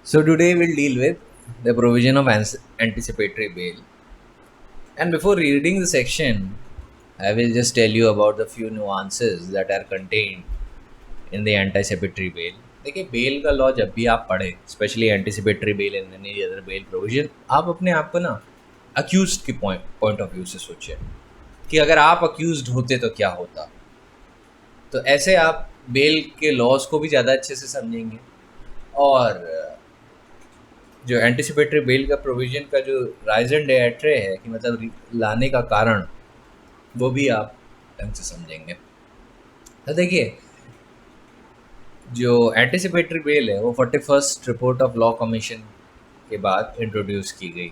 So today we'll deal with the provision of anticipatory bail. And before reading the section, I will just tell you about the few nuances that are contained in the anticipatory bail. देखिए bail का law जब भी आप पढ़े, specially anticipatory bail and any other bail provision, आप अपने आप को ना अक्यूज के पॉइंट ऑफ व्यू से सोचिए कि अगर आप अक्यूज होते तो क्या होता। तो ऐसे आप बेल के लॉज को भी ज़्यादा अच्छे से समझेंगे और जो एंटिसिपेटरी बेल का प्रोविजन का जो राइजन डे एट्रे है कि मतलब लाने का कारण, वो भी आप ढंग से समझेंगे। तो देखिए जो एंटिसिपेटरी बेल है वो 41st report of law commission के बाद इंट्रोड्यूस की गई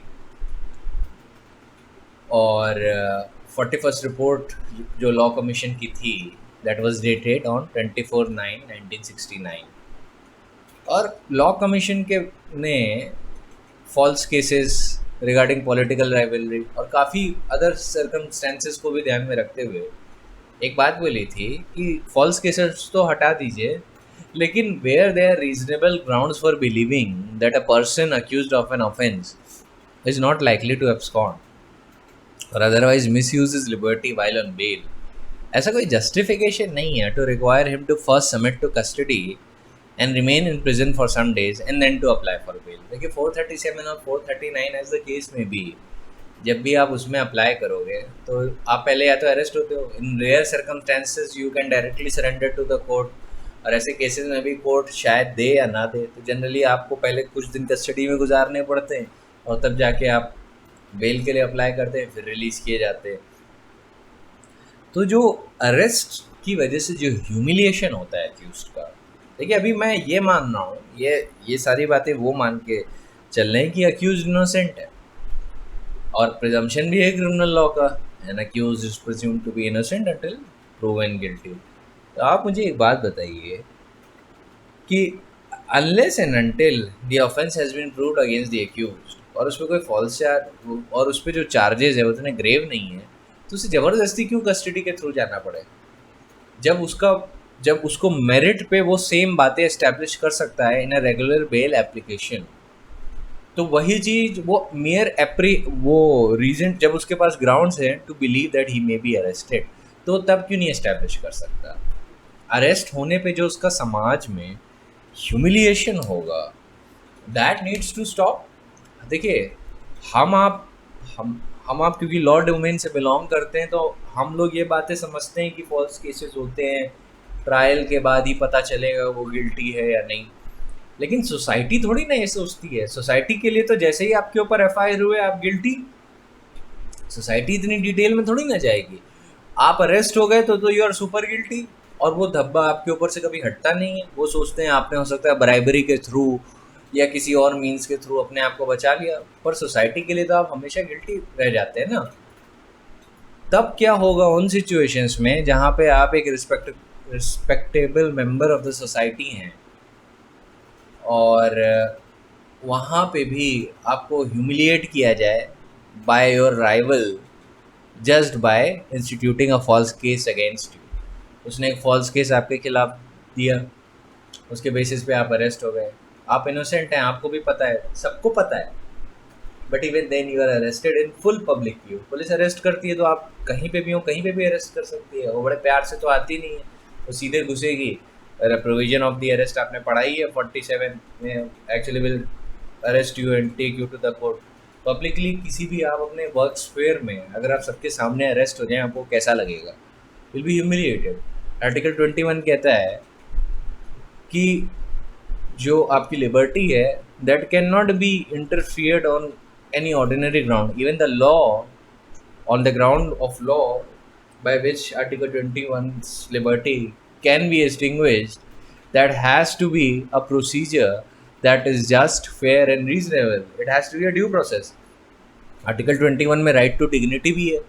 और 41st रिपोर्ट जो लॉ कमीशन की थी दैट वाज डेटेड ऑन 24/9/1969 और लॉ कमीशन के ने false cases regarding political rivalry और काफ़ी अदर सर्कमस्टेंसेस को भी ध्यान में रखते हुए एक बात बोली थी कि फॉल्स केसेस तो हटा दीजिए, लेकिन where there reasonable grounds for believing that a person accused of an offence is not likely to abscond और otherwise misuse is liberty while on bail, ऐसा कोई जस्टिफिकेशन नहीं है to require him to first submit to custody and remain in prison for some days and then to apply for bail। देखिए 437 और 439 as the case में भी जब भी आप उसमें अप्लाई करोगे तो आप पहले या तो अरेस्ट होते हो, in rare circumstances you can directly surrender to the court और ऐसे केसेस में भी कोर्ट शायद दे या ना दे, तो जनरली आपको पहले कुछ दिन कस्टडी में गुजारने पड़ते हैं और तब जाके आप बेल के लिए अप्लाई करते हैं, फिर रिलीज़ किए जाते हैं। तो जो अरेस्ट की वजह से जो ह्यूमिलिएशन होता है अक्यूज्ड का, देखिए अभी मैं ये मान रहा हूँ, ये सारी बातें वो मान के चल रहे हैं कि अक्यूज इनोसेंट है और प्रिजम्पशन भी है क्रिमिनल लॉ का, an accused is presumed to be innocent until proven guilty. तो आप मुझे एक बात बताइए कि unless and until the offence has been proved against the accused और उस पर कोई फॉल्स चार्ज और उस पर जो चार्जेस है वो इतने ग्रेव नहीं है, तो उसे ज़बरदस्ती क्यों कस्टडी के थ्रू जाना पड़े जब उसको मेरिट पे वो सेम बातें एस्टैब्लिश कर सकता है in a regular bail application. तो वही चीज़ वो वो रीजन जब उसके पास ग्राउंड्स हैं to believe that he may be arrested, तो तब क्यों नहीं एस्टैब्लिश कर सकता। अरेस्ट होने पे जो उसका समाज में ह्यूमिलिएशन होगा दैट नीड्स टू स्टॉप। देखिए हम आप हम हम आप क्योंकि लॉ डोमेन से बिलोंग करते हैं तो हम लोग ये बातें समझते हैं कि फॉल्स केसेस होते हैं, ट्रायल के बाद ही पता चलेगा वो गिल्टी है या नहीं, लेकिन सोसाइटी थोड़ी ना ये सोचती है। सोसाइटी के लिए तो जैसे ही आपके ऊपर एफआईआर हुए आप गिल्टी, सोसाइटी इतनी डिटेल में थोड़ी ना जाएगी। आप अरेस्ट हो गए तो यू आर सुपर गिल्टी और वो धब्बा आपके ऊपर से कभी हटता नहीं है। वो सोचते हैं आपने हो सकता है ब्राइबरी के थ्रू या किसी और मीन्स के थ्रू अपने आप को बचा लिया, पर सोसाइटी के लिए तो आप हमेशा गिल्टी रह जाते हैं ना। तब क्या होगा उन सिचुएशंस में जहाँ पे आप एक respectable member of the society हैं और वहाँ पे भी आपको ह्यूमिलिएट किया जाए by your rival just by instituting a false case against you. उसने एक फॉल्स केस आपके खिलाफ दिया, उसके बेसिस पे आप अरेस्ट हो गए, आप इनोसेंट हैं, आपको भी पता है, सबको पता है, but even then you are arrested in full public view. Police arrest करती है तो आप कहीं पे भी हो कहीं पे भी अरेस्ट कर सकती है, वो बड़े प्यार से तो आती नहीं है, वो सीधे घुसेगी। प्रोविजन ऑफ द अरेस्ट आपने पढ़ाई है 47 में, actually will arrest you and take you to the court. Publicly किसी भी आप अपने वर्क स्फेयर में अगर आप सबके सामने अरेस्ट हो जाएं, आपको कैसा लगेगा? Will be humiliated. आर्टिकल 21 कहता है कि जो आपकी लिबर्टी है that can not B interfered on any ordinary ground, even the law, on the ground of law by which Article 21's liberty can be extinguished, that has to be a procedure that is just, fair and reasonable. It has to be a due process. Article 21 में right to dignity भी है।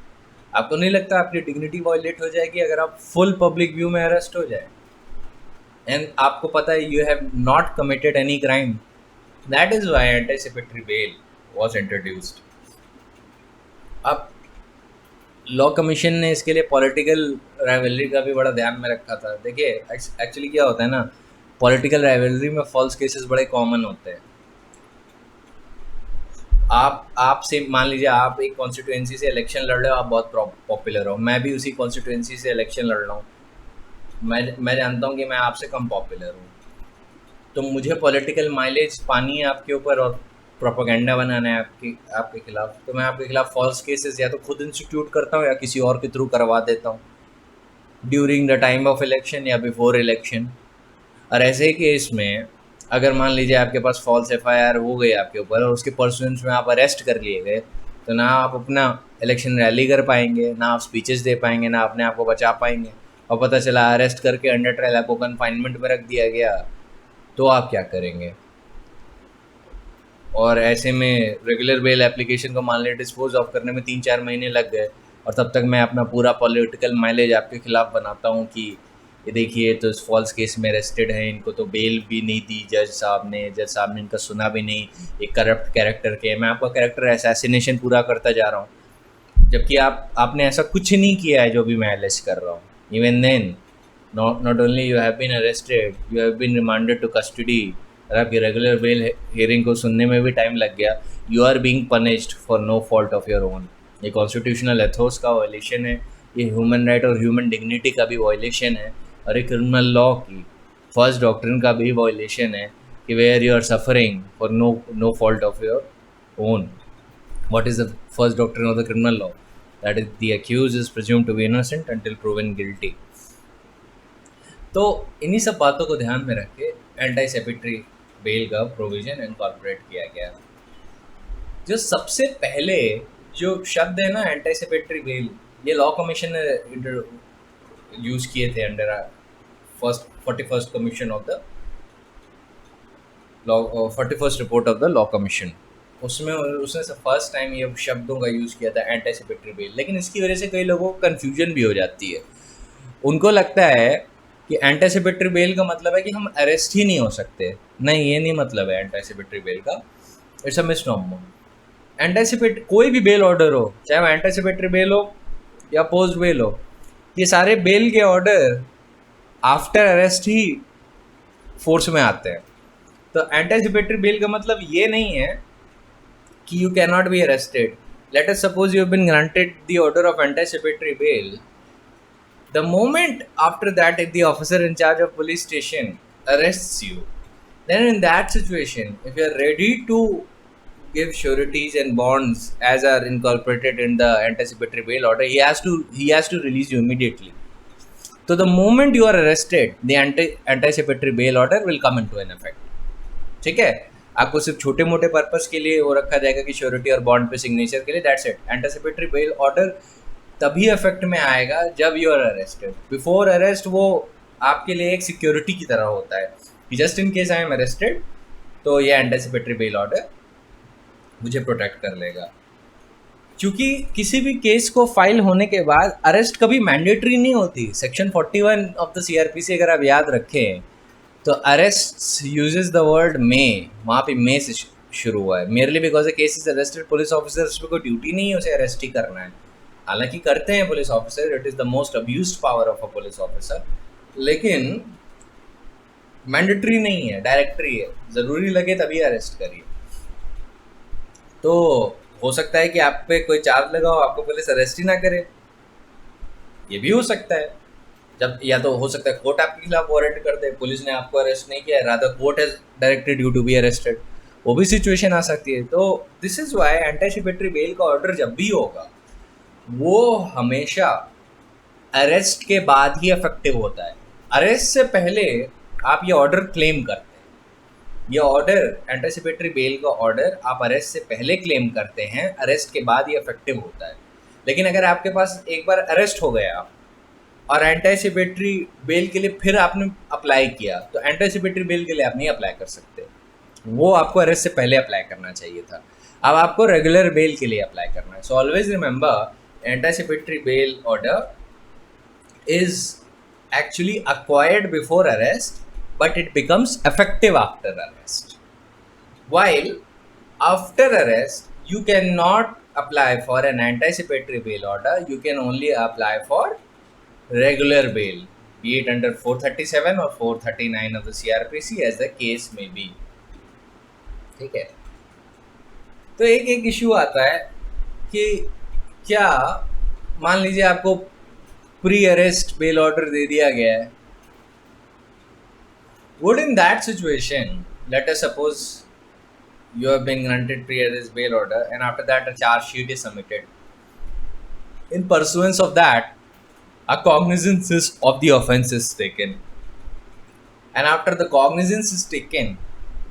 आपको नहीं लगता आपकी dignity violet हो जाएगी अगर आप फुल पब्लिक व्यू में अरेस्ट हो जाए एंड आपको पता है you have not committed any crime? That is why anticipatory bail was introduced। अब लॉ कमीशन ने इसके लिए पॉलिटिकल राइवलरी का भी बड़ा ध्यान में रखा था। देखिए एक्चुअली क्या होता है ना, पॉलिटिकल राइवलरी में फॉल्स केसेस बड़े कॉमन होते हैं आपसे मान लीजिए आप एक कॉन्स्टिट्यूएंसी से इलेक्शन लड़ रहे हो, आप बहुत पॉपुलर हो, मैं भी उसी कॉन्स्टिट्यूएंसी से इलेक्शन लड़ रहा हूँ, मैं जानता हूँ कि मैं आपसे कम पॉपुलर हूँ, तो मुझे पॉलिटिकल माइलेज पानी है आपके ऊपर और प्रोपेगेंडा बनाना है आपके खिलाफ, तो मैं आपके खिलाफ फॉल्स केसेस या तो खुद इंस्टीट्यूट करता हूँ या किसी और के थ्रू करवा देता हूँ during the time of election या बिफोर इलेक्शन। और ऐसे केस में अगर मान लीजिए आपके पास फॉल्स एफआईआर हो गई आपके ऊपर और उसके परसुएंस में आप अरेस्ट कर लिए गए, तो ना आप अपना इलेक्शन रैली कर पाएंगे, ना आप स्पीचेस दे पाएंगे, ना अपने आप को बचा पाएंगे, और पता चला अरेस्ट करके अंडर ट्रायल आपको कन्फाइनमेंट में रख दिया गया, तो आप क्या करेंगे? और ऐसे में रेगुलर बेल एप्लीकेशन को मान लें डिस्पोज ऑफ करने में 3-4 महीने लग गए, और तब तक मैं अपना पूरा पॉलिटिकल माइलेज आपके खिलाफ बनाता हूँ कि ये देखिए तो इस फॉल्स केस में अरेस्टेड है, इनको तो बेल भी नहीं दी जज साहब ने इनका सुना भी नहीं, एक करप्ट कैरेक्टर के, मैं आपका कैरेक्टर असैसिनेशन पूरा करता जा रहा हूँ, जबकि आपने ऐसा कुछ नहीं किया है जो भी मैं एलिज कर रहा हूँ। Even then not only you have been arrested, you have been remanded to custody, और आपकी रेगुलर बेल हियरिंग को सुनने में भी टाइम लग गया, you are being punished for no fault of your own. ये कॉन्स्टिट्यूशनल एथोस का वायलेशन है, ये ह्यूमन राइट और ह्यूमन डिग्निटी का भी वायलेशन है, और एक क्रिमिनल लॉ की फर्स्ट डॉक्ट्रिन का भी वायलेशन है कि where you are suffering for no fault of your own. What is the first doctrine of the criminal law? That is, the accused is presumed to be innocent until proven guilty. तो इन्हीं सब बातों को ध्यान में रख के anti सेपिटरी bell का प्रोविजन इनकॉर्पोरेट किया गया। जो सबसे पहले जो शब्द है ना एंटी सेपिटरी बेल, ये लॉ कमीशन ने यूज किए थे under first 41st commission of the law, 41st report of the law commission, उसमें उसने फर्स्ट टाइम ये शब्दों का यूज़ किया था एंटीसिपेटरी बेल। लेकिन इसकी वजह से कई लोगों को कन्फ्यूजन भी हो जाती है, उनको लगता है कि एंटीसिपेटरी बेल का मतलब है कि हम अरेस्ट ही नहीं हो सकते। नहीं, ये नहीं मतलब है एंटीसिपेटरी बेल का, इट्स अ मिसनॉमर। एंटीसिपेट कोई भी बेल ऑर्डर हो, चाहे वो एंटीसिपेटरी बेल हो या पोस्ट बेल हो, ये सारे बेल के ऑर्डर आफ्टर अरेस्ट ही फोर्स में आते हैं। तो एंटीसिपेटरी बेल का मतलब ये नहीं है कि you cannot be arrested. Let us suppose you have been granted the order of anticipatory bail. The moment after that, if the officer in charge of police station arrests you, then in that situation, if you are ready to give sureties and bonds as are incorporated in the anticipatory bail order, he has to release you immediately. So the moment you are arrested, the anticipatory bail order will come into an effect. ठीक है, आपको सिर्फ छोटे मोटे purpose के लिए वो रखा जाएगा कि श्योरिटी और बॉन्ड पे सिग्नेचर के लिए, that's it. Anticipatory bail order तभी इफेक्ट में आएगा जब you are arrested. Before arrest वो आपके लिए एक सिक्योरिटी की तरह होता है कि just in case I am arrested, तो ये एंटीसिपेटरी बेल ऑर्डर मुझे प्रोटेक्ट कर लेगा। क्योंकि किसी भी केस को फाइल होने के बाद अरेस्ट कभी मैंडेटरी नहीं होती। सेक्शन 41 ऑफ द सीआरपीसी अगर आप याद रखें तो अरेस्ट यूजेस द वर्ड मे, वहाँ पे मे से शुरू हुआ है। Merely because the case is arrested police officer, उस पर कोई ड्यूटी नहीं है उसे अरेस्ट ही करना है। हालांकि करते हैं police officer, it is the most abused power of a police officer, लेकिन मैंडेटरी नहीं है, डायरेक्टरी है, ज़रूरी लगे तभी अरेस्ट करिए। तो हो सकता है कि आप पे कोई चार्ज लगाओ, आपको पुलिस अरेस्ट ही ना करे, ये भी हो सकता है। जब या तो हो सकता है कोर्ट आपके खिलाफ वारंट कर दे, पुलिस ने आपको अरेस्ट नहीं किया, rather court has directed you to be arrested, वो भी सिचुएशन आ सकती है। तो this is why anticipatory bail का ऑर्डर जब भी होगा वो हमेशा अरेस्ट के बाद ही इफेक्टिव होता है। अरेस्ट से पहले आप ये ऑर्डर क्लेम करते हैं, ये ऑर्डर एंटीसिपेटरी बेल का ऑर्डर आप अरेस्ट से पहले क्लेम करते हैं, अरेस्ट के बाद ये इफेक्टिव होता है। लेकिन अगर आपके पास एक बार अरेस्ट हो गया और एंटीसिपेटरी बेल के लिए फिर आपने अप्लाई किया, तो एंटीसिपेटरी बेल के लिए आप नहीं अप्लाई कर सकते, वो आपको अरेस्ट से पहले अप्लाई करना चाहिए था। अब आपको रेगुलर बेल के लिए अप्लाई करना है। So always remember, anticipatory bail order is actually acquired before arrest, but it becomes effective after arrest. While after arrest, you cannot apply for an anticipatory bail order, you can only apply for regular bail, be it under 437 or 439 of the CRPC as the case may be. ठीक है, तो एक एक issue आता है कि क्या मान लीजिए आपको प्री अरेस्ट बेल ऑर्डर दे दिया गया है, would in that situation, let us suppose you have been granted pre arrest bail order and after that a charge sheet is submitted. In pursuance of that, a cognizance of the offence is taken, and after the cognizance is taken,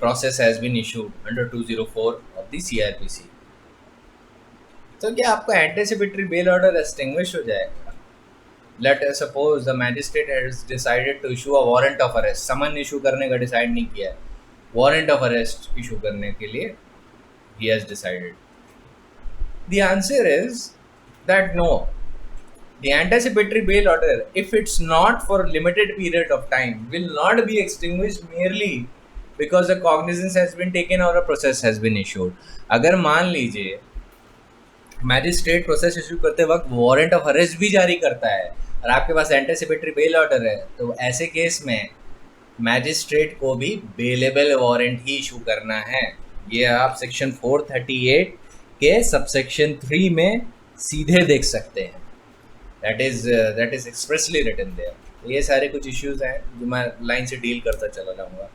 process has been issued under 204 of the CRPC. तो क्या आपका anticipatory bail order extinguish हो जाएगा? Let us suppose the magistrate has decided to issue a warrant of arrest, summon issue करने का decide नहीं किया है, वारंट ऑफ अरेस्ट इशू करने के लिए he has decided. The answer is that no. The anticipatory bail order, if it's not for a limited period of time, will not be extinguished merely because a cognizance has been taken or a process has been issued. अगर मान लीजिए magistrate process issue करते वक्त warrant of arrest भी जारी करता है और आपके पास एंटीसिपेटरी बेल ऑर्डर है, तो ऐसे केस में मैजिस्ट्रेट को भी बेलेबल वारंट ही इशू करना है। ये आप सेक्शन 438 के सबसेक्शन 3 में सीधे देख सकते हैं। That is expressly written there. ये सारे कुछ इश्यूज हैं जो मैं लाइन से डील करता चला जाऊँगा।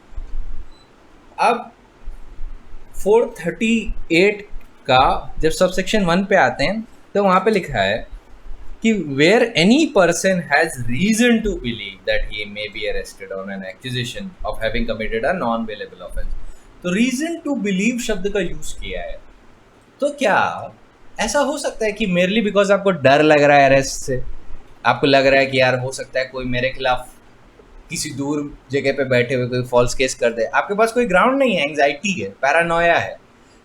अब 438 का जब सबसेक्शन 1 पे आते हैं तो वहाँ पे लिखा है कि where any person has reason to believe that he may be arrested on an accusation of having committed a non bailable offence. तो रीजन टू बिलीव शब्द का यूज किया है। तो क्या ऐसा हो सकता है कि मेरली बिकॉज आपको डर लग रहा है अरेस्ट से, आपको लग रहा है कि यार हो सकता है कोई मेरे खिलाफ किसी दूर जगह पे बैठे हुए कोई फॉल्स केस कर दे, आपके पास कोई ग्राउंड नहीं है, एंग्जाइटी है, पैरानोया है,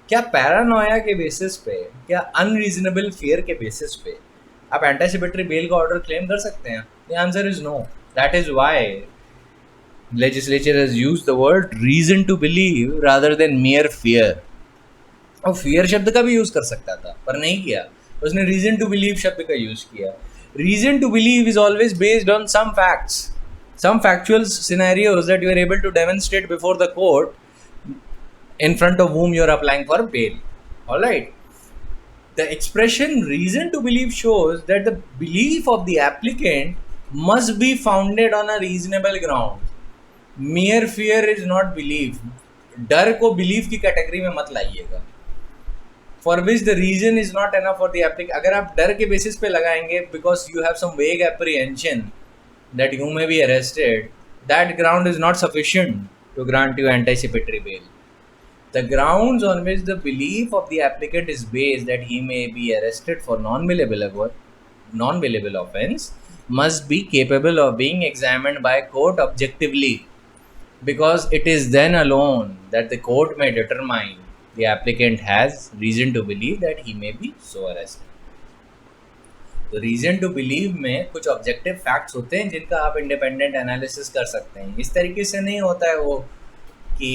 क्या पैरानोया के बेसिस पे, क्या अनरीजनेबल फियर के बेसिस पे आप एंटीसिपेटरी बेल का ऑर्डर क्लेम कर सकते हैं? The answer is no. That is why legislature has used the word reason to believe rather than mere fear. और fear शब्द का भी यूज कर सकता था पर नहीं किया, उसने reason to believe शब्द का यूज किया। Reason to believe is always based on some facts, some factual scenarios that you are able to demonstrate before the court in front of whom you are applying for bail. All right. The expression reason to believe shows that the belief of the applicant must be founded on a reasonable ground. Mere fear is not believe. डर को believe की category में मत लाइएगा। For which the reason is not enough for the applicant. अगर आप डर के बेसिस पे लगाएंगे because you have some vague apprehension that you may be arrested, that ground is not sufficient to grant you anticipatory bail. The grounds on which the belief of the applicant is based that he may be arrested for non bailable offence must be capable of being examined by court objectively, because it is then alone that the court may determine the applicant has reason to believe that he may be so arrested. तो reason to believe में कुछ objective facts होते हैं जिनका आप independent analysis कर सकते हैं। इस तरीके से नहीं होता है वो कि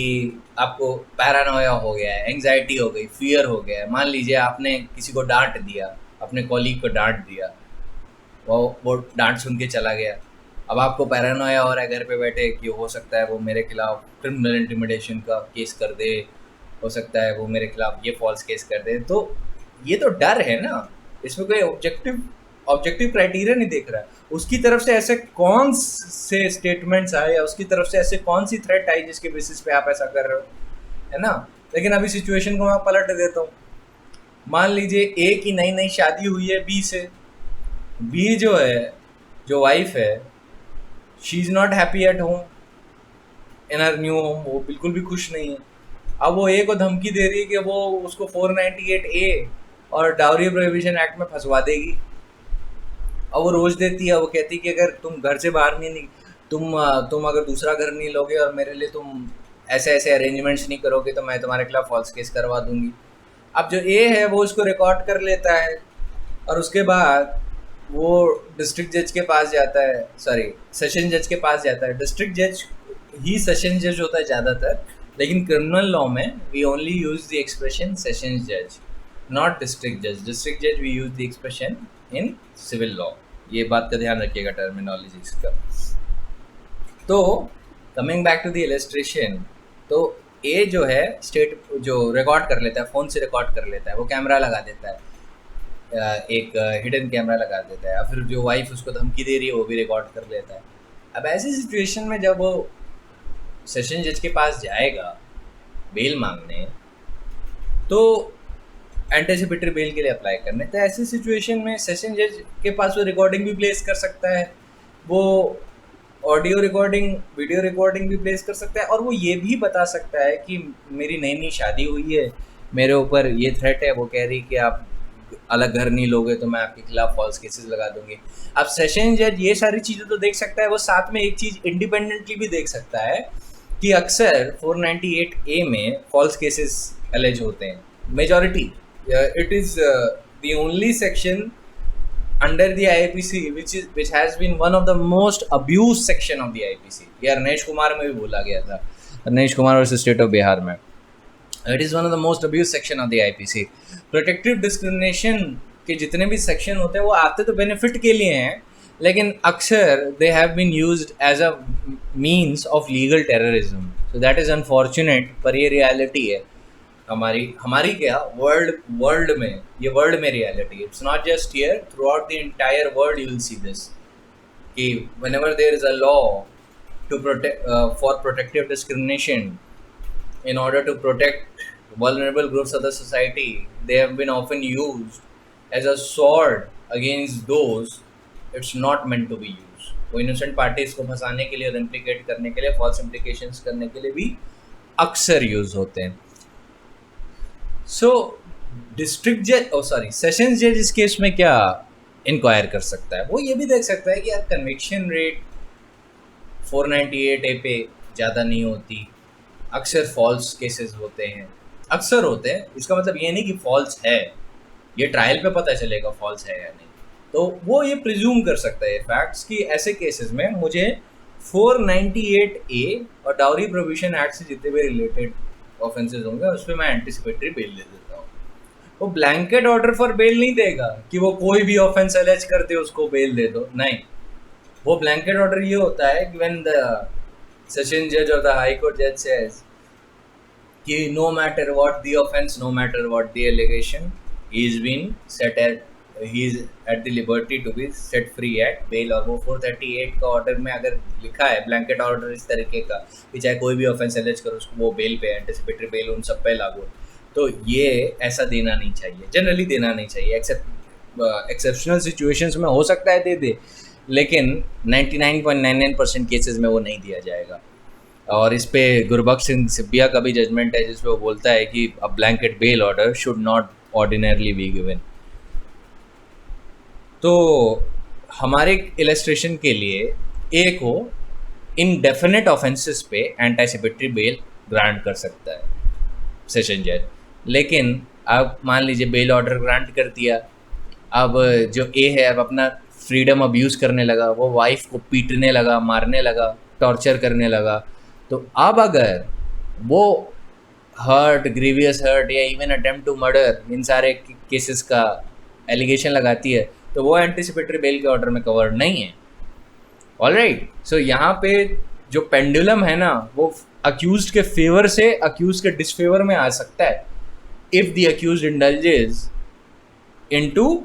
आपको पैरानोया हो गया है, एंग्जाइटी हो गई, फियर हो गया है। मान लीजिए आपने किसी को डांट दिया, अपने कॉलीग को डांट दिया, वो डांट सुन के चला गया, अब आपको पैरानोया हो रहा है घर पे बैठे कि हो सकता है वो मेरे खिलाफ क्रिमिनल इंटिमिडेशन का केस कर दे, हो सकता है वो मेरे खिलाफ ये फॉल्स केस कर दे। तो ये तो डर है ना, इसमें कोई ऑब्जेक्टिव क्राइटेरिया नहीं देख रहा है। उसकी तरफ से ऐसे कौन से स्टेटमेंट्स आए या उसकी तरफ से ऐसे कौन सी थ्रेट आई जिसके बेसिस पे आप ऐसा कर रहे हो, है ना। लेकिन अभी सिचुएशन को मैं पलट देता हूँ। मान लीजिए ए की नई शादी हुई है बी से। बी जो है, जो वाइफ है, she is not happy at home in her new home, वो बिल्कुल भी खुश नहीं है। अब वो ए को धमकी दे रही है कि वो उसको 498A और डाउरी प्रोहिबिशन एक्ट में फंसवा देगी। अब वो रोज देती है, वो कहती है कि अगर तुम घर से बाहर नहीं तुम अगर दूसरा घर नहीं लोगे और मेरे लिए तुम ऐसे ऐसे अरेंजमेंट्स नहीं करोगे तो मैं तुम्हारे खिलाफ फॉल्स केस करवा दूंगी। अब जो ए है वो उसको रिकॉर्ड कर लेता है और उसके बाद वो डिस्ट्रिक्ट जज के पास जाता है, सॉरी सेशन जज के पास जाता है। डिस्ट्रिक्ट जज ही सेशन जज होता है ज़्यादातर, लेकिन क्रिमिनल लॉ में we only use the expression session जज, नॉट डिस्ट्रिक्ट जज। डिस्ट्रिक्ट जज we use the expression in civil law. ये बात का ध्यान रखिएगा टर्मिनोलॉजीज का। तो coming back to the illustration, तो ए जो है स्टेट जो रिकॉर्ड कर लेता है, फ़ोन से रिकॉर्ड कर लेता है, वो कैमरा लगा देता है, एक हिडन कैमरा लगा देता है, या फिर जो वाइफ उसको धमकी दे रही है वो भी रिकॉर्ड कर लेता है। अब ऐसी सिचुएशन में जब वो सेशन जज के पास जाएगा बेल मांगने, तो एंटिसिपेटरी बेल के लिए अप्लाई करने, तो ऐसी सिचुएशन में सेशन जज के पास वो रिकॉर्डिंग भी प्लेस कर सकता है, वो ऑडियो रिकॉर्डिंग वीडियो रिकॉर्डिंग भी प्लेस कर सकता है, और वो ये भी बता सकता है कि मेरी नई नई शादी हुई है, मेरे ऊपर ये थ्रेट है, वो कह रही कि आप अलग घर नहीं लोगे तो मैं आपके खिलाफ फॉल्स केसेस लगा दूंगी। अब सेशन जज ये सारी चीज़ें तो देख सकता है, वो साथ में एक चीज़ इंडिपेंडेंटली भी देख सकता है कि अक्सर 498A में फॉल्स केसेस एलेज होते हैं, majority. It is the only section under the IPC which has been one of the most abused section of the IPC. ये रमेश कुमार में भी बोला गया था, Ramesh Kumar versus state of Bihar में। It is one of the most abused section of the IPC. Protective discrimination के जितने भी सेक्शन होते हैं वो आते तो बेनिफिट के लिए हैं, लेकिन अक्सर they have been used as a means of legal terrorism. So that is unfortunate, पर ये रियलिटी है हमारी हमारी क्या वर्ल्ड में, ये वर्ल्ड में reality. It's not just here, throughout the entire world you will see this कि whenever there is a law to protect for protective discrimination in order to protect vulnerable groups of the society, they have been often used as a sword against those it's not meant to be used. वो innocent parties को फंसाने के लिए और implicate करने के लिए, false implications करने के लिए भी अक्सर यूज होते हैं। सो डिस्ट्रिक्ट जज सेशंस जज इस केस में क्या इंक्वायर कर सकता है, वो ये भी देख सकता है कि यार कन्विक्शन रेट 498A पे ज़्यादा नहीं होती, अक्सर फॉल्स केसेस होते हैं, अक्सर होते हैं, इसका मतलब ये नहीं कि फॉल्स है, ये ट्रायल पे पता चलेगा फॉल्स है या नहीं। तो वो ये प्रिज्यूम कर सकता है फैक्ट्स कि ऐसे केसेस में मुझे 498A और डाउरी प्रोविजन एक्ट से जितने भी रिलेटेड ऑफेंसेस होंगे उस पर मैं एंटिसिपेटरी बेल दे देता हूँ। वो ब्लैंकेट ऑर्डर फॉर बेल नहीं देगा कि वो कोई भी ऑफेंस एलेज कर दे उसको बेल दे दो, नहीं। वो ब्लैंकेट ऑर्डर ये होता है कि व्हेन द सेशन जज और द हाई कोर्ट जज सेज कि no matter what the offence, no matter what the allegation, he is been set at he is at the liberty to be set free at bail. और वो 438 का order में अगर लिखा है blanket order इस तरीके का कि चाहे कोई भी ऑफेंस एलेज करो उसको वो बेल पे, एंटिसिपेटरी बेल उन सब पे लागू, तो ये ऐसा देना नहीं चाहिए, जनरली देना नहीं चाहिए। एक्सेप्शनल सिचुएशंस में हो सकता है दे दे, लेकिन 99.99% केसेस में वो नहीं दिया जाएगा। और इस पे गुरबख्श सिंह सिब्बिया का भी जजमेंट है जिसमें वो बोलता है कि a blanket bail order should not ordinarily be given. तो हमारे इलस्ट्रेशन के लिए एक हो इनडेफिनेट ऑफेंसेस पे एंटिसिपेटरी बेल ग्रांट कर सकता है सेशन जज, लेकिन अब मान लीजिए बेल ऑर्डर ग्रांट कर दिया, अब जो ए है अब अपना फ्रीडम अब्यूज़ करने लगा, वो वाइफ को पीटने लगा, मारने लगा, टॉर्चर करने लगा, तो अब अगर वो हर्ट, ग्रीवियस हर्ट या इवन अटेम्प्ट टू मर्डर इन सारे केसेस का एलिगेशन लगाती है तो वो एंटिसिपेटरी बेल के ऑर्डर में कवर्ड नहीं है। ऑलराइट, सो यहाँ पे जो पेंडुलम है ना वो अक्यूज्ड के फेवर से अक्यूज्ड के डिसफेवर में आ सकता है if the accused indulges into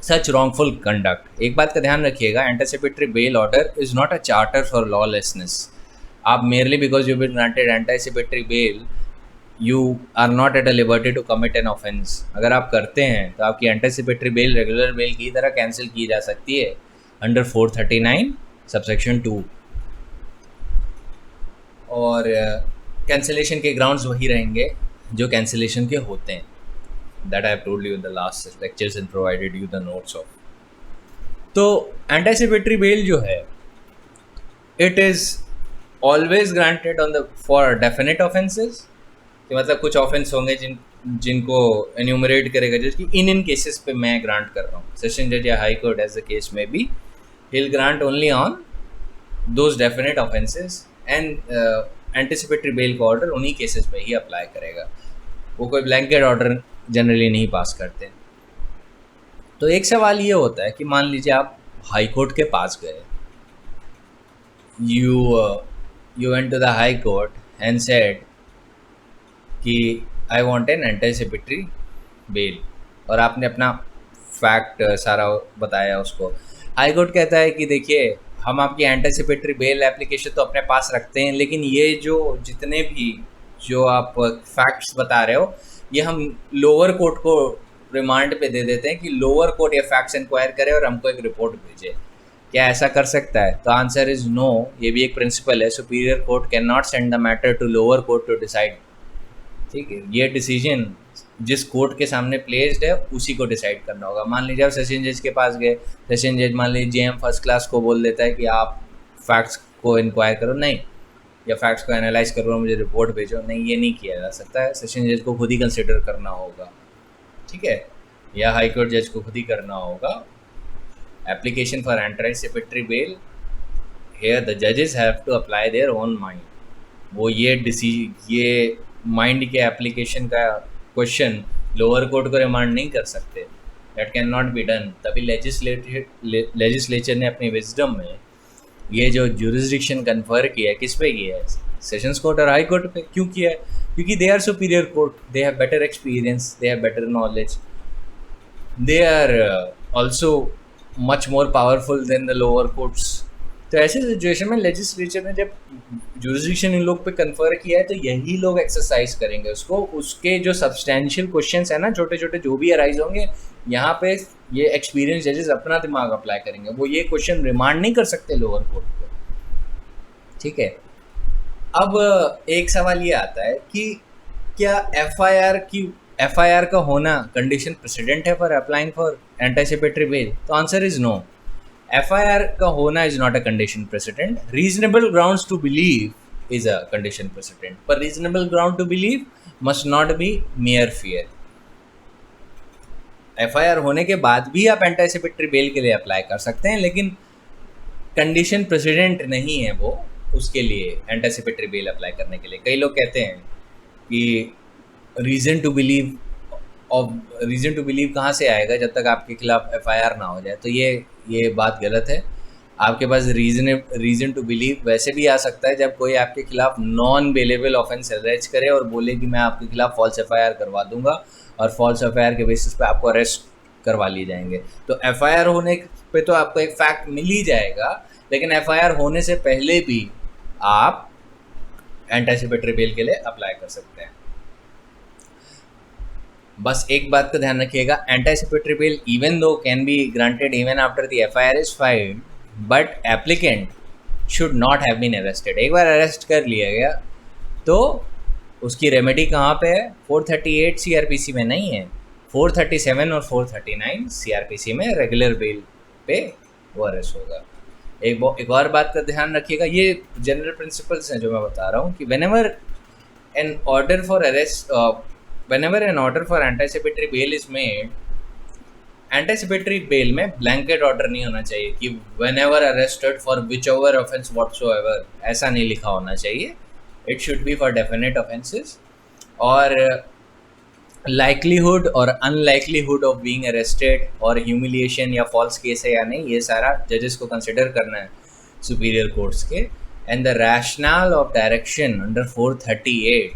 such wrongful conduct. एक बात का ध्यान रखिएगा, anticipatory bail order is not a charter for lawlessness. आप merely because you been granted anticipatory bail you are not at a liberty to commit an offence. अगर आप करते हैं तो आपकी एंटिसिपेटरी बेल रेगुलर बेल की तरह कैंसिल की जा सकती है अंडर 439 सबसेक्शन 2, और कैंसिलेशन के ग्राउंड्स वही रहेंगे जो कैंसिलेशन के होते हैं। That I have told you in the last lectures and provided you the notes of. तो एंटिसिपेटरी बेल जो है it is always granted on the for definite offences, कि मतलब कुछ ऑफेंस होंगे जिनको एन्यूमरेट करेगा जज कि इन केसेस पे मैं ग्रांट कर रहा हूँ। सेशन जज या high court as the case में भी he will grant only on those definite offences, and anticipatory bail का ऑर्डर उन्हीं केसेस पे ही अप्लाई करेगा। वो कोई ब्लैंकेट ऑर्डर जनरली नहीं पास करते। तो एक सवाल ये होता है कि मान लीजिए आप हाई कोर्ट के पास गए, you went to the high court and said कि I want an anticipatory bail, और आपने अपना फैक्ट सारा बताया उसको। हाई कोर्ट कहता है कि देखिए, हम आपकी एंटीसिपेटरी बेल एप्लीकेशन तो अपने पास रखते हैं, लेकिन ये जो जितने भी जो आप फैक्ट्स बता रहे हो, ये हम लोअर कोर्ट को रिमांड पे दे देते हैं कि लोअर कोर्ट ये फैक्ट्स इंक्वायर करे और हमको एक रिपोर्ट भेजे। क्या ऐसा कर सकता है? तो आंसर इज नो। ये भी एक प्रिंसिपल है, superior court can not send the matter to lower court to decide. ठीक है, ये डिसीजन जिस कोर्ट के सामने प्लेस्ड है उसी को डिसाइड करना होगा। मान लीजिए आप सेशन जज के पास गए, सेशन जज मान लीजिए जेएम फर्स्ट क्लास को बोल देता है कि आप फैक्ट्स को इंक्वायर करो, नहीं, या फैक्ट्स को एनालाइज करो, मुझे रिपोर्ट भेजो, नहीं, ये नहीं किया जा सकता है। सेशन जज को खुद ही कंसिडर करना होगा, ठीक है, या हाई कोर्ट जज को खुद ही करना होगा। Application for anticipatory bail, here the जजेस have to apply their own mind. वो ये माइंड के एप्लीकेशन का क्वेश्चन लोअर कोर्ट को रिमांड नहीं कर सकते, that can not be done. तभी लेजिस्लेचर ने अपनी विजडम में ये जो जुरिस्डिक्शन कन्फर किया है, किस पे किया है? सेशंस कोर्ट और हाई कोर्ट पे। क्यों किया है? क्योंकि they are superior court, they have better experience, they have better knowledge, they are also much more powerful than the lower courts. तो ऐसे सिचुएशन में लेजिस्लेचर ने जब जुरिस्डिक्शन इन लोग पे कन्फर किया है, तो यही लोग एक्सरसाइज करेंगे उसको। उसके जो सब्सटेंशियल क्वेश्चंस है ना, छोटे छोटे जो भी अराइज होंगे, यहाँ पे ये एक्सपीरियंस जजेस अपना दिमाग अप्लाई करेंगे। वो ये क्वेश्चन रिमांड नहीं कर सकते लोअर कोर्ट को, ठीक है। अब एक सवाल ये आता है कि क्या एफआईआर का होना कंडीशन प्रेसिडेंट है for applying for anticipatory bail? तो आंसर इज नो। एफआईआर का होना is not a condition precedent. Reasonable grounds to believe is a condition precedent, पर reasonable ground to believe must not be mere fear. FIR होने के बाद भी आप anticipatory bell के लिए अप्लाई कर सकते हैं, लेकिन कंडीशन प्रेसिडेंट नहीं है वो उसके लिए एंटीसिपेटरी बेल अप्लाई करने के लिए। कई लोग कहते हैं कि रीज़न टू बिलीव कहाँ से आएगा जब तक आपके खिलाफ एफआईआर ना हो जाए? तो ये बात गलत है। आपके पास रीज़न टू बिलीव वैसे भी आ सकता है जब कोई आपके खिलाफ नॉन बेलेबल ऑफेंस अरेस्ट करे और बोले कि मैं आपके खिलाफ फॉल्स एफआईआर करवा दूंगा, और फॉल्स एफआईआर के बेसिस पे आपको अरेस्ट करवा लिए जाएंगे। तो एफआईआर होने पे तो आपको एक फैक्ट मिल ही जाएगा, लेकिन एफआईआर होने से पहले भी आप एंटीसिपेटरी बेल के लिए अप्लाई कर सकते हैं। बस एक बात का ध्यान रखिएगा, anticipatory bail even though can be granted even after the FIR is filed, but applicant should not have been arrested. एक बार अरेस्ट कर लिया गया तो उसकी रेमेडी कहाँ पे है? 438 सीआरपीसी में नहीं है, 437 और 439 सीआरपीसी में रेगुलर बेल पे वो अरेस्ट होगा। एक और बात का ध्यान रखिएगा, ये जनरल प्रिंसिपल्स हैं जो मैं बता रहा हूँ कि whenever an order for anticipatory bail is made, anticipatory bail में ब्लैंकेट ऑर्डर नहीं होना चाहिए कि whenever arrested for whichever offense whatsoever, ऐसा नहीं लिखा होना चाहिए। It should B for definite offences, और लाइकलीहुड और अनलाइकलीहुड ऑफ बीइंग अरेस्टेड और ह्यूमिलिएशन या फॉल्स केस है या नहीं, ये सारा जजेस को कंसिडर करना है सुपीरियर कोर्ट्स के। And the rational of direction under 438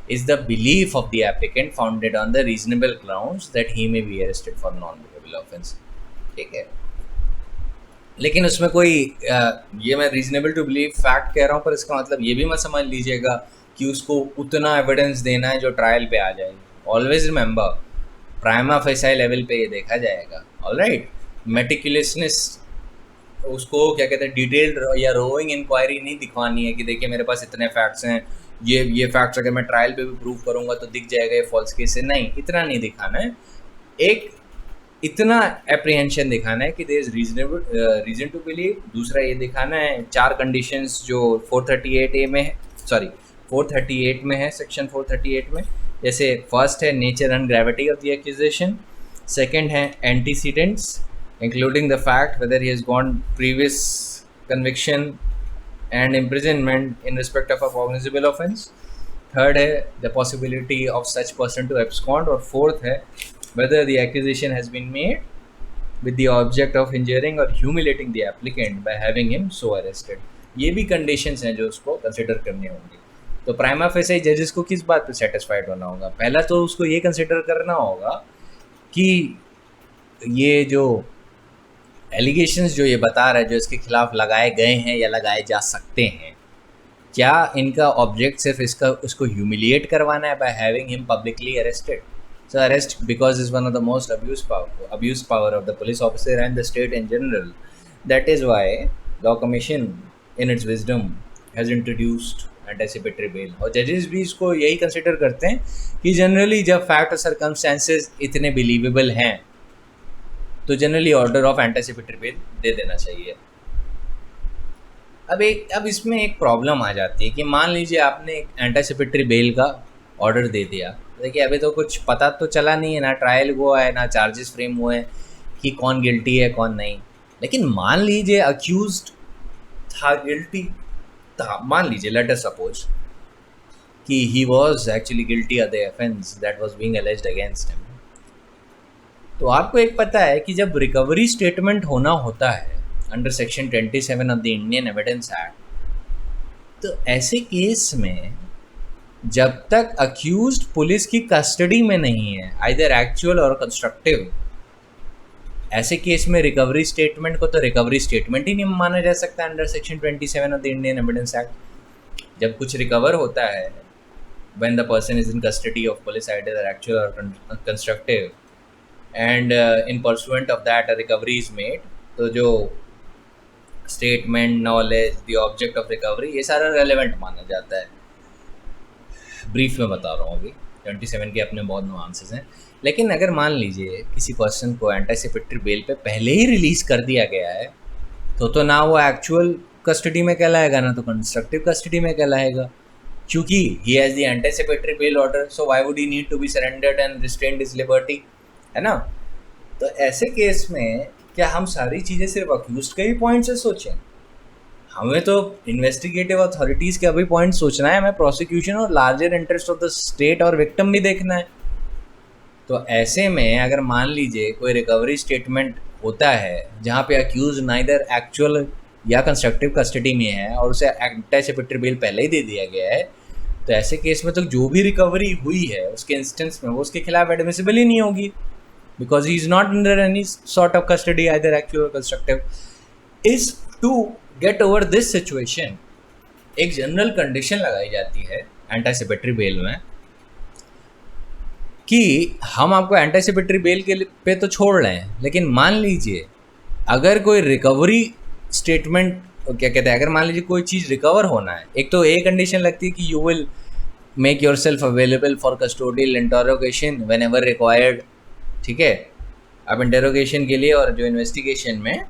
is the belief of the applicant founded on the reasonable grounds that he may be arrested for non-bailable offense, ठीक है। लेकिन उसमें कोई ये मैं रीजनेबल टू बिलीव फैक्ट कह रहा हूँ, पर इसका मतलब ये भी मत समझ लीजिएगा कि उसको उतना एविडेंस देना है जो ट्रायल पे आ जाए। Always remember, prima facie level पे ये देखा जाएगा, ऑलराइट। मेटिकुलसनेस, उसको क्या कहते हैं, डिटेल्ड या रोइंग इंक्वायरी नहीं दिखवानी है कि देखिए मेरे पास इतने फैक्ट्स हैं, ये फैक्ट्स अगर मैं ट्रायल पे भी प्रूव करूंगा तो दिख जाएगा ये फॉल्स केस है, नहीं, इतना नहीं दिखाना है। एक इतना एप्रीहेंशन दिखाना है कि there is reason to believe. दूसरा ये दिखाना है 4 कंडीशंस जो 438A में है, सॉरी 438 में है, सेक्शन 438 में। जैसे फर्स्ट है nature and gravity of the accusation, second है antecedents including the fact whether he has gone previous conviction and imprisonment in respect of a cognizable offense, third है the possibility of such person to abscond, और fourth है whether the accusation has been made with the object of injuring or humiliating the applicant by having him so arrested। ये भी conditions हैं जो उसको consider करनी होंगी। तो प्राइमा फेसी जजेस को किस बात पे सेटिस्फाइड होना होगा? पहला तो उसको ये कंसिडर करना होगा कि ये जो एलिगेशंस जो ये बता रहा है, जो इसके खिलाफ लगाए गए हैं या लगाए जा सकते हैं, क्या इनका ऑब्जेक्ट सिर्फ इसका उसको ह्यूमिलिएट करवाना है by having him publicly arrested? So arrest because is one of the most abused power of the police officer and the state in general. That is why Law Commission in its wisdom has introduced anticipatory bail. और जजेस भी इसको यही consider करते हैं कि generally जब fact और सर्कमस्टेंसेस इतने बिलीवेबल हैं तो generally order of anticipatory bail दे देना चाहिए। अब इसमें एक प्रॉब्लम आ जाती है कि मान लीजिए आपने एक एंटिसिपेटरी बेल का ऑर्डर दे दिया, देखिए अभी तो कुछ पता तो चला नहीं है, ना ट्रायल हुआ है, ना चार्जेस फ्रेम हुए हैं कि कौन गिल्टी है कौन नहीं। लेकिन मान लीजिए अक्यूज्ड था, गिल्टी था, मान लीजिए लेट अस सपोज कि he was actually guilty of the offence that was being alleged against him. तो आपको एक पता है कि जब रिकवरी स्टेटमेंट होना होता है under section 27 of the Indian Evidence act, तो ऐसे केस में जब तक अक्यूज्ड पुलिस की कस्टडी में नहीं है, आइदर एक्चुअल और कंस्ट्रक्टिव, ऐसे केस में रिकवरी स्टेटमेंट को तो रिकवरी स्टेटमेंट ही नहीं माना जा सकता under section 27 of the Indian Evidence Act. जब कुछ रिकवर होता है when the person is in custody of police, either actual और constructive, and in pursuant of that a recovery is made, तो जो statement, knowledge, the object of recovery, ये सारा relevant माना जाता है। ब्रीफ में बता रहा हूँ, अभी 27 के अपने बहुत नुआंसेस हैं। लेकिन अगर मान लीजिए किसी पर्सन को एंटिसिपेटरी बेल पे पहले ही रिलीज़ कर दिया गया है, तो ना वो एक्चुअल कस्टडी में कहलाएगा, ना तो कंस्ट्रक्टिव कस्टडी में कहलाएगा, क्योंकि he has the anticipatory bail order, so why would he need to be surrendered and restrained his liberty, है ना। तो ऐसे केस में क्या हम सारी चीज़ें सिर्फ अक्यूज्ड के ही पॉइंट से सोचें? हमें तो इन्वेस्टिगेटिव अथॉरिटीज़ के अभी पॉइंट सोचना है, हमें प्रोसिक्यूशन और larger interest of the state और विक्टिम भी देखना है। तो ऐसे में अगर मान लीजिए कोई रिकवरी स्टेटमेंट होता है जहाँ पे अक्यूज नाइदर एक्चुअल या कंस्ट्रक्टिव कस्टडी में है और उसे एंटिसिपेटरी बेल पहले ही दे दिया गया है, तो ऐसे केस में तो जो भी रिकवरी हुई है उसके इंस्टेंस में वो उसके खिलाफ एडमिसिबल ही नहीं होगी, because he is not under any sort of custody either actual और constructive. Is to get over this situation एक जनरल कंडीशन लगाई जाती है एंटिसिपेटरी बेल में कि हम आपको एंटिसिपेटरी बेल के पे तो छोड़ रहे हैं, लेकिन मान लीजिए अगर कोई रिकवरी स्टेटमेंट, क्या कहते हैं, अगर मान लीजिए कोई चीज़ रिकवर होना है, एक तो एक कंडीशन लगती है कि you will make your self available for custodial interrogation when ever required, ठीक है। आप इंटरोगेशन के लिए और जो इन्वेस्टिगेशन में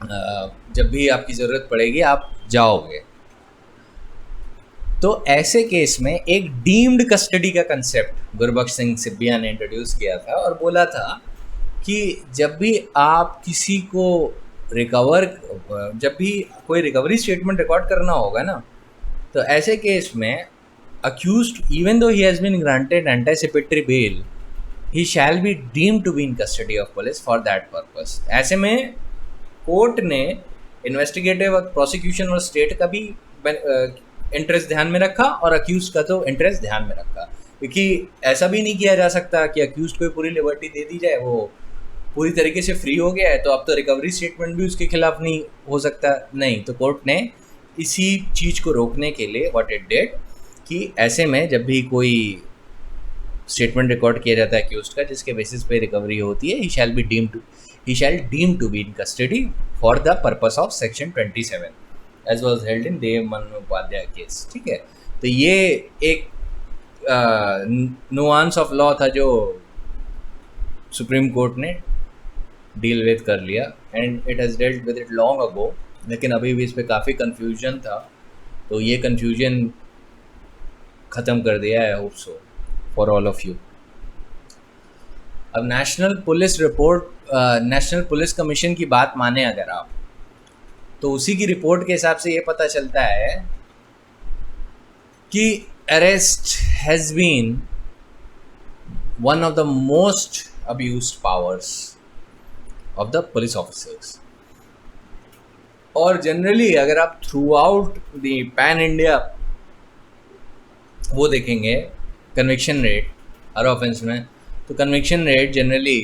जब भी आपकी ज़रूरत पड़ेगी आप जाओगे। तो ऐसे केस में एक डीम्ड कस्टडी का कंसेप्ट गुरबख्श सिंह सिब्बिया ने इंट्रोड्यूस किया था और बोला था कि जब भी आप किसी को जब भी कोई रिकवरी स्टेटमेंट रिकॉर्ड करना होगा ना, तो ऐसे केस में accused even though he has been granted anticipatory bail, he shall be deemed to be in custody of police for that purpose. ऐसे में कोर्ट ने इन्वेस्टिगेटिव प्रोसिक्यूशन और स्टेट का भी इंटरेस्ट ध्यान में रखा और अक्यूज का तो इंटरेस्ट ध्यान में रखा, क्योंकि ऐसा भी नहीं किया जा सकता कि अक्यूज को पूरी लिबर्टी दे दी जाए, वो पूरी तरीके से फ्री हो गया है तो अब तो रिकवरी स्टेटमेंट भी उसके खिलाफ नहीं हो सकता। नहीं, तो कोर्ट ने इसी चीज़ को रोकने के लिए व्हाट इट डिड कि ऐसे में जब भी कोई स्टेटमेंट रिकॉर्ड किया जाता है अक्यूज्ड का जिसके बेसिस पे रिकवरी होती है, he shall deem to be in custody for the purpose of section 27 as was held in Dev Manopadhyay case, ठीक है। तो ये एक नुआंस ऑफ लॉ था जो सुप्रीम कोर्ट ने डील विद कर लिया and it has dealt with it long ago, लेकिन अभी भी इस पर काफ़ी कन्फ्यूजन था, तो ये कन्फ्यूजन ख़त्म कर दिया है, hope so for all of you. अब नेशनल पुलिस कमीशन की बात माने अगर आप, तो उसी की रिपोर्ट के हिसाब से ये पता चलता है कि arrest has been one of the most abused powers of the police officers। और जनरली अगर आप throughout the pan India वो देखेंगे कन्विक्शन रेट हर ऑफेंस में। तो conviction rate generally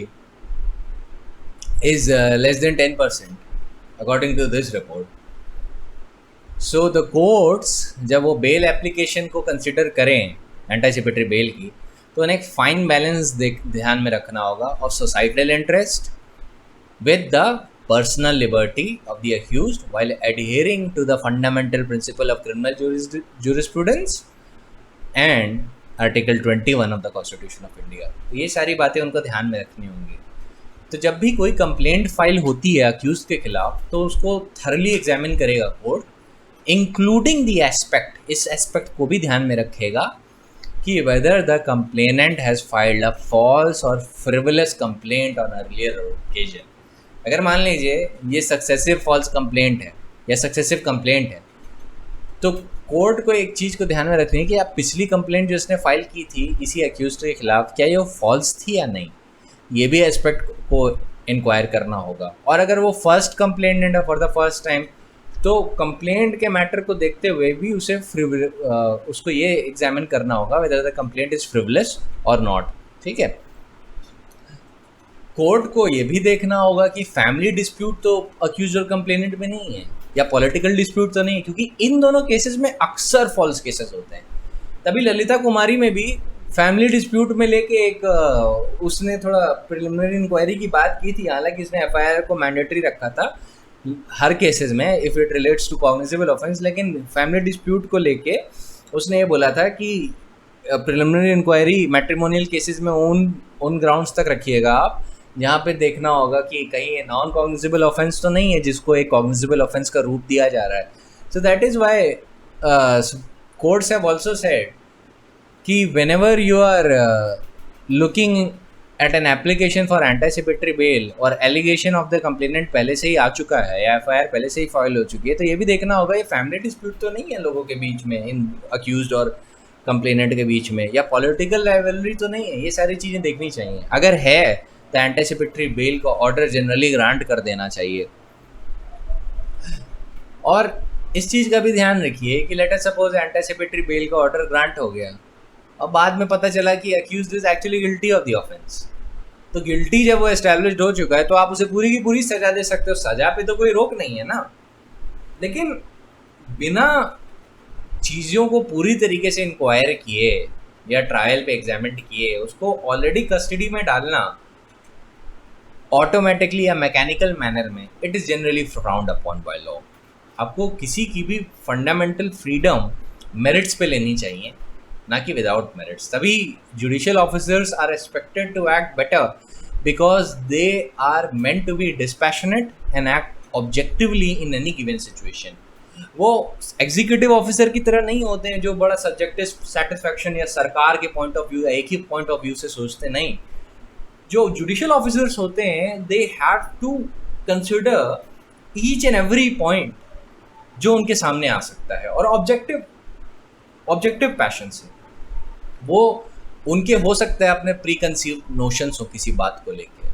is less than 10% according to this report. So the courts जब वो बेल एप्लीकेशन को कंसिडर करें एंटीसिपेटरी बेल की, तो उन्हें एक फाइन बैलेंस ध्यान में रखना होगा of societal interest with the personal liberty of the accused while adhering to the fundamental principle of criminal jurisprudence and Article 21 of the Constitution of India। ये सारी बातें उनको ध्यान में रखनी होंगी। तो जब भी कोई कंप्लेंट फाइल होती है अक्यूज के खिलाफ, तो उसको थरली एग्जामिन करेगा कोर्ट, इंक्लूडिंग द एस्पेक्ट, इस एस्पेक्ट को भी ध्यान में रखेगा कि whether the complainant has filed a false और frivolous complaint on earlier occasion. अगर मान लीजिए ये सक्सेसिव फॉल्स कंप्लेंट है या सक्सेसिव कंप्लेंट है, तो कोर्ट को एक चीज़ को ध्यान में रखनी है कि आप पिछली कंप्लेंट जो इसने फाइल की थी इसी अक्यूज्ड के खिलाफ, क्या ये फॉल्स थी या नहीं, ये भी एस्पेक्ट को इंक्वायर करना होगा। और अगर वो फर्स्ट कंप्लेंट है फॉर द फर्स्ट टाइम, तो कंप्लेंट के मैटर को देखते हुए भी उसे उसको ये एग्जामिन करना होगा whether the complaint is frivolous और नॉट। ठीक है, कोर्ट को ये भी देखना होगा कि फैमिली डिस्प्यूट तो अक्यूज और कंप्लेनेंट में नहीं है, या पॉलिटिकल डिस्प्यूट तो नहीं है, क्योंकि इन दोनों केसेस में अक्सर फॉल्स केसेस होते हैं। तभी ललिता कुमारी में भी फैमिली डिस्प्यूट में लेके एक उसने थोड़ा प्रिलिमिनरी इंक्वायरी की बात की थी, हालांकि इसने एफआईआर को मैंडेटरी रखा था हर केसेस में if it relates to cognizable offence, लेकिन फैमिली डिस्प्यूट को लेके उसने ये बोला था कि प्रिलिमिनरी इंक्वायरी मैट्रिमोनियल केसेस में उन ग्राउंड्स तक रखिएगा आप जहाँ पे देखना होगा कि कहीं ये नॉन कॉग्निजेबल ऑफेंस तो नहीं है जिसको एक कॉग्निजेबल ऑफेंस का रूप दिया जा रहा है। सो that is Y courts have also said कि whenever you are looking at an application for anticipatory bail और एलिगेशन ऑफ द कंप्लेनेंट पहले से ही आ चुका है या एफआईआर पहले से ही फाइल हो चुकी है, तो ये भी देखना होगा ये फैमिली डिस्प्यूट तो नहीं है लोगों के बीच में, इन अक्यूज्ड और कंप्लेनेंट के बीच में, या पॉलिटिकल राइवलरी तो नहीं है। ये सारी चीज़ें देखनी चाहिए। अगर है तो एंटीसिपेटरी बेल का ऑर्डर जनरली ग्रांट कर देना चाहिए। और इस चीज़ का भी ध्यान रखिए कि late us suppose anticipatory bail का ऑर्डर ग्रांट हो गया और बाद में पता चला कि accused is actually guilty of the offence, तो गिल्टी जब वो एस्टैब्लिश्ड हो चुका है तो आप उसे पूरी की पूरी सजा दे सकते हो, सजा पे तो कोई रोक नहीं है ना। लेकिन बिना चीज़ों को पूरी तरीके से इंक्वायर किए या ट्रायल पे एग्जामिन किए उसको ऑलरेडी कस्टडी में डालना ऑटोमेटिकली या मैकेनिकल मैनर में, it is generally frowned upon by law. आपको किसी की भी फंडामेंटल फ्रीडम मेरिट्स पे लेनी चाहिए, ना कि विदाउट मेरिट्स। तभी judicial officers are expected to act better because they are meant to be dispassionate and act objectively in any given situation. वो एग्जीक्यूटिव ऑफिसर की तरह नहीं होते हैं जो बड़ा सब्जेक्टिव सेटिस्फैक्शन या सरकार के पॉइंट ऑफ व्यू, एक ही पॉइंट ऑफ व्यू से सोचते नहीं। जो जुडिशियल ऑफिसर्स होते हैं they have to consider each and every point जो उनके सामने आ सकता है, और ऑब्जेक्टिव पैशन से। वो उनके हो सकता है अपने प्री कंसीव नोशंस हो किसी बात को लेके,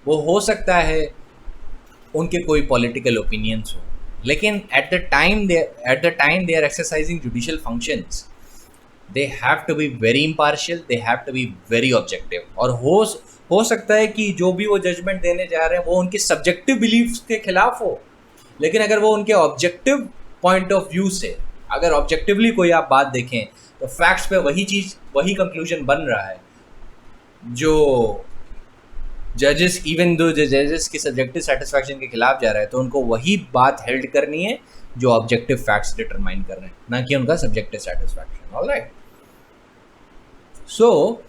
वो हो सकता है उनके कोई पॉलिटिकल ओपिनियंस हो, लेकिन at the time they are exercising judicial functions they have to be very impartial, they have to be very objective. और हो सकता है कि जो भी वो जजमेंट देने जा रहे हैं वो उनके सब्जेक्टिव बिलीफ्स के खिलाफ हो, लेकिन अगर वो उनके ऑब्जेक्टिव पॉइंट ऑफ व्यू से, अगर ऑब्जेक्टिवली कोई आप बात देखें तो फैक्ट्स पे वही चीज़, वही कंक्लूजन बन रहा है जो जजेस, इवन दो जजेस की सब्जेक्टिव सेटिस्फैक्शन के खिलाफ जा रहा है, तो उनको वही बात हेल्ड करनी है जो ऑब्जेक्टिव फैक्ट्स डिटरमाइन कर रहे हैं, ना कि उनका सब्जेक्टिव सेटिस्फैक्शन। ऑलराइट, सो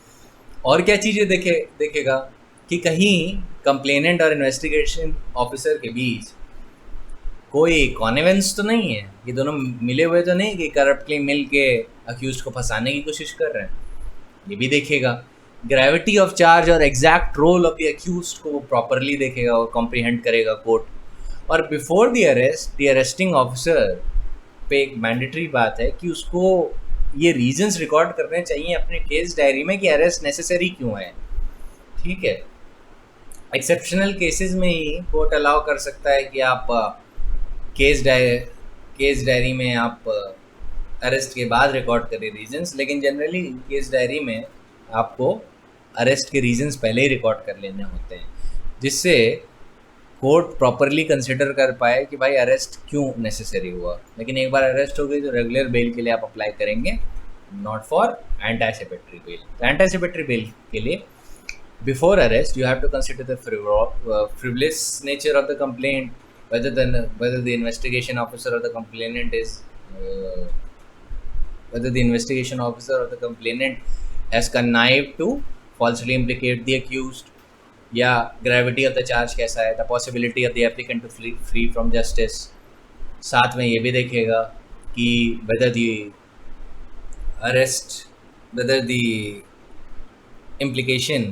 और क्या चीज़ें देखेगा कि कहीं कंप्लेनेंट और इन्वेस्टिगेशन ऑफिसर के बीच कोई कॉन्वेंस तो नहीं है, ये दोनों मिले हुए तो नहीं कि करप्टली मिल के अक्यूज को फंसाने की कोशिश कर रहे हैं, ये भी देखेगा। ग्रेविटी ऑफ चार्ज और exact role of the accused को वो प्रॉपरली देखेगा और कॉम्प्रीहेंड करेगा कोर्ट। और before the arrest the arresting officer पे एक मैंडेटरी बात है कि उसको ये रीजंस रिकॉर्ड करने चाहिए अपने केस डायरी में कि अरेस्ट नेसेसरी क्यों है। ठीक है, एक्सेप्शनल केसेस में ही कोर्ट अलाउ कर सकता है कि आप केस डायरी में आप अरेस्ट के बाद रिकॉर्ड करे रीजंस, लेकिन जनरली केस डायरी में आपको अरेस्ट के रीजंस पहले ही रिकॉर्ड कर लेने होते हैं, जिससे कोर्ट प्रॉपरली कंसिडर कर पाए कि भाई अरेस्ट क्यों नेसेसरी हुआ। लेकिन एक बार अरेस्ट हो गई तो रेगुलर बेल के लिए आप अप्लाई करेंगे, नॉट फॉर एंटासिपेटरी बेल। तो एंटासिपेटरी बेल के लिए before arrest you have to consider the frivolous nature of the complaint, whether the investigation officer or the complainant is whether the investigation officer or the complainant has connived to falsely implicate the accused, या gravity of the charge कैसा है, the possibility of the applicant to free from justice. साथ में ये भी देखेगा कि whether the arrest, whether the implication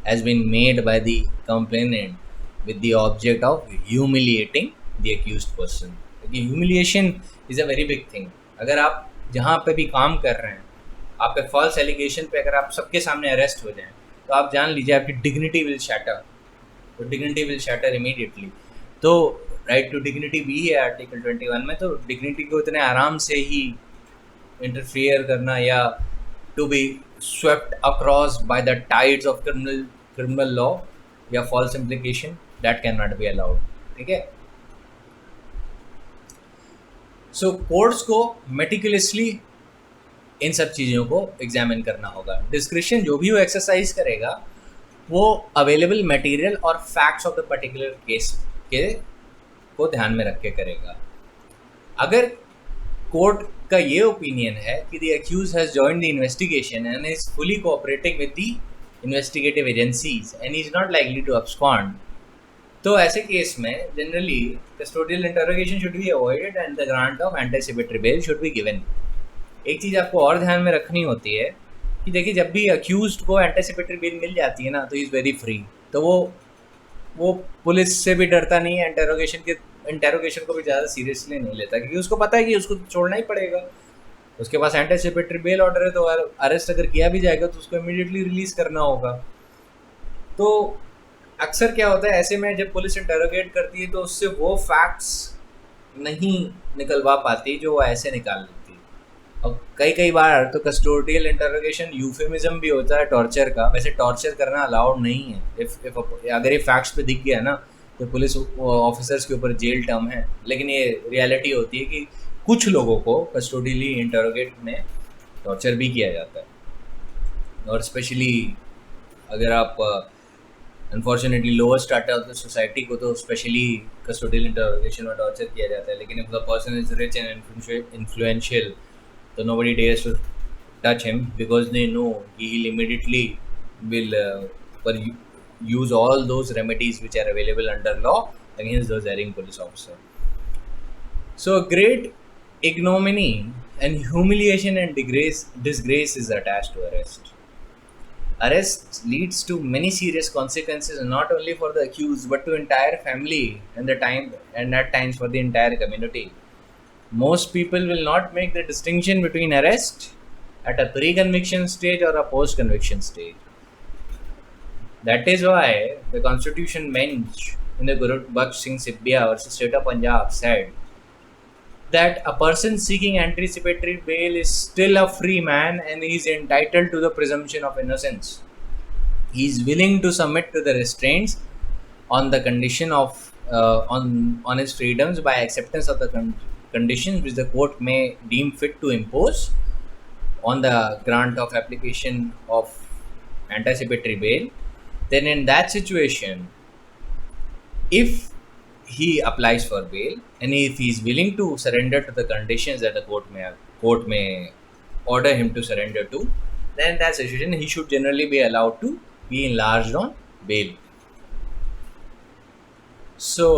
has been made by the complainant with the object of humiliating the accused person। क्योंकि humiliation is a very big thing। अगर आप जहाँ पे भी काम कर रहे हैं, आप पे फॉल्स एलिगेशन पे अगर आप सबके सामने अरेस्ट हो जाएं, तो आप जान लीजिए आपकी डिग्निटी विल शैटर, तो डिग्निटी विल शैटर इमीडिएटली। तो राइट टू डिग्निटी भी है आर्टिकल 21 में, तो डिग्निटी को इतने आराम से ही इंटरफियर करना या to be swept across by the tides of criminal law या false implication, that can not be allowed. ठीक है, सो कोर्ट्स को मेटिकुलसली इन सब चीज़ों को एग्जामिन करना होगा। डिस्क्रिप्शन जो भी वो एक्सरसाइज करेगा वो अवेलेबल मटेरियल और facts of the particular case के को ध्यान में रख के करेगा। अगर कोर्ट का ये ओपिनियन है कि the accuse has joined the investigation and is fully cooperating with the investigative agencies and is not likely to abscond, तो ऐसे केस में generally custodial interrogation should be avoided and the grant of anticipatory bail should be given. एक चीज़ आपको और ध्यान में रखनी होती है कि देखिए, जब भी अक्यूज्ड को एंटीसिपेटरी बेल मिल जाती है ना, तो इज़ वेरी फ्री। तो वो पुलिस से भी डरता नहीं है, इंटेरोगेशन को भी ज़्यादा सीरियसली नहीं लेता, क्योंकि उसको पता है कि उसको छोड़ना ही पड़ेगा। उसके पास एंटीसिपेटरी बेल ऑर्डर है, तो अरेस्ट अगर किया भी जाएगा तो उसको इमीडिएटली रिलीज़ करना होगा। तो अक्सर क्या होता है ऐसे में, जब पुलिस इंटेरोगेट करती है तो उससे वो फैक्ट्स नहीं निकलवा पाती जो वो ऐसे निकाल लेती। अब कई बार तो कस्टोडियल इंटरोगेशन यूफेमिज्म भी होता है टॉर्चर का। वैसे टॉर्चर करना अलाउड नहीं है। इफ अगर ये फैक्ट्स पे दिख गया ना, तो पुलिस ऑफिसर्स के ऊपर जेल टर्म है। लेकिन ये रियलिटी होती है कि कुछ लोगों को कस्टोडियली इंटरोगेट में टॉर्चर भी किया जाता है। और स्पेशली अगर आप unfortunately lower strata of the society को तो स्पेशली कस्टोडियल इंटरोगेशन में टॉर्चर किया जाता है। लेकिन if the person is rich and influential, so nobody dares to touch him because they know he'll immediately will use all those remedies which are available under law against those erring police officer. So great ignominy and humiliation and disgrace is attached to arrest. Arrest leads to many serious consequences, not only for the accused but to entire family and at times for the entire community. Most people will not make the distinction between arrest at a pre-conviction stage or a post-conviction stage. That is why the Constitution bench in the Guru Baksh Singh Sibhia versus State of Punjab said that a person seeking anticipatory bail is still a free man and he is entitled to the presumption of innocence. He is willing to submit to the restraints on the condition of on his freedoms by acceptance of the conditions which the court may deem fit to impose on the grant of application of anticipatory bail. Then in that situation, if he applies for bail and if he is willing to surrender to the conditions that the court may order him to surrender to, then in that situation he should generally be allowed to be enlarged on bail. So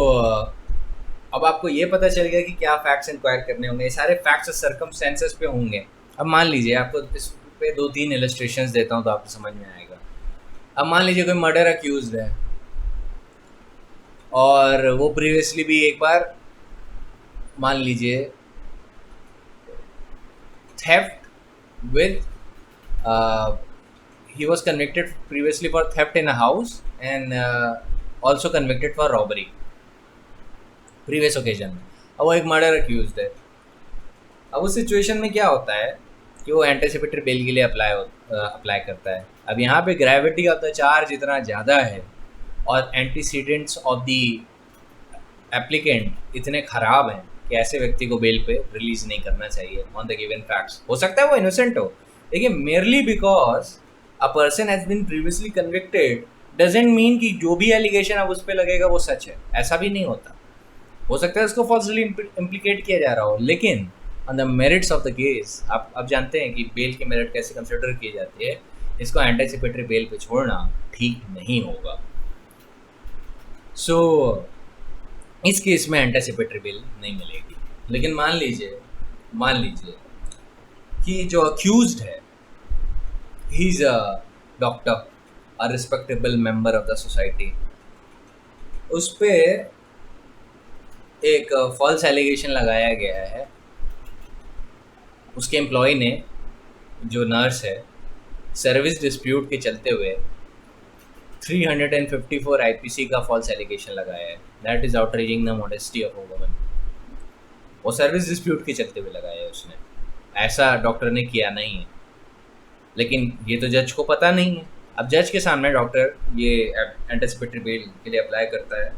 अब आपको ये पता चल गया कि क्या facts inquire करने होंगे। ये सारे फैक्ट्स और सर्कमस्टेंसेस पे होंगे। अब मान लीजिए, आपको इस पे 2-3 इलस्ट्रेशंस देता हूँ तो आपको समझ में आएगा। अब मान लीजिए कोई मर्डर अक्यूज्ड है और वो प्रीवियसली भी एक बार, मान लीजिए, theft with he was convicted previously for theft in a house and also convicted for robbery previous occasion में। अब वो एक मर्डर अक्यूज्ड है अब उस सिचुएशन में क्या होता है कि वो एंटिसिपेटरी बेल के लिए अप्लाई करता है। अब यहाँ पे ग्रेविटी ऑफ द चार्ज इतना ज़्यादा है और एंटीसीडेंट्स ऑफ द एप्लीकेंट इतने ख़राब हैं कि ऐसे व्यक्ति को बेल पे रिलीज नहीं करना चाहिए ऑन द गिवन फैक्ट्स। हो सकता है वो इनोसेंट हो, लेकिन merely because a person has been previously convicted doesn't mean कि जो भी एलिगेशन अब उस पर लगेगा वो सच है। ऐसा भी नहीं होता। हो सकता है उसको फॉल्सली इम्प्लीकेट किया जा रहा हो, लेकिन on the merits of the case आप अब जानते हैं कि बेल की मेरिट कैसे कंसिडर की जाती है। इसको एंटिसिपेटरी बेल पे छोड़ना ठीक नहीं होगा। सो इस केस में एंटिसिपेटरी बेल नहीं मिलेगी। लेकिन मान लीजिए कि जो अक्यूज्ड है he is a doctor, a respectable member of the society, उस पर एक फॉल्स एलिगेशन लगाया गया है। उसके एम्प्लॉय ने, जो नर्स है, सर्विस डिस्प्यूट के चलते हुए 354 आईपीसी का फॉल्स एलिगेशन लगाया है। That is outreaching the modesty of a woman. वो सर्विस डिस्प्यूट के चलते हुए लगाया है उसने, ऐसा डॉक्टर ने किया नहीं है। लेकिन ये तो जज को पता नहीं है। अब जज के सामने डॉक्टर ये एंटिसिपेटरी बेल के लिए अप्लाई करता है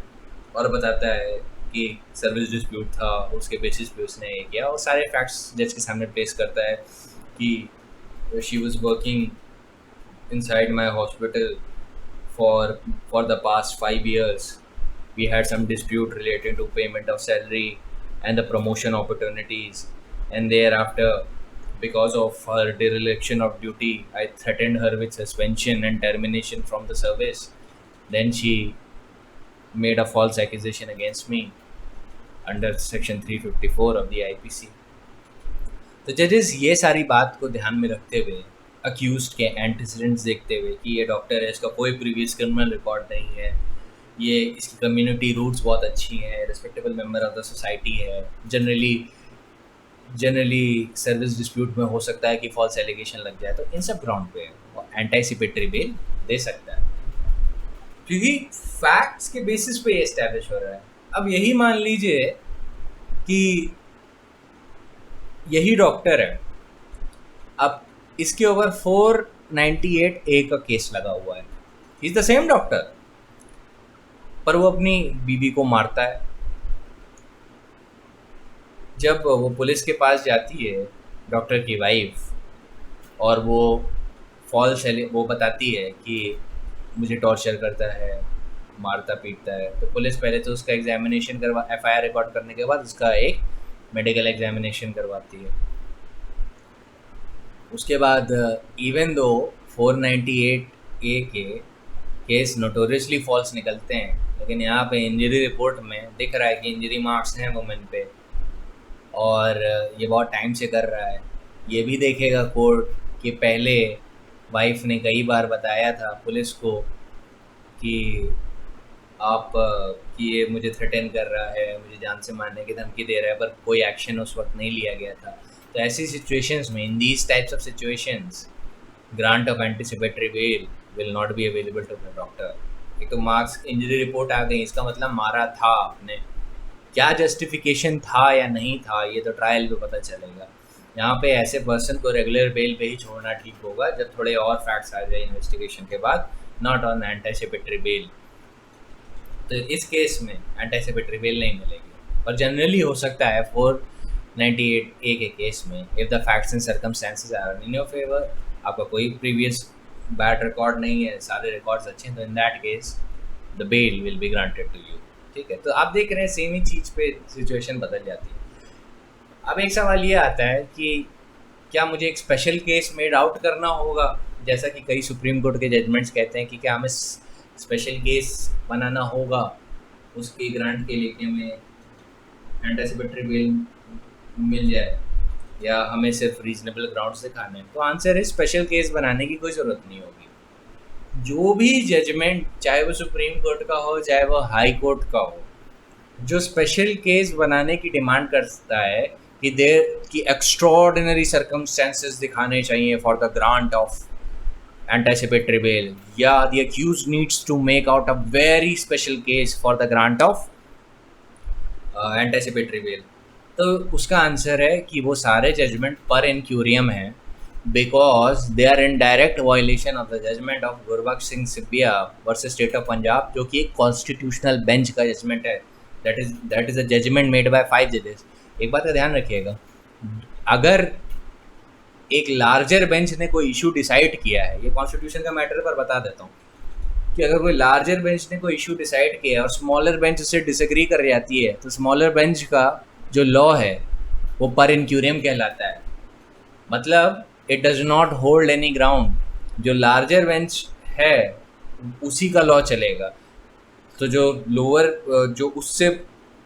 और बताता है कि सर्विस डिस्प्यूट था, उसके बेसिस पे उसने ये किया, और सारे फैक्ट्स जज के सामने प्लेस करता है कि she was working inside my hospital for the past 5 years. We had some dispute related to payment of salary and the promotion opportunities, and thereafter, because of her dereliction of duty, I threatened her with suspension and termination from the service. Then she made a false accusation against me under section 354 of the IPC. तो जजेस ये सारी बात को ध्यान में रखते हुए, अक्यूज्ड के एंटीसीडेंट्स देखते हुए कि ये डॉक्टर है, इसका कोई प्रीवियस क्रिमिनल रिकॉर्ड नहीं है, ये इसकी कम्युनिटी रूट्स बहुत अच्छी हैं, respectable member of the society है, जनरली सर्विस डिस्प्यूट में हो सकता है कि फॉल्स एलिगेशन लग जाए, तो इन सब ग्राउंड पे एंटिसिपेटरी बेल दे सकता है क्योंकि फैक्ट्स के बेसिस पे ये एस्टैब्लिश हो रहा है। अब यही मान लीजिए कि यही डॉक्टर है, अब इसके ऊपर 498A का केस लगा हुआ है। इज द सेम डॉक्टर, पर वो अपनी बीवी को मारता है। जब वो पुलिस के पास जाती है डॉक्टर की वाइफ, और वो वो बताती है कि मुझे टॉर्चर करता है, मारता पीटता है, तो पुलिस पहले तो उसका एग्जामिनेशन FIR रिकॉर्ड करने के बाद उसका एक मेडिकल एग्जामिनेशन करवाती है। उसके बाद इवन दो 498A के केस नोटोरियसली फॉल्स निकलते हैं, लेकिन यहाँ पे इंजरी रिपोर्ट में दिख रहा है कि इंजरी मार्क्स हैं वुमेन पे, और ये बहुत टाइम से कर रहा है। ये भी देखेगा कोर्ट कि पहले वाइफ ने कई बार बताया था पुलिस को कि कि ये मुझे थ्रेटन कर रहा है, मुझे जान से मारने की धमकी दे रहा है, पर कोई एक्शन उस वक्त नहीं लिया गया था। तो ऐसी सिचुएशंस में, in these types of situations, grant of anticipatory bail will not be available to the doctor. एक तो मार्क्स इंजरी रिपोर्ट आ गई, इसका मतलब मारा था आपने, क्या जस्टिफिकेशन था या नहीं था ये तो ट्रायल में पता चलेगा। यहाँ पे ऐसे पर्सन को रेगुलर बेल पे ही छोड़ना ठीक होगा जब थोड़े और फैक्ट्स आ जाए इन्वेस्टिगेशन के बाद, नॉट ऑन एंटिसिपेटरी बेल। तो इस केस में एंटिसिपेटरी बेल नहीं मिलेगी, पर जनरली हो सकता है 498A के केस में, if the facts and circumstances are in your favour, आपका कोई प्रीवियस बैड रिकॉर्ड नहीं है, सारे रिकॉर्ड्स अच्छे हैं, तो in that case the bail will be granted to you. ठीक है, तो आप देख रहे हैं सेम ही चीज़ पे सिचुएशन बदल जाती है। अब एक सवाल ये आता है कि क्या मुझे एक स्पेशल केस मेड आउट करना होगा, जैसा कि कई सुप्रीम कोर्ट के जजमेंट्स कहते हैं कि क्या हमें स्पेशल केस बनाना होगा उसकी ग्रांट के लिए कि हमें एंटिसिपेटरी बेल मिल जाए, या हमें सिर्फ रीजनेबल ग्राउंड्स दिखाने हैं। तो आंसर है स्पेशल केस बनाने की कोई ज़रूरत नहीं होगी। जो भी जजमेंट, चाहे वो सुप्रीम कोर्ट का हो चाहे वो हाई कोर्ट का हो, जो स्पेशल केस बनाने की डिमांड करता है कि एक्स्ट्रॉर्डिनरी सर्कमस्टेंसेस दिखाने चाहिए for the grant of anticipatory bail, या the accused needs to make out a very special case for the grant of anticipatory bail, तो उसका आंसर है कि वो सारे जजमेंट पर इंक्यूरियम हैं because they are in direct violation of the judgment of Gurbaksh Singh Sibbia versus state of Punjab, जो कि एक कॉन्स्टिट्यूशनल बेंच का जजमेंट है। That is a judgment made by 5 जजेस। एक बात का ध्यान रखिएगा, अगर एक लार्जर बेंच ने कोई इशू डिसाइड किया है, ये कॉन्स्टिट्यूशन का मैटर पर बता देता हूँ कि अगर कोई लार्जर बेंच ने कोई इशू डिसाइड किया है और स्मॉलर बेंच उससे डिसएग्री कर जाती है, तो स्मॉलर बेंच का जो लॉ है वो पर इंक्यूरियम कहलाता है। मतलब it does not hold any ground. जो लार्जर बेंच है उसी का लॉ चलेगा। तो जो लोअर जो उससे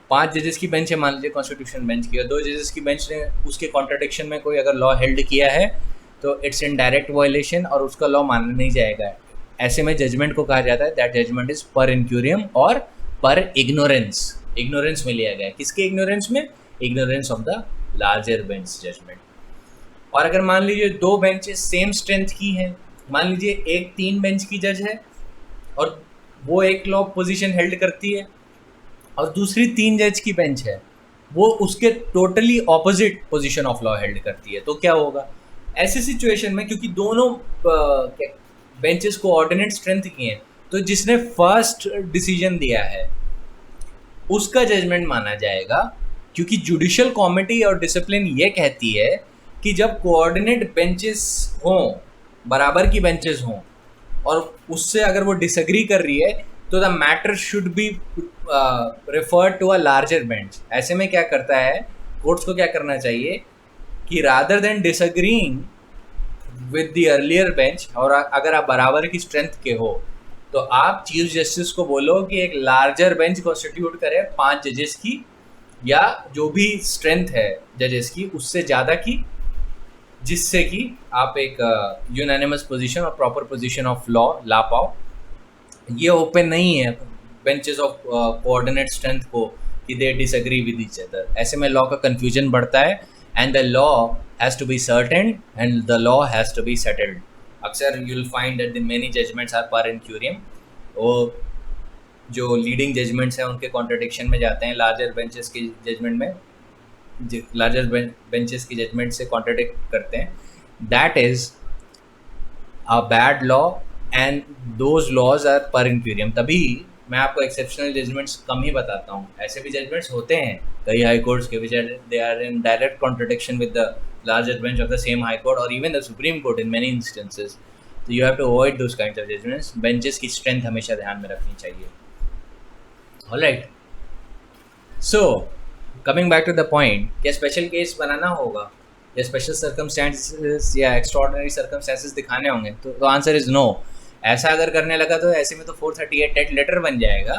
5 जजेस की बेंच है, मान लीजिए कॉन्स्टिट्यूशन बेंच की, और 2 जजेस की बेंच ने उसके कॉन्ट्रडिक्शन में कोई अगर लॉ हेल्ड किया है तो इट्स इन डायरेक्ट वायलेशन और उसका लॉ माना नहीं जाएगा। ऐसे में जजमेंट को कहा जाता है दैट जजमेंट इज पर इंक्यूरियम और पर इग्नोरेंस। इग्नोरेंस में लिया गया, किसके इग्नोरेंस में? Ignorance of the larger bench judgment. और अगर मान लीजिए 2 बेंचेस सेम स्ट्रेंथ की हैं, मान लीजिए एक 3 बेंच की जज है और वो एक लॉ पोजीशन हेल्ड करती है, और दूसरी 3 जज की बेंच है वो उसके totally opposite position of law held करती है, तो क्या होगा? ऐसी सिचुएशन में क्योंकि दोनों बेंचेस को ऑर्डिनेट स्ट्रेंथ की हैं, तो जिसने फर्स्ट डिसीजन दिया है उसका जजमेंट माना जाएगा, क्योंकि जुडिशियल कॉमिटी और डिसिप्लिन ये कहती है कि जब कोऑर्डिनेट बेंचेस हों, बराबर की बेंचेस हों, और उससे अगर वो डिसएग्री कर रही है तो the matter should be referred to a larger bench. ऐसे में क्या करता है कोर्ट्स को, क्या करना चाहिए कि rather than disagreeing with the earlier bench, और अगर आप बराबर की स्ट्रेंथ के हो तो आप चीफ जस्टिस को बोलो कि एक लार्जर बेंच कॉन्स्टिट्यूट करे 5 जजेस की, या जो भी स्ट्रेंथ है जजेस की उससे ज़्यादा की, जिससे कि आप एक यूनानिमस पोजीशन और प्रॉपर पोजीशन ऑफ लॉ ला पाओ। ये ओपन नहीं है बेंचेस ऑफ कोऑर्डिनेट स्ट्रेंथ को कि they disagree with each other. ऐसे में लॉ का कंफ्यूजन बढ़ता है and the law has to be certain and the law has to be settled. अक्सर you will find that the many judgments are per incuriam. वो जो leading judgements हैं उनके कॉन्ट्रडिक्शन में जाते हैं लार्जर बेंचेस की जजमेंट में, लार्जर बेंचेस की जजमेंट से कॉन्ट्रडिक्ट करते हैं। That is a bad law and those laws are per incuriam. तभी मैं आपको एक्सेप्शनल जजमेंट्स कम ही बताता हूँ। ऐसे भी जजमेंट्स होते हैं कई हाई कोर्ट्स के which they are in direct contradiction with the larger bench of the same high court और even the supreme Court in many instances. तो you have to avoid those kinds of judgments. Benches की strength हमेशा ध्यान में रखनी चाहिए। Alright, so coming back to the point, क्या special case बनाना होगा या स्पेशल सर्कमस्टेंसेस या एक्स्ट्राऑर्डिनरी सर्कमस्टेंसेस दिखाने होंगे? तो आंसर इज़ नो। ऐसा अगर करने लगा तो ऐसे में तो 438 टेट लेटर बन जाएगा।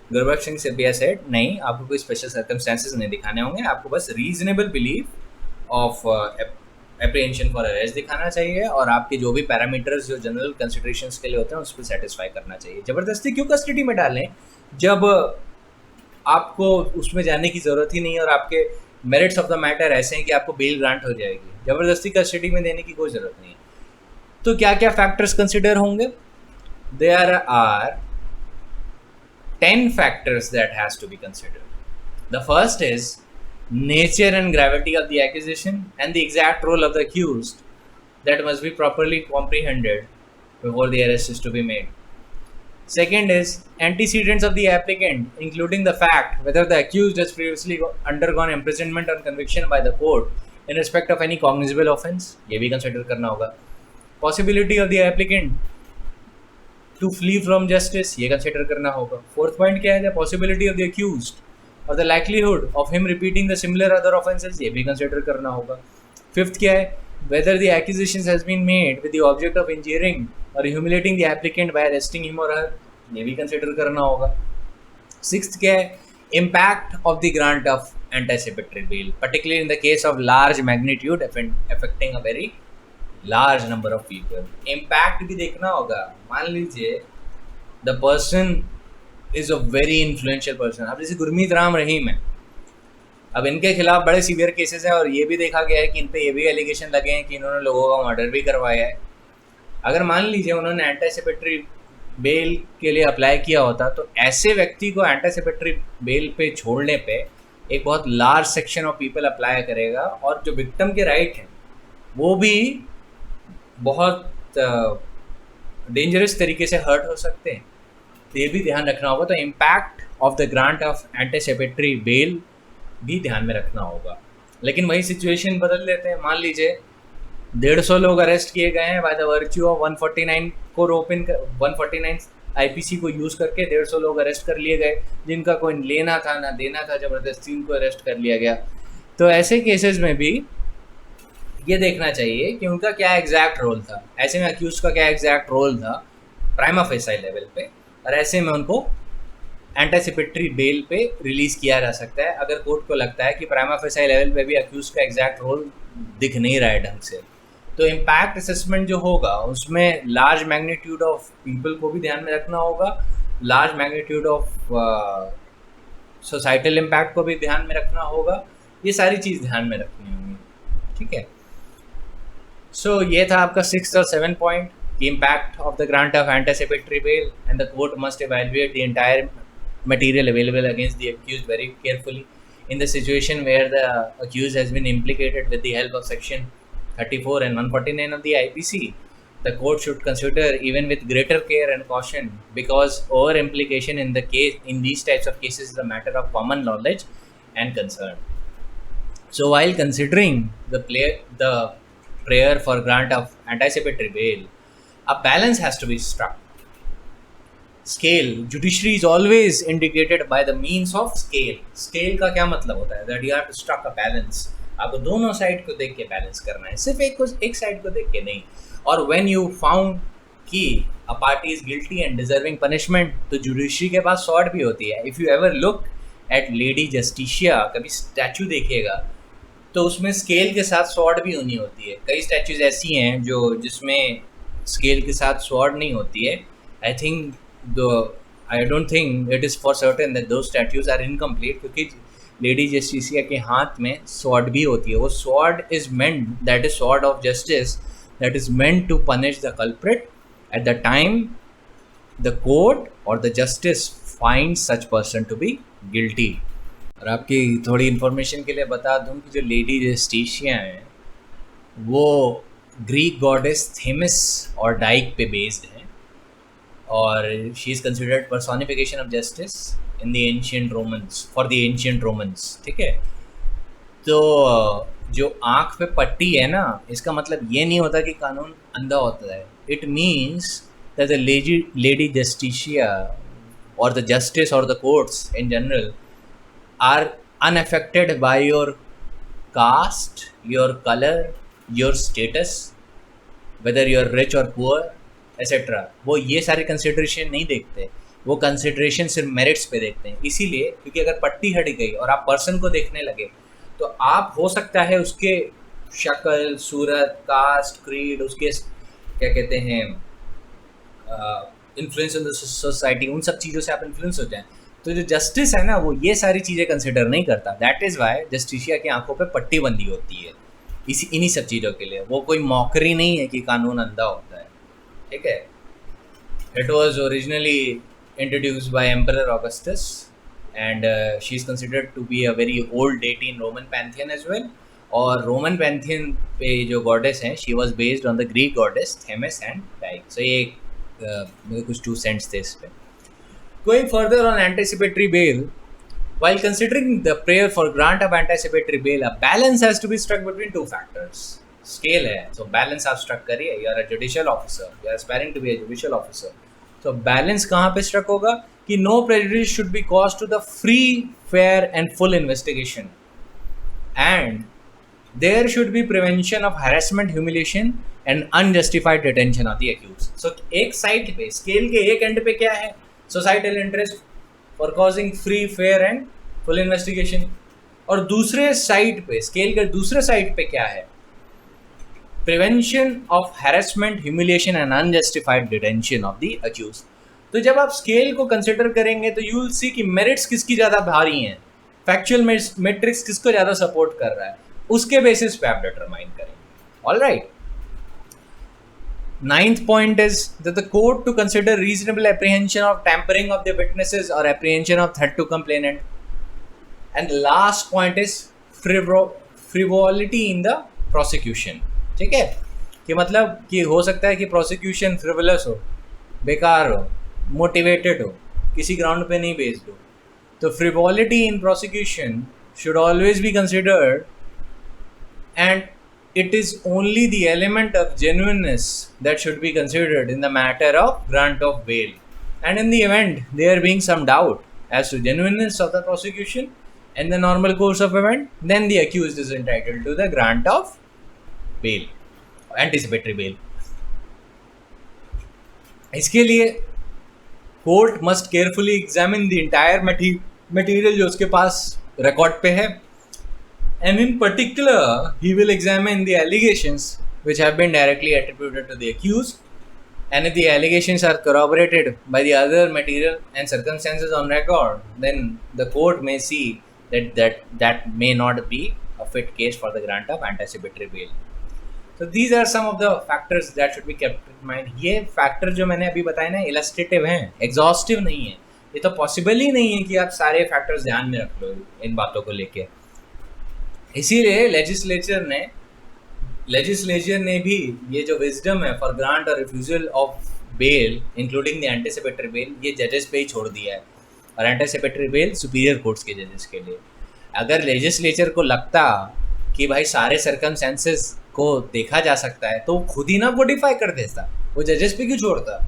गुरबख्श सिंह सिब्बिया सेड नहीं, आपको कोई स्पेशल सर्कमस्टेंसेस नहीं दिखाने होंगे, आपको बस reasonable belief of apprehension for arrest दिखाना चाहिए और आपके जो भी पैरामीटर्स जो जनरल कंसिडरेशंस के लिए होते हैं उस पर सेटिस्फाई करना चाहिए। ज़बरदस्ती क्यों कस्टडी में डालें जब आपको उसमें जाने की ज़रूरत ही नहीं है और आपके मेरिट्स ऑफ द मैटर ऐसे हैं कि आपको बेल ग्रांट हो जाएगी। ज़बरदस्ती कस्टडी में देने की कोई ज़रूरत नहीं है। तो क्या क्या फैक्टर्स कंसिडर होंगे? There are 10 factors that has to be considered. The first is nature and gravity of the accusation and the exact role of the accused that must be properly comprehended before the arrest is to be made. Second is antecedents of the applicant, including the fact whether the accused has previously undergone imprisonment or conviction by the court in respect of any cognizable offense. ये भी consider करना होगा. Possibility of the applicant to flee from justice, ये consider करना होगा। Fourth point क्या है? The possibility of the accused और the likelihood of him repeating the similar other offences, ये भी कंसिडर करना होगा। फिफ्थ क्या है? Whether the accusations has been made with the object of injuring और humiliating the applicant by arresting him और her, ये भी कंसिडर करना होगा। सिक्स्थ क्या है? Impact of the grant of anticipatory bell, particularly in the case of large magnitude affecting a very large number of people. Impact भी देखना होगा। मान लीजिए the person is a very influential person, अब जैसे गुरमीत राम रहीम है, अब इनके खिलाफ बड़े सीवियर केसेस हैं और ये भी देखा गया है कि इन पे ये भी एलिगेशन लगे हैं कि इन्होंने लोगों का मर्डर भी करवाया है। अगर मान लीजिए उन्होंने एंटीसिपेटरी बेल के लिए अप्लाई किया होता तो ऐसे व्यक्ति को एंटीसिपेटरी बेल पे छोड़ने पे एक बहुत large section of people apply करेगा, और जो विक्टिम के राइट हैं वो भी बहुत डेंजरस तरीके से हर्ट हो सकते हैं। तो ये भी ध्यान रखना होगा। तो impact of the grant of anticipatory bell भी ध्यान में रखना होगा। लेकिन वही सिचुएशन बदल लेते हैं। मान लीजिए 150 लोग अरेस्ट किए गए हैं बाय द वर्च्यू ऑफ 149 को ओपन 149 आईपीसी को यूज़ करके 150 लोग अरेस्ट कर लिए गए, जिनका कोई लेना था ना देना था, ज़बरदस्ती उनको अरेस्ट कर लिया गया। तो ऐसे केसेस में भी ये देखना चाहिए कि उनका क्या एग्जैक्ट रोल था, ऐसे में अक्यूज का क्या एग्जैक्ट रोल था प्राइमा फेसाई लेवल पे, और ऐसे में उनको एंटीसिपेटरी बेल पे रिलीज़ किया जा सकता है अगर कोर्ट को लगता है कि प्राइमा फेसाई लेवल पे भी अक्यूज का एग्जैक्ट रोल दिख नहीं रहा है ढंग से। तो इम्पैक्ट असेसमेंट जो होगा उसमें लार्ज मैग्नीट्यूड ऑफ पीपल को भी ध्यान में रखना होगा, large magnitude of societal impact को भी ध्यान में रखना होगा। ये सारी चीज़ ध्यान में रखनी होंगी, ठीक है। सो ये था आपका 6th और 7th point, the impact of the grant of anticipatory bail and the court must evaluate the entire material available against the accused very carefully in the situation where the accused has been implicated with the help of section 34 and 149 of the IPC. The court should consider even with greater care and caution, because over implication in the case in these types of cases is a matter of common knowledge and concern. So while considering the prayer for grant of anticipatory bail, a balance has to be struck. Scale, judiciary is always indicated by the means of scale. Scale का क्या मतलब होता है? That you have to struck a balance. आपको दोनों side को देख के बैलेंस करना है, सिर्फ एक साइड को देख के नहीं। और व्हेन यू फाउंड कि a party is guilty and deserving punishment, तो जुडिशरी के पास सॉर्ट भी होती है। If you ever look at lady Justicia, कभी स्टैचू देखिएगा तो उसमें स्केल के साथ स्वॉर्ड भी होनी होती है। कई स्टैचूज ऐसी हैं जिसमें स्केल के साथ स्वॉर्ड नहीं होती है। I don't think it is for certain that दो स्टैचूज आर इनकम्प्लीट, क्योंकि लेडी जस्टिसिया के हाथ में स्वॉर्ड भी होती है। वो sword is meant, that is sword of justice, that is meant to punish the culprit at the time the court और the justice find such person to be guilty. और आपकी थोड़ी इन्फॉर्मेशन के लिए बता दूं कि जो लेडी जस्टिशिया हैं वो ग्रीक गॉडेस थेमिस और डाइक पे बेस्ड है, और she is considered personification of justice in the ancient Romans, for the ancient Romans, ठीक है। तो जो आँख पे पट्टी है ना, इसका मतलब ये नहीं होता कि कानून अंधा होता है। It means that the lady Justicia और द जस्टिस और the courts in general are unaffected by your caste, your color, your status, whether you're rich or poor, etc. वो ये सारे कंसिडरेशन नहीं देखते, वो कंसिडरेशन सिर्फ मेरिट्स पे देखते हैं। इसीलिए क्योंकि अगर पट्टी हट गई और आप पर्सन को देखने लगे तो आप हो सकता है उसके शक्ल, सूरत, कास्ट, क्रीड, उसके क्या कहते हैं इन्फ्लुएंस इन द सोसाइटी, उन सब चीज़ों से आप इन्फ्लुएंस हो जाएं। तो जो जस्टिस है ना वो ये सारी चीज़ें कंसिडर नहीं करता। दैट इज़ वाई जस्टिशिया की आंखों पे पट्टी बंदी होती है, इन्हीं सब चीज़ों के लिए। वो कोई मौकरी नहीं है कि कानून अंधा होता है, ठीक है। It was originally introduced by emperor Augustus and she is considered to be a very old deity in Roman pantheon as well. और रोमन पैंथियन पे जो गॉडेस हैं, she was based on the Greek goddess Themis and Dike. So ये मेरे कुछ 2 cents थे इस पर। Going further on anticipatory bail, while considering the prayer for grant of anticipatory bail, a balance has to be struck between 2 factors. Scale है, so balance आप struck करिए। You are a judicial officer, you are aspiring to be a judicial officer. So balance कहाँ पे struck होगा कि no prejudice should be caused to the free, fair and full investigation, and there should be prevention of harassment, humiliation and unjustified detention of the accused. So एक side पे, scale के एक end पे क्या है? Societal interest for causing free, fair and full investigation, और दूसरे side पे, स्केल के दूसरे साइड पे क्या है? Prevention of harassment, humiliation and unjustified detention of the accused. तो जब आप स्केल को कंसिडर करेंगे तो यू विल सी कि मेरिट्स किसकी ज़्यादा भारी हैं, फैक्चुअल मेट्रिक्स किसको ज़्यादा सपोर्ट कर रहा है, उसके बेसिस पे आप डिटरमाइन करेंगे। All right. 9th point is that the court to consider reasonable apprehension of tampering of the witnesses or apprehension of threat to complainant and last point is frivolity in the prosecution. ठीक है, कि मतलब कि हो सकता है कि prosecution frivolous हो, बेकार हो, मोटिवेटेड हो, किसी ग्राउंड पे नहीं बेस्ड हो. तो फ्रिवोलिटी इन prosecution should always be considered, and it is only the element of genuineness that should be considered in the matter of grant of bail. And in the event there being some doubt as to genuineness of the prosecution in the normal course of event, then the accused is entitled to the grant of bail, anticipatory bail. इसके लिए court must carefully examine the entire material जो उसके पास record पे है, and in particular he will examine the allegations which have been directly attributed to the accused, and if the allegations are corroborated by the other material and circumstances on record, then the court may see that may not be a fit case for the grant of anticipatory bail. So these are some of the factors that should be kept in mind. ये factor जो मैंने अभी बताए ना illustrative हैं, exhaustive नहीं है. ये तो पॉसिबल ही नहीं है कि आप सारे फैक्टर्स ध्यान में रख लो इन बातों को लेके. इसीलिए लेजिस्लेचर ने भी ये जो विजडम है फॉर ग्रांट और refusal of bail including the anticipatory bail, ये जजेस पे ही छोड़ दिया है. और एंटिसिपेटरी बेल सुपीरियर कोर्ट्स के जजेस के लिए. अगर लेजिस्लेचर को लगता कि भाई सारे सर्कमस्टेंसेस को देखा जा सकता है तो खुद ही ना कोडिफाई कर देता, वो जजेस पे क्यों छोड़ता.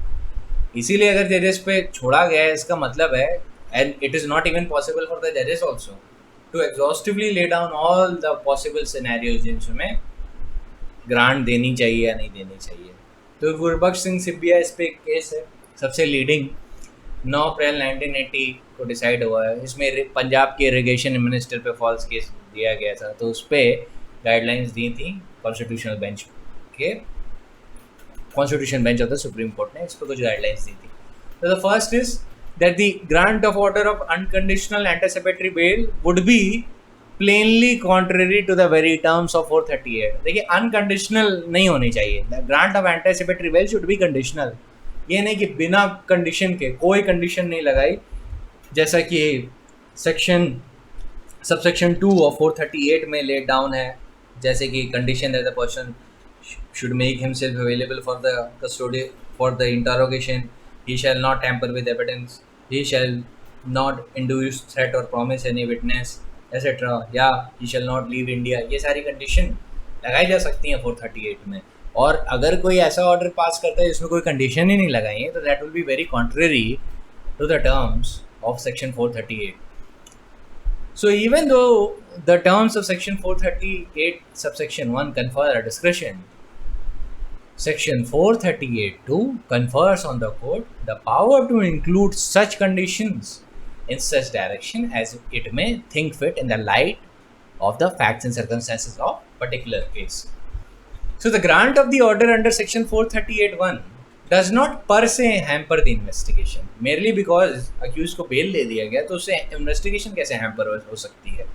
इसीलिए अगर जजेस पे छोड़ा गया है, इसका मतलब है, and it is not even possible for the जजेस also to exhaustively lay down all the possible scenarios जिनमें ग्रांट देनी चाहिए या नहीं देनी चाहिए. तो गुरबख्श सिंह सिब्बिया इस पे केस है सबसे लीडिंग, 9 अप्रैल 1980 को डिसाइड हुआ है. इसमें पंजाब के इरिगेशन मिनिस्टर पे फॉल्स केस दिया गया था, तो उस पर गाइडलाइंस दी थी कॉन्स्टिट्यूशनल बेंच के, constitution bench of the supreme court ने इस पर कुछ गाइडलाइंस दी थी. तो the first is that the grant of order of unconditional anticipatory bail would be plainly contrary to the very terms of 438. देखिए, अनकंडीशनल नहीं होनी चाहिए. The grant of anticipatory bail should be conditional. ये नहीं कि बिना कंडीशन के, कोई कंडीशन नहीं लगाई, जैसा कि सबसेक्शन 2 ऑफ 438 में लेट डाउन है, जैसे कि condition that the person should make himself available for the custody for the interrogation, he shall not tamper with evidence, he shall not induce threat or promise any witness etc, या he shall not leave India. ये सारी condition लगाई जा सकती हैं 438 में. और अगर कोई ऐसा ऑर्डर पास करता है जिसमें कोई कंडीशन ही नहीं लगाई है, तो that will be very contrary to the terms of section 438. So even though the terms of section 438 subsection 1 confer a discretion, Section 438(2) confers on the court the power to include such conditions in such direction as it may think fit in the light of the facts and circumstances of particular case. So the grant of the order under Section 438(1) does not per se hamper the investigation. Merely because accused को bail दे दिया गया, तो उससे investigation कैसे hamper हो सकती है.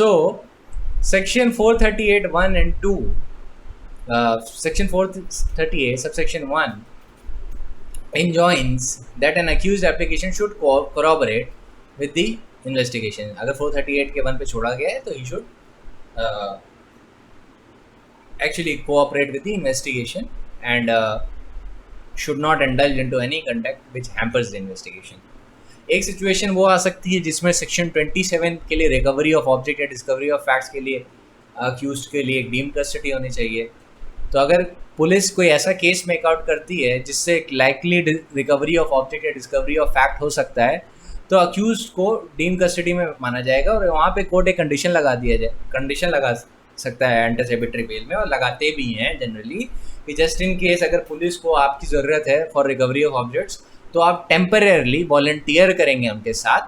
So Section 438(1) and 2, Section 438 subsection 1 enjoins that an accused application should corroborate with the investigation. अगर 438 के 1 पे छोड़ा गया है तो he should actually cooperate with the investigation and should not indulge into any conduct which hampers the investigation. एक situation वो आ सकती है जिसमें सेक्शन 27 के लिए रिकवरी ऑफ ऑब्जेक्ट या डिस्कवरी ऑफ फैक्ट्स के लिए अक्यूज्ड के लिए एक डीम्ड कस्टडी होनी चाहिए. तो अगर पुलिस कोई ऐसा केस मेकआउट करती है जिससे एक लाइकली रिकवरी ऑफ ऑब्जेक्ट या डिस्कवरी ऑफ फैक्ट हो सकता है, तो अक्यूज को डीम कस्टडी में माना जाएगा और वहाँ पे कोर्ट एक कंडीशन लगा सकता है एंटिसिपेटरी बेल में, और लगाते भी हैं जनरली, कि जस्ट इन केस अगर पुलिस को आपकी ज़रूरत है फॉर रिकवरी ऑफ ऑब्जेक्ट्स, तो आप टेम्परेरली वॉलंटियर करेंगे उनके साथ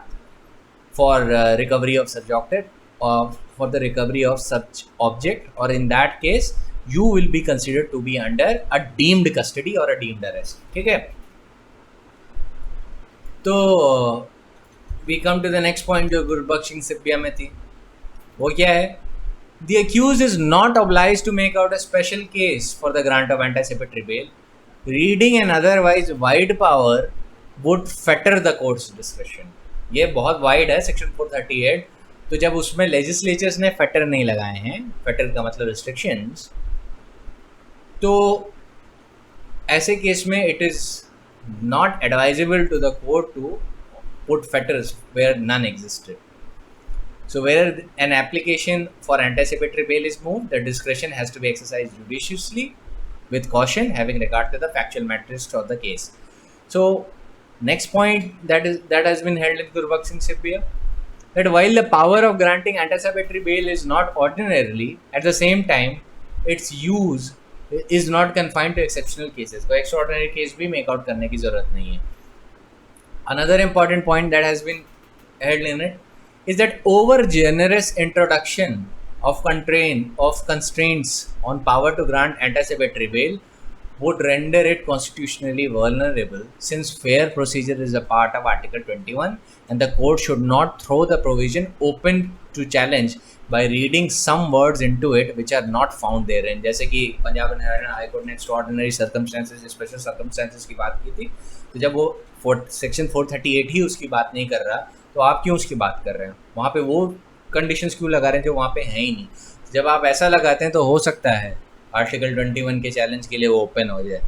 for recovery of such object और for the recovery of such object, और in that case you will be considered to be under a deemed custody or a deemed arrest. ठीक है. तो we come to the next point जो गुरबख्श सिंह सिब्बिया में थी, वो क्या है? The accused is not obliged to make out a special case for the grant of anticipatory bail. Reading an otherwise wide power would fetter the court's discretion. ये बहुत wide है section 438. तो जब उसमें लेजिस्लेचर्स ने फेटर नहीं लगाए हैं, फेटर का मतलब रिस्ट्रिक्शंस, तो ऐसे केस में it is not advisable to the court to put fetters where none existed. So where an application for anticipatory bail is moved, the discretion has to be exercised judiciously with caution, having regard to the factual matters of the case. So next point that has been held in Gurbakh Singh Sibia, that while the power of granting anticipatory bail is not ordinarily, at the same time its use is not confined to exceptional cases. कोई extraordinary case भी make out करने की ज़रूरत नहीं है. Another important point that has been held in it is that over generous introduction of constraints on power to grant anticipatory bail would render it constitutionally vulnerable, since fair procedure is a part of Article 21 and the court should not throw the provision open to challenge by reading some words into it which are not found therein. जैसे कि Punjab and Haryana high court ने extraordinary circumstances, special circumstances की बात की थी, तो जब वो सेक्शन 438 ही उसकी बात नहीं कर रहा, तो आप क्यों उसकी बात कर रहे हैं? वहाँ पे वो कंडीशंस क्यों लगा रहे हैं जो वहाँ पे हैं ही नहीं? जब आप ऐसा लगाते हैं तो हो सकता है आर्टिकल 21 के चैलेंज के लिए वो ओपन हो जाए.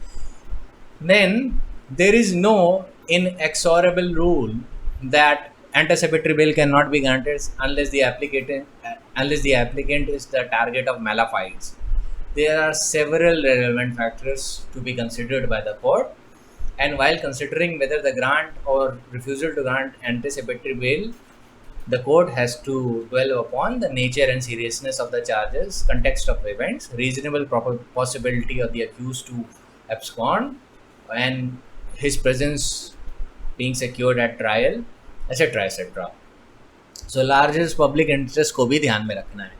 Then there is no inexorable rule that anticipatory bail cannot be granted unless the applicant is the target of malafide. There are several relevant factors to be considered by the court, and while considering whether the grant or refusal to grant anticipatory bail, the court has to dwell upon the nature and seriousness of the charges, context of events, reasonable possibility of the accused to abscond, and his presence being secured at trial, etc. etc. So largest public interest को भी ध्यान में रखना है.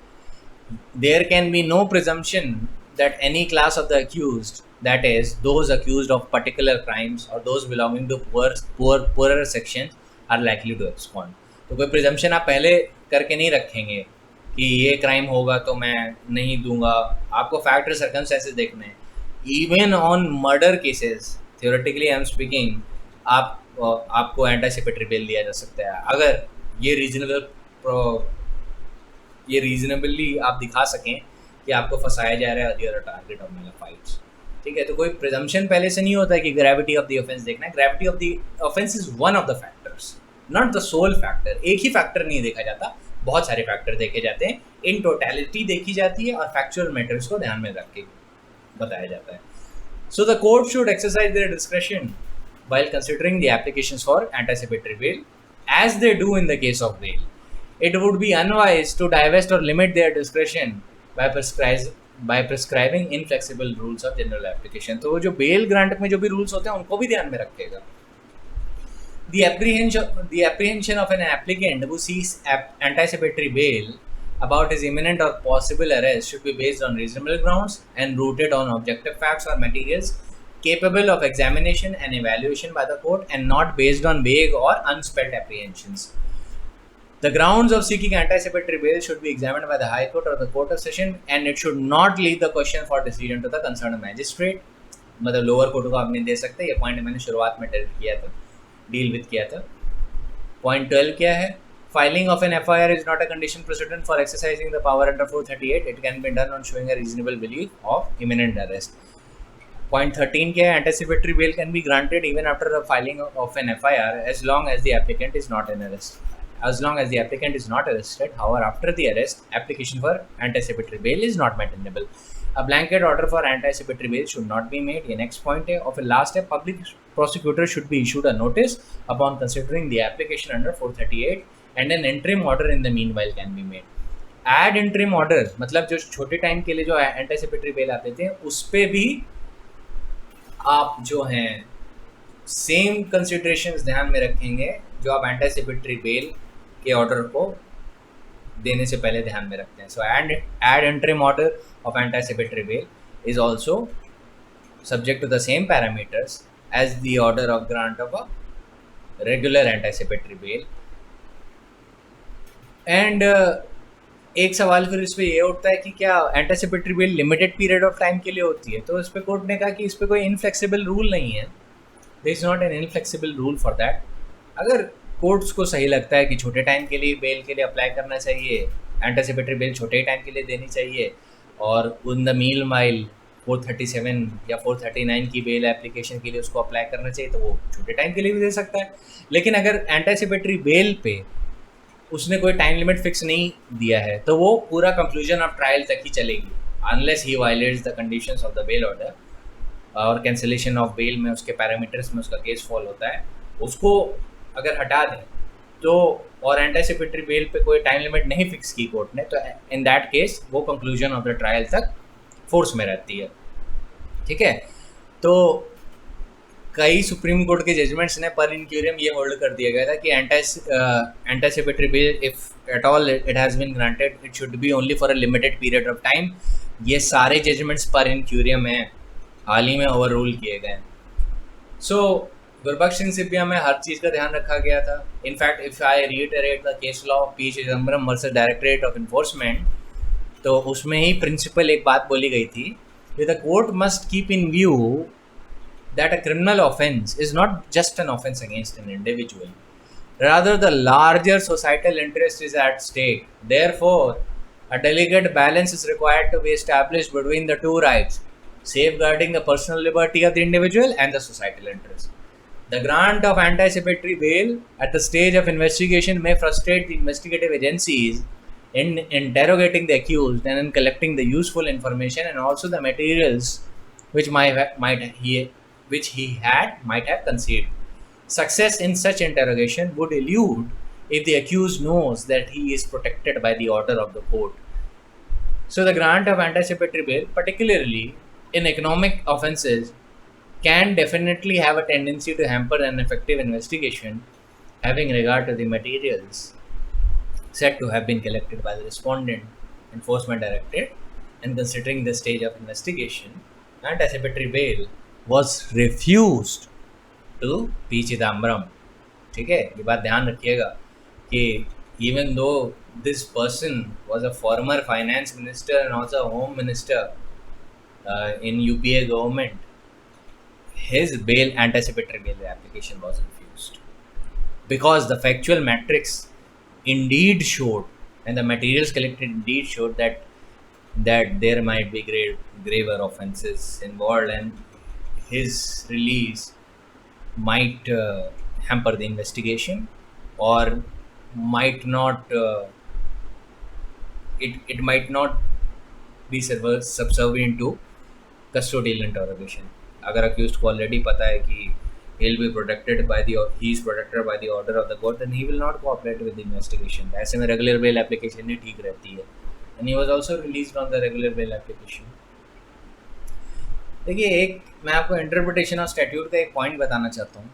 There can be no presumption that any class of the accused, that is, those accused of particular crimes or those belonging to poorer sections, are likely to abscond. तो कोई presumption आप पहले करके नहीं रखेंगे कि ये क्राइम होगा तो मैं नहीं दूंगा. आपको फैक्ट और सर्कमस्टेंसेस देखने हैं. Even on murder cases, theoretically I am speaking, आपको एंटीसिपेटरी बेल दिया जा सकता है अगर ये रीजनेबली आप दिखा सकें कि आपको फंसाया जा रहा है टारगेट ऑफ मैलाफाइड्स. ठीक है, तो कोई प्रिजम्पशन पहले से नहीं होता है कि ग्रेविटी ऑफ द ऑफेंस देखना है. Gravity of the offence is one of the factors, not the sole factor. एक ही फैक्टर नहीं देखा जाता, बहुत सारे फैक्टर देखे जाते हैं. इन टोटलिटी देखी जाती है और फैक्चुअल मैटर्स को ध्यान में रख के बताया जाता है. So the court should exercise their discretion while considering the applications for anticipatory bail, as they do in the case of bail. It would be unwise to divest or limit their discretion by prescribing inflexible rules of general application. तो जो bail grant में जो भी rules होते हैं उनको भी ध्यान में रखेगा. The apprehension of an applicant who seeks anticipatory bail about his imminent or possible arrest should be based on reasonable grounds and rooted on objective facts or materials capable of examination and evaluation by the court, and not based on vague or unspelled apprehensions. The grounds of seeking anticipatory bail should be examined by the High Court or the Court of Session, and it should not leave the question for decision to the concerned magistrate. मतलब lower court को आप नहीं दे सकते. ये point मैंने शुरुआत में deal किया था. पॉइंट 12 क्या है? Filing of an FIR is not a condition precedent for exercising the power under 438. It can be done on showing a reasonable belief of imminent arrest. Point 13 क्या है? Anticipatory bail can be granted even after the filing of an FIR as long as the applicant is not arrested. However, after the arrest, application for anticipatory bail is not maintainable. A blanket order for anticipatory bail should not be made. The next point of a last step, public prosecutor should be issued a notice upon considering the application under 438, and an interim order in the meanwhile can be made. Add interim order मतलब जो छोटे time के लिए जो anticipatory bail आप देते हैं उस पर भी आप जो हैं सेम कंसिडरेशंस ध्यान में रखेंगे जो आप एंटीसिपेटरी बेल के ऑर्डर को देने से पहले ध्यान में रखते हैं. So ad interim order of anticipatory bail is also subject to the same parameters as the order of grant of a regular anticipatory bail. And एक सवाल फिर इस पर ये उठता है कि क्या anticipatory bail limited period of time के लिए होती है? तो इस पर कोर्ट ने कहा कि इस पर कोई इनफ्लेक्सिबल रूल नहीं है. There is not an inflexible rule for that. अगर कोर्ट्स को सही लगता है कि छोटे टाइम के लिए बेल के लिए अप्लाई करना चाहिए, एंटिसिपेटरी बेल छोटे टाइम के लिए देनी चाहिए, और उन द मील माइल 437 या 439 की बेल एप्लीकेशन के लिए उसको अप्लाई करना चाहिए, तो वो छोटे टाइम के लिए भी दे सकता है। लेकिन अगर एंटिसिपेटरी बेल पे उसने कोई टाइम लिमिट फिक्स नहीं दिया है तो वो पूरा कंक्लूजन ऑफ ट्रायल तक ही चलेगी, unless he violets the conditions of the bail order, और कैंसिलेशन ऑफ बेल में उसके पैरामीटर्स में उसका केस फॉल होता है, उसको अगर हटा दें तो, और एंटिसिपेटरी बेल पे कोई टाइम लिमिट नहीं फिक्स की कोर्ट ने, तो इन दैट केस वो कंक्लूजन ऑफ द ट्रायल तक फोर्स में रहती है। ठीक है, तो कई सुप्रीम कोर्ट के जजमेंट्स ने पर इंक्यूरियम ये होल्ड कर दिया गया था कि anticipatory bail if at all it has been granted it should be only for a limited period of time. ये सारे जजमेंट्स पर इंक्यूरियम हैं, हाल ही में ओवर रूल किए गए। सो गुरबख्श सिंह सिब्बिया में हर चीज़ का ध्यान रखा गया था। In fact if I reiterate the case law of P Chidambaram versus directorate of enforcement, तो उसमें ही प्रिंसिपल एक बात बोली गई थी कि the court must keep in view that a criminal offense is not just an offense against an individual. Rather, the larger societal interest is at stake. Therefore, a delicate balance is required to be established between the two rights, safeguarding the personal liberty of the individual and the societal interest. The grant of anticipatory bail at the stage of investigation may frustrate the investigative agencies in interrogating the accused and in collecting the useful information and also the materials which which he might have conceived. Success in such interrogation would elude if the accused knows that he is protected by the order of the court. So the grant of anticipatory bail, particularly in economic offences, can definitely have a tendency to hamper an effective investigation having regard to the materials said to have been collected by the respondent, enforcement directorate, and considering the stage of investigation, anticipatory bail was refused to P. Chidambaram. ठीक है, ये बात ध्यान रखिएगा कि even though this person was a former finance minister and also a home minister in UPA government, his bail, anticipatory bail application was refused because the factual matrix indeed showed and the materials collected indeed showed that there might be graver offences involved, and his release might hamper the investigation or might not it might not be subservient to custodial interrogation. अगर accused को already पता है कि he is protected by the order of the court, then he will not cooperate with the investigation. ऐसे में regular bail application ही ठीक रहती है, and he was also released on the regular bail application. देखिए, एक मैं आपको इंटरप्रिटेशन ऑफ स्टैट्यूट का एक पॉइंट बताना चाहता हूँ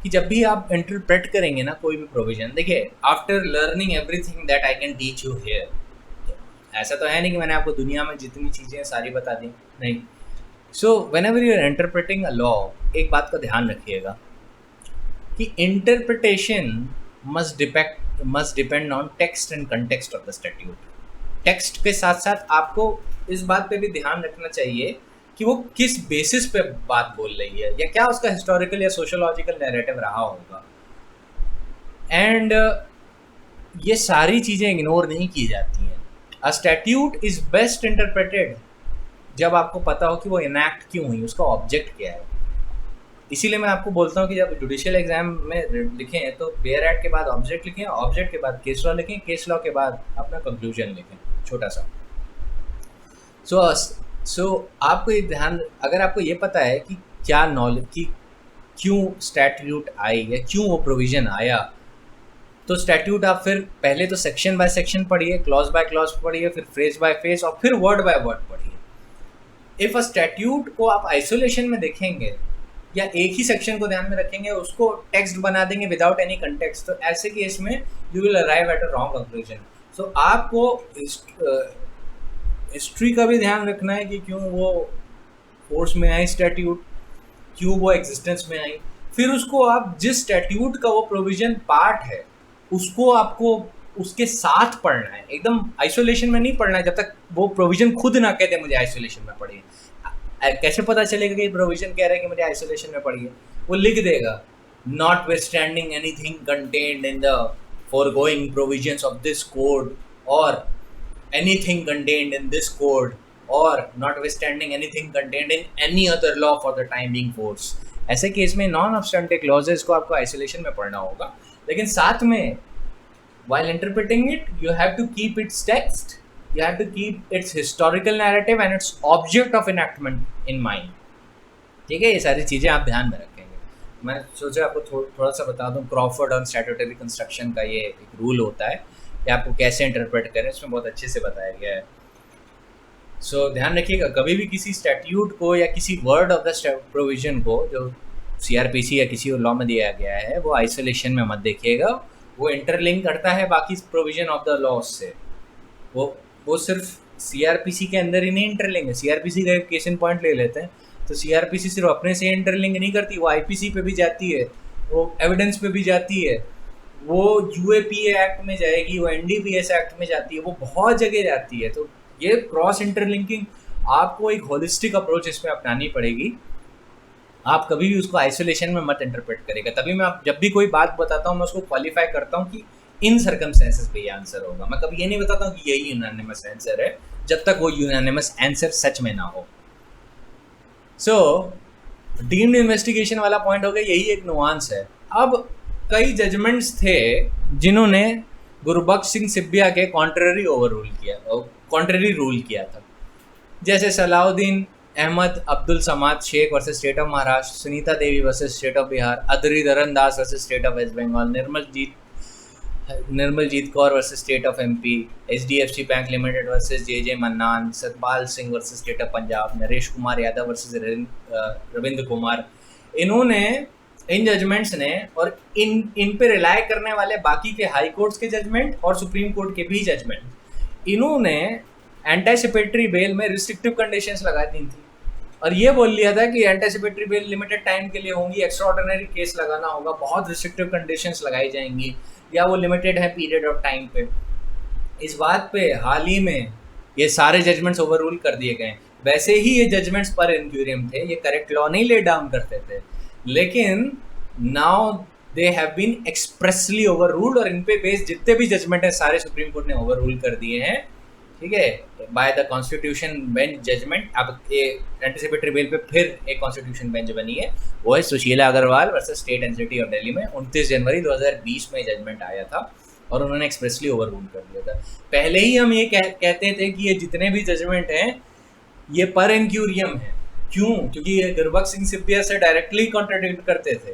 कि जब भी आप इंटरप्रेट करेंगे ना कोई भी प्रोविजन, देखिए after learning everything that I can teach you here, ऐसा तो है नहीं कि मैंने आपको दुनिया में जितनी चीज़ें सारी बता दी, नहीं। So whenever you are interpreting a law, एक बात का ध्यान रखिएगा कि interpretation must depend on text and context of the statute. Text के साथ साथ आपको इस बात पे भी ध्यान रखना चाहिए कि वो किस बेसिस पे बात बोल रही है या क्या उसका हिस्टोरिकल या सोशोलॉजिकल नैरेटिव रहा होगा, एंड ये सारी चीज़ें इग्नोर नहीं की जाती हैं। अ स्टैट्यूट इज़ बेस्ट इंटरप्रेटेड जब आपको पता हो कि वो इनैक्ट क्यों हुई, उसका ऑब्जेक्ट क्या है। इसीलिए मैं आपको बोलता हूँ कि जब जुडिशियल एग्जाम में लिखें तो वेयर एट के बाद ऑब्जेक्ट लिखें, ऑब्जेक्ट के बाद केस लॉ लिखें, केस लॉ के बाद अपना कंक्लूजन लिखें छोटा सा। सो आपको ये ध्यान, अगर आपको ये पता है कि क्या नॉलेज कि क्यों स्टैट्यूट आई या क्यों वो प्रोविज़न आया, तो स्टैट्यूट आप फिर पहले तो सेक्शन बाय सेक्शन पढ़िए, क्लॉज बाय क्लॉज पढ़िए, फिर फ्रेज बाय फ्रेज और फिर वर्ड बाय वर्ड पढ़िए। इफ़ अ स्टैट्यूट को आप आइसोलेशन में देखेंगे या एक ही सेक्शन को ध्यान में रखेंगे, उसको टेक्स्ट बना देंगे विदाउट एनी कंटेक्स्ट, तो ऐसे केस में you will arrive at a wrong conclusion. So आपको हिस्ट्री का भी ध्यान रखना है कि क्यों वो फोर्स में आई स्टैट्यूट, क्यों वो एग्जिस्टेंस में आई, फिर उसको आप जिस स्टैट्यूट का वो प्रोविज़न पार्ट है उसको आपको उसके साथ पढ़ना है, एकदम आइसोलेशन में नहीं पढ़ना है जब तक वो प्रोविज़न खुद ना कहते मुझे आइसोलेशन में पढ़िए। कैसे पता चलेगा कि प्रोविज़न कह रहा है कि मुझे आइसोलेशन में पढ़िए? वो लिख देगा notwithstanding anything contained in the foregoing provisions of this code, or anything contained in this code, or notwithstanding anything contained in any other law for the time being force। ऐसे केस में non ऑब्स्टेंटिव clauses को आपको isolation में पढ़ना होगा, लेकिन साथ में while interpreting it you have to keep its text, you have to keep its historical narrative and its object of enactment in mind। ठीक है, ये सारी चीज़ें आप ध्यान में रखेंगे। मैं सोचा आपको थोड़ा सा बता दूं, क्रॉफर्ड ऑन स्टैट्यूटरी कंस्ट्रक्शन का ये एक रूल होता है कि आपको कैसे इंटरप्रेट करें, इसमें बहुत अच्छे से बताया गया है। सो ध्यान रखिएगा, कभी भी किसी स्टैट्यूट को या किसी वर्ड ऑफ द प्रोविजन को जो CRPC या किसी और लॉ में दिया गया है वो आइसोलेशन में मत देखिएगा, वो इंटरलिंक करता है बाकी प्रोविजन ऑफ द लॉ से। वो सिर्फ CRPC के अंदर ही नहीं इंटरलिंक है। CRPC का एक केस इन पॉइंट ले लेते हैं तो CRPC सिर्फ अपने से इंटरलिंक नहीं करती, वो IPC पे भी जाती है, वो एविडेंस पे भी जाती है, वो UAPA एक्ट में जाएगी, वो NDPS एक्ट में जाती है, वो बहुत जगह जाती है। तो ये क्रॉस इंटरलिंकिंग आपको एक होलिस्टिक अप्रोच इसमें अपनानी पड़ेगी। आप कभी भी उसको आइसोलेशन में मत इंटरप्रेट करेगा। तभी मैं जब भी कोई बात बताता हूँ मैं उसको क्वालिफाई करता हूँ कि इन सर्कमस्टेंसेस पे ये आंसर होगा। मैं कभी ये नहीं बताता हूँ कि यही यूनानिमस आंसर है जब तक वो यूनानिमस आंसर सच में ना हो। सो डीम्ड इन्वेस्टिगेशन वाला पॉइंट हो गया, यही एक नुआंस है। अब कई जजमेंट्स थे जिन्होंने गुरबख्श सिंह सिब्बिया के कॉन्ट्ररी रूल किया था, जैसे Salauddin Ahmed Abdul Samad Shaikh versus state of Maharashtra, Sunita Devi versus state of Bihar, Adhridharan Das versus state of West Bengal, Nirmaljit Kaur versus state of MP, HDFC bank limited versus JJ Mannan, Satpal Singh versus state of Punjab, Naresh Kumar Yadav versus Ravindra Kumar. इन्होंने इन जजमेंट्स ने और इन पे रिलाय करने वाले बाकी के हाई कोर्ट्स के जजमेंट और सुप्रीम कोर्ट के भी जजमेंट, इन्होंने एंटीसिपेटरी बेल में रिस्ट्रिक्टिव कंडीशंस लगा दी थी और ये बोल लिया था कि एंटीसिपेटरी बेल लिमिटेड टाइम के लिए होंगी, एक्स्ट्राऑर्डिनरी केस लगाना होगा, बहुत रिस्ट्रिक्टिव कंडीशंस लगाई जाएंगी या वो लिमिटेड है पीरियड ऑफ टाइम पे। इस बात पे हाल ही में ये सारे जजमेंट्स ओवररूल कर दिए गए। वैसे ही ये जजमेंट्स पर इनक्यूरियम थे, ये करेक्ट लॉ नहीं ले डाउन करते थे, लेकिन now they have been expressly overruled और इन पे बेस्ड जितने भी जजमेंट है सारे सुप्रीम कोर्ट ने ओवररूल कर दिए हैं। ठीक है, by the constitution bench judgment. अब एंटीसिपेटरी बेल पे फिर एक कॉन्स्टिट्यूशन बेंच बनी है, वो है Sushila Agarwal versus state and city of Delhi में 29 जनवरी 2020 में जजमेंट आया था और उन्होंने एक्सप्रेसली ओवररूल कर दिया था। पहले ही हम ये कहते थे कि ये जितने भी जजमेंट हैं ये पर इनक्यूरियम है। क्यों? क्योंकि ये गुरबख्श सिंह सिब्बिया से डायरेक्टली कॉन्ट्राडिक्ट करते थे।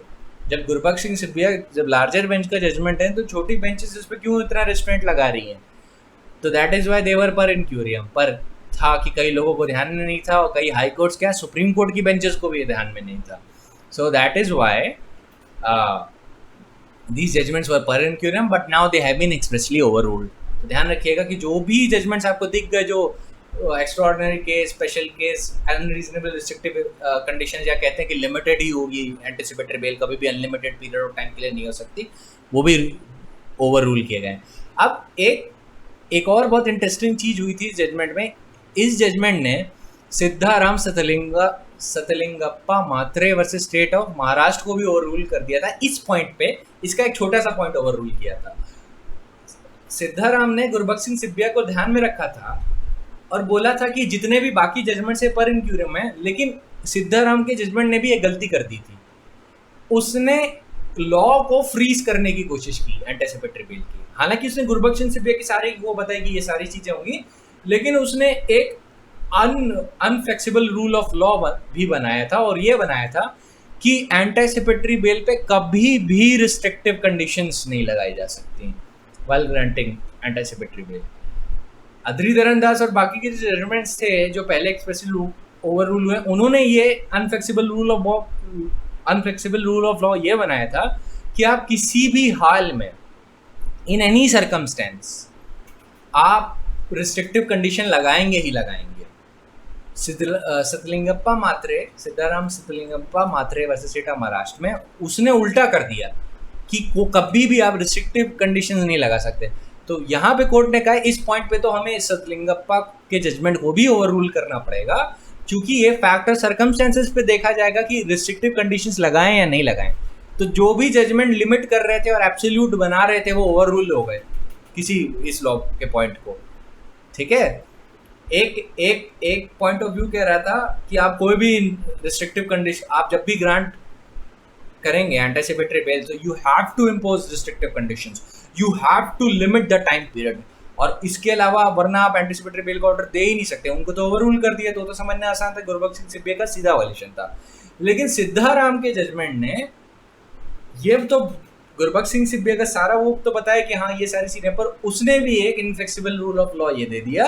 जब गुरबख्श सिंह सिब्बिया जब लार्जर बेंच का जजमेंट है तो छोटी बेंचेस इस पर क्यों इतना रेस्ट्रेंट लगा रही हैं? तो दैट इज़ वाई देवर पर इनक्यूरियम। पर था कि कई लोगों को ध्यान में नहीं था और कई हाई कोर्ट्स क्या सुप्रीम कोर्ट की बेंचेस को भी ध्यान में नहीं था। So that is why these judgments were per incuriam but now they have been expressly overruled. तो ध्यान रखिएगा कि जो भी जजमेंट्स आपको दिख गए जो extraordinary case, special case, unreasonable restrictive condition या कहते हैं कि लिमिटेड ही होगी एंटीसिपेटरी बेल, कभी भी अनलिमिटेड पीरियड ऑफ टाइम के लिए नहीं हो सकती, वो भी ओवररूल किए गए। अब एक और बहुत इंटरेस्टिंग चीज़ हुई थी जजमेंट में। इस जजमेंट ने सिद्धाराम सतलिंगप्पा मात्रे वर्सेस स्टेट ऑफ महाराष्ट्र को भी ओवररूल कर दिया था। इस पॉइंट पे इसका एक छोटा सा पॉइंट ओवररूल किया था। सिद्धाराम ने गुरबख्श सिंह सिब्बिया को ध्यान में रखा था और बोला था कि जितने भी बाकी जजमेंट से पर इनक्यूरियम है, लेकिन सिद्धाराम के जजमेंट ने भी एक गलती कर दी थी। उसने लॉ को फ्रीज करने की कोशिश की एंटीसिपेटरी बेल की। हालांकि उसने गुरबख्श सिंह सिब्बिया की सारी वो बताई कि ये सारी चीज़ें होंगी, लेकिन उसने एक अनफ्लेक्सिबल रूल ऑफ लॉ भी बनाया था और ये बनाया था कि एंटीसिपेटरी बेल पे कभी भी रिस्ट्रिक्टिव कंडीशंस नहीं लगाई जा सकती व्हाइल ग्रांटिंग एंटीसिपेटरी बेल। अधरीधरन दास और बाकी के जजमेंट्स थे जो पहले एक्सप्रेसली ओवररूल हुए, उन्होंने ये अनफ्लेक्सिबल रूल ऑफ लॉ ये बनाया था कि आप किसी भी हाल में इन एनी सर्कमस्टेंस आप रिस्ट्रिक्टिव कंडीशन लगाएंगे ही लगाएंगे। सिद्धाराम सतलिंगप्पा मात्रे वर्सेस स्टेट ऑफ महाराष्ट्र में उसने उल्टा कर दिया कि वो कभी भी आप रिस्ट्रिक्टिव कंडीशन नहीं लगा सकते। तो यहाँ पे कोर्ट ने कहा इस पॉइंट पे तो हमें सतलिंगप्पा के जजमेंट को भी ओवररूल करना पड़ेगा, क्योंकि ये फैक्टर सर्कमस्टेंसेस पे देखा जाएगा कि रिस्ट्रिक्टिव कंडीशंस लगाएं या नहीं लगाएं। तो जो भी जजमेंट लिमिट कर रहे थे और एब्सोल्यूट बना रहे थे वो ओवर रूल हो गए किसी इस लॉ के पॉइंट को। ठीक है, एक एक एक पॉइंट ऑफ व्यू कह रहा था कि आप कोई भी रिस्ट्रिक्टिव कंडीशन आप जब भी ग्रांट करेंगे एंटीसिपेटरी बेल, तो you have to impose restrictive conditions, you have to limit the time period. और इसके अलावा वरना आप एंटीसिपेटरी बेल का ऑर्डर दे ही नहीं सकते। उनको तो ओवर रूल कर दिया, तो समझना आसान था, गुरबख्श सिंह सिब्बिया का सीधा वायलेशन था। लेकिन सिद्धाराम के जजमेंट ने ये तो गुरबख्श सिंह सिब्बिया का सारा वो तो बताया कि हाँ ये सारी चीजें, पर उसने भी एक इनफ्लेक्सिबल रूल ऑफ लॉ ये दे दिया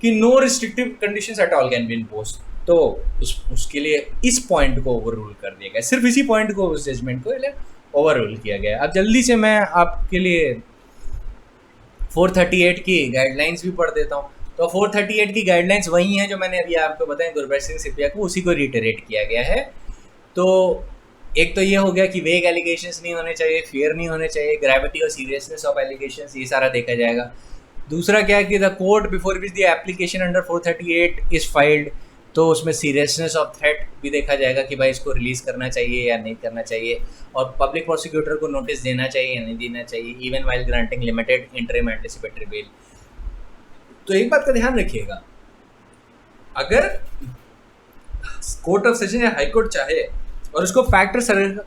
कि no restrictive conditions at all can be impose. तो उसके लिए इस पॉइंट को ओवर रूल कर दिया गया, सिर्फ इसी पॉइंट को, उस जजमेंट को ओवर रूल किया गया। अब जल्दी से मैं आपके लिए 438 की गाइडलाइंस भी पढ़ देता हूँ। तो 438 की गाइडलाइंस वही हैं जो मैंने अभी आपको बताया गुरबख्श सिंह सिब्बिया को, उसी को रिटरेट किया गया है। तो एक तो ये हो गया कि वेग एलिगेशंस नहीं होने चाहिए, फेयर नहीं होने चाहिए, ग्रेविटी और सीरियसनेस ऑफ एलिगेशंस ये सारा देखा जाएगा। दूसरा क्या है कि the court before which the application under 438 is filed, तो उसमें सीरियसनेस ऑफ थ्रेट भी देखा जाएगा कि भाई इसको रिलीज़ करना चाहिए या नहीं करना चाहिए, और पब्लिक प्रोसिक्यूटर को नोटिस देना चाहिए या नहीं देना चाहिए, even while granting limited interim anticipatory bail. तो एक बात का ध्यान रखिएगा, अगर कोर्ट ऑफ सेशन या हाई कोर्ट चाहे और उसको फैक्टर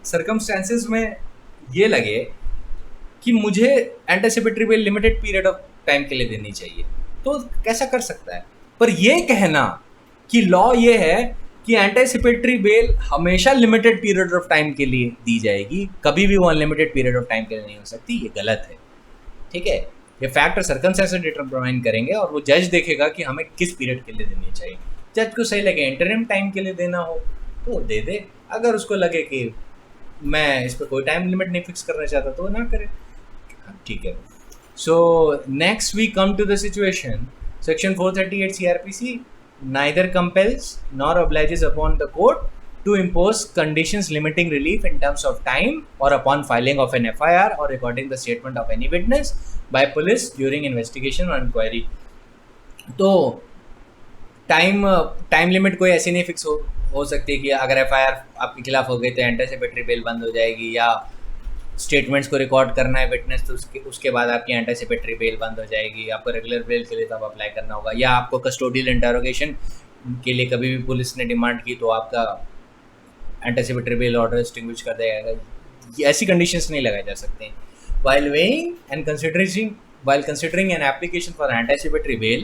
सर्कमस्टेंसेस में ये लगे कि मुझे anticipatory bail limited period of time के लिए देनी चाहिए, तो कैसा कर सकता है। पर ये कहना कि लॉ ये है कि एंटीसिपेटरी बेल हमेशा लिमिटेड पीरियड ऑफ टाइम के लिए दी जाएगी, कभी भी वो अनलिमिटेड पीरियड ऑफ टाइम के लिए नहीं हो सकती, ये गलत है। ठीक है, ये फैक्ट और सर्कमस्टेंसेस डिटरमाइन करेंगे और वो जज देखेगा कि हमें किस पीरियड के लिए देनी चाहिए। जज को सही लगे इंटरिम टाइम के लिए देना हो तो दे दे, अगर उसको लगे कि मैं इस पर कोई टाइम लिमिट नहीं फिक्स करना चाहता तो ना करे। ठीक है, so next we come to the situation section 438 CRPC neither compels nor obliges upon the court to impose conditions limiting relief in terms of time or upon filing of an FIR or recording the statement of any witness by police during investigation or inquiry। तो time limit कोई ऐसी नहीं fix हो सकती कि अगर FIR आपके खिलाफ हो गई तो एंटीसिपेटरी बेल बंद हो जाएगी, या स्टेटमेंट्स को रिकॉर्ड करना है विटनेस तो उसके बाद आपकी एंटीसिपेटरी बेल बंद हो जाएगी, आपको रेगुलर बेल के लिए तब अप्लाई करना होगा, या आपको कस्टोडियल इंटरोगेशन के लिए कभी भी पुलिस ने डिमांड की तो आपका एंटीसिपेटरी बेल ऑर्डर एक्सटिंग्विश कर दिया जाएगा। ऐसी कंडीशंस नहीं लगाई जा सकती। while weighing and considering an application for anticipatory bail,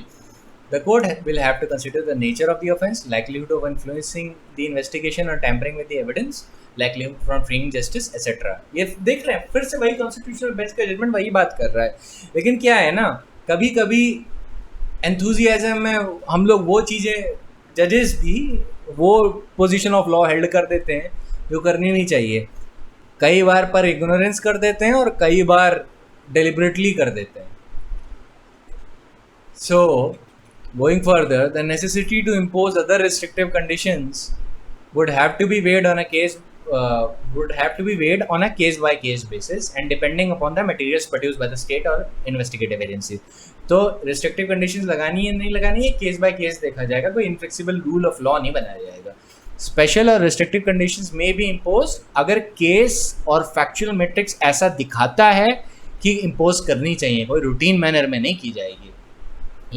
the court will have to consider the nature of the offence, likelihood of influencing the investigation or tampering with the evidence, likelihood from freeing justice, etc। ये देख रहे हैं फिर से वही constitutional bench का judgement वही बात कर रहा है। लेकिन क्या है ना, कभी कभी एंथुजियाज्म में हम लोग वो चीज़ें, जजेस भी वो पोजीशन ऑफ लॉ हेल्ड कर देते हैं जो करनी नहीं चाहिए, कई बार पर इग्नोरेंस कर देते हैं और कई बार डेलिबरेटली कर देते हैं। सो going further, the necessity to impose other restrictive conditions would have to be weighed on a case by case basis and depending upon the materials produced by the state or investigative agency। तो restrictive conditions लगानी है नहीं लगानी है case by case देखा जाएगा, कोई inflexible rule of law नहीं बनाया जाएगा। स्पेशल और restrictive conditions may be imposed अगर केस और factual metrics ऐसा दिखाता है कि impose करनी चाहिए, कोई routine manner में नहीं की जाएगी।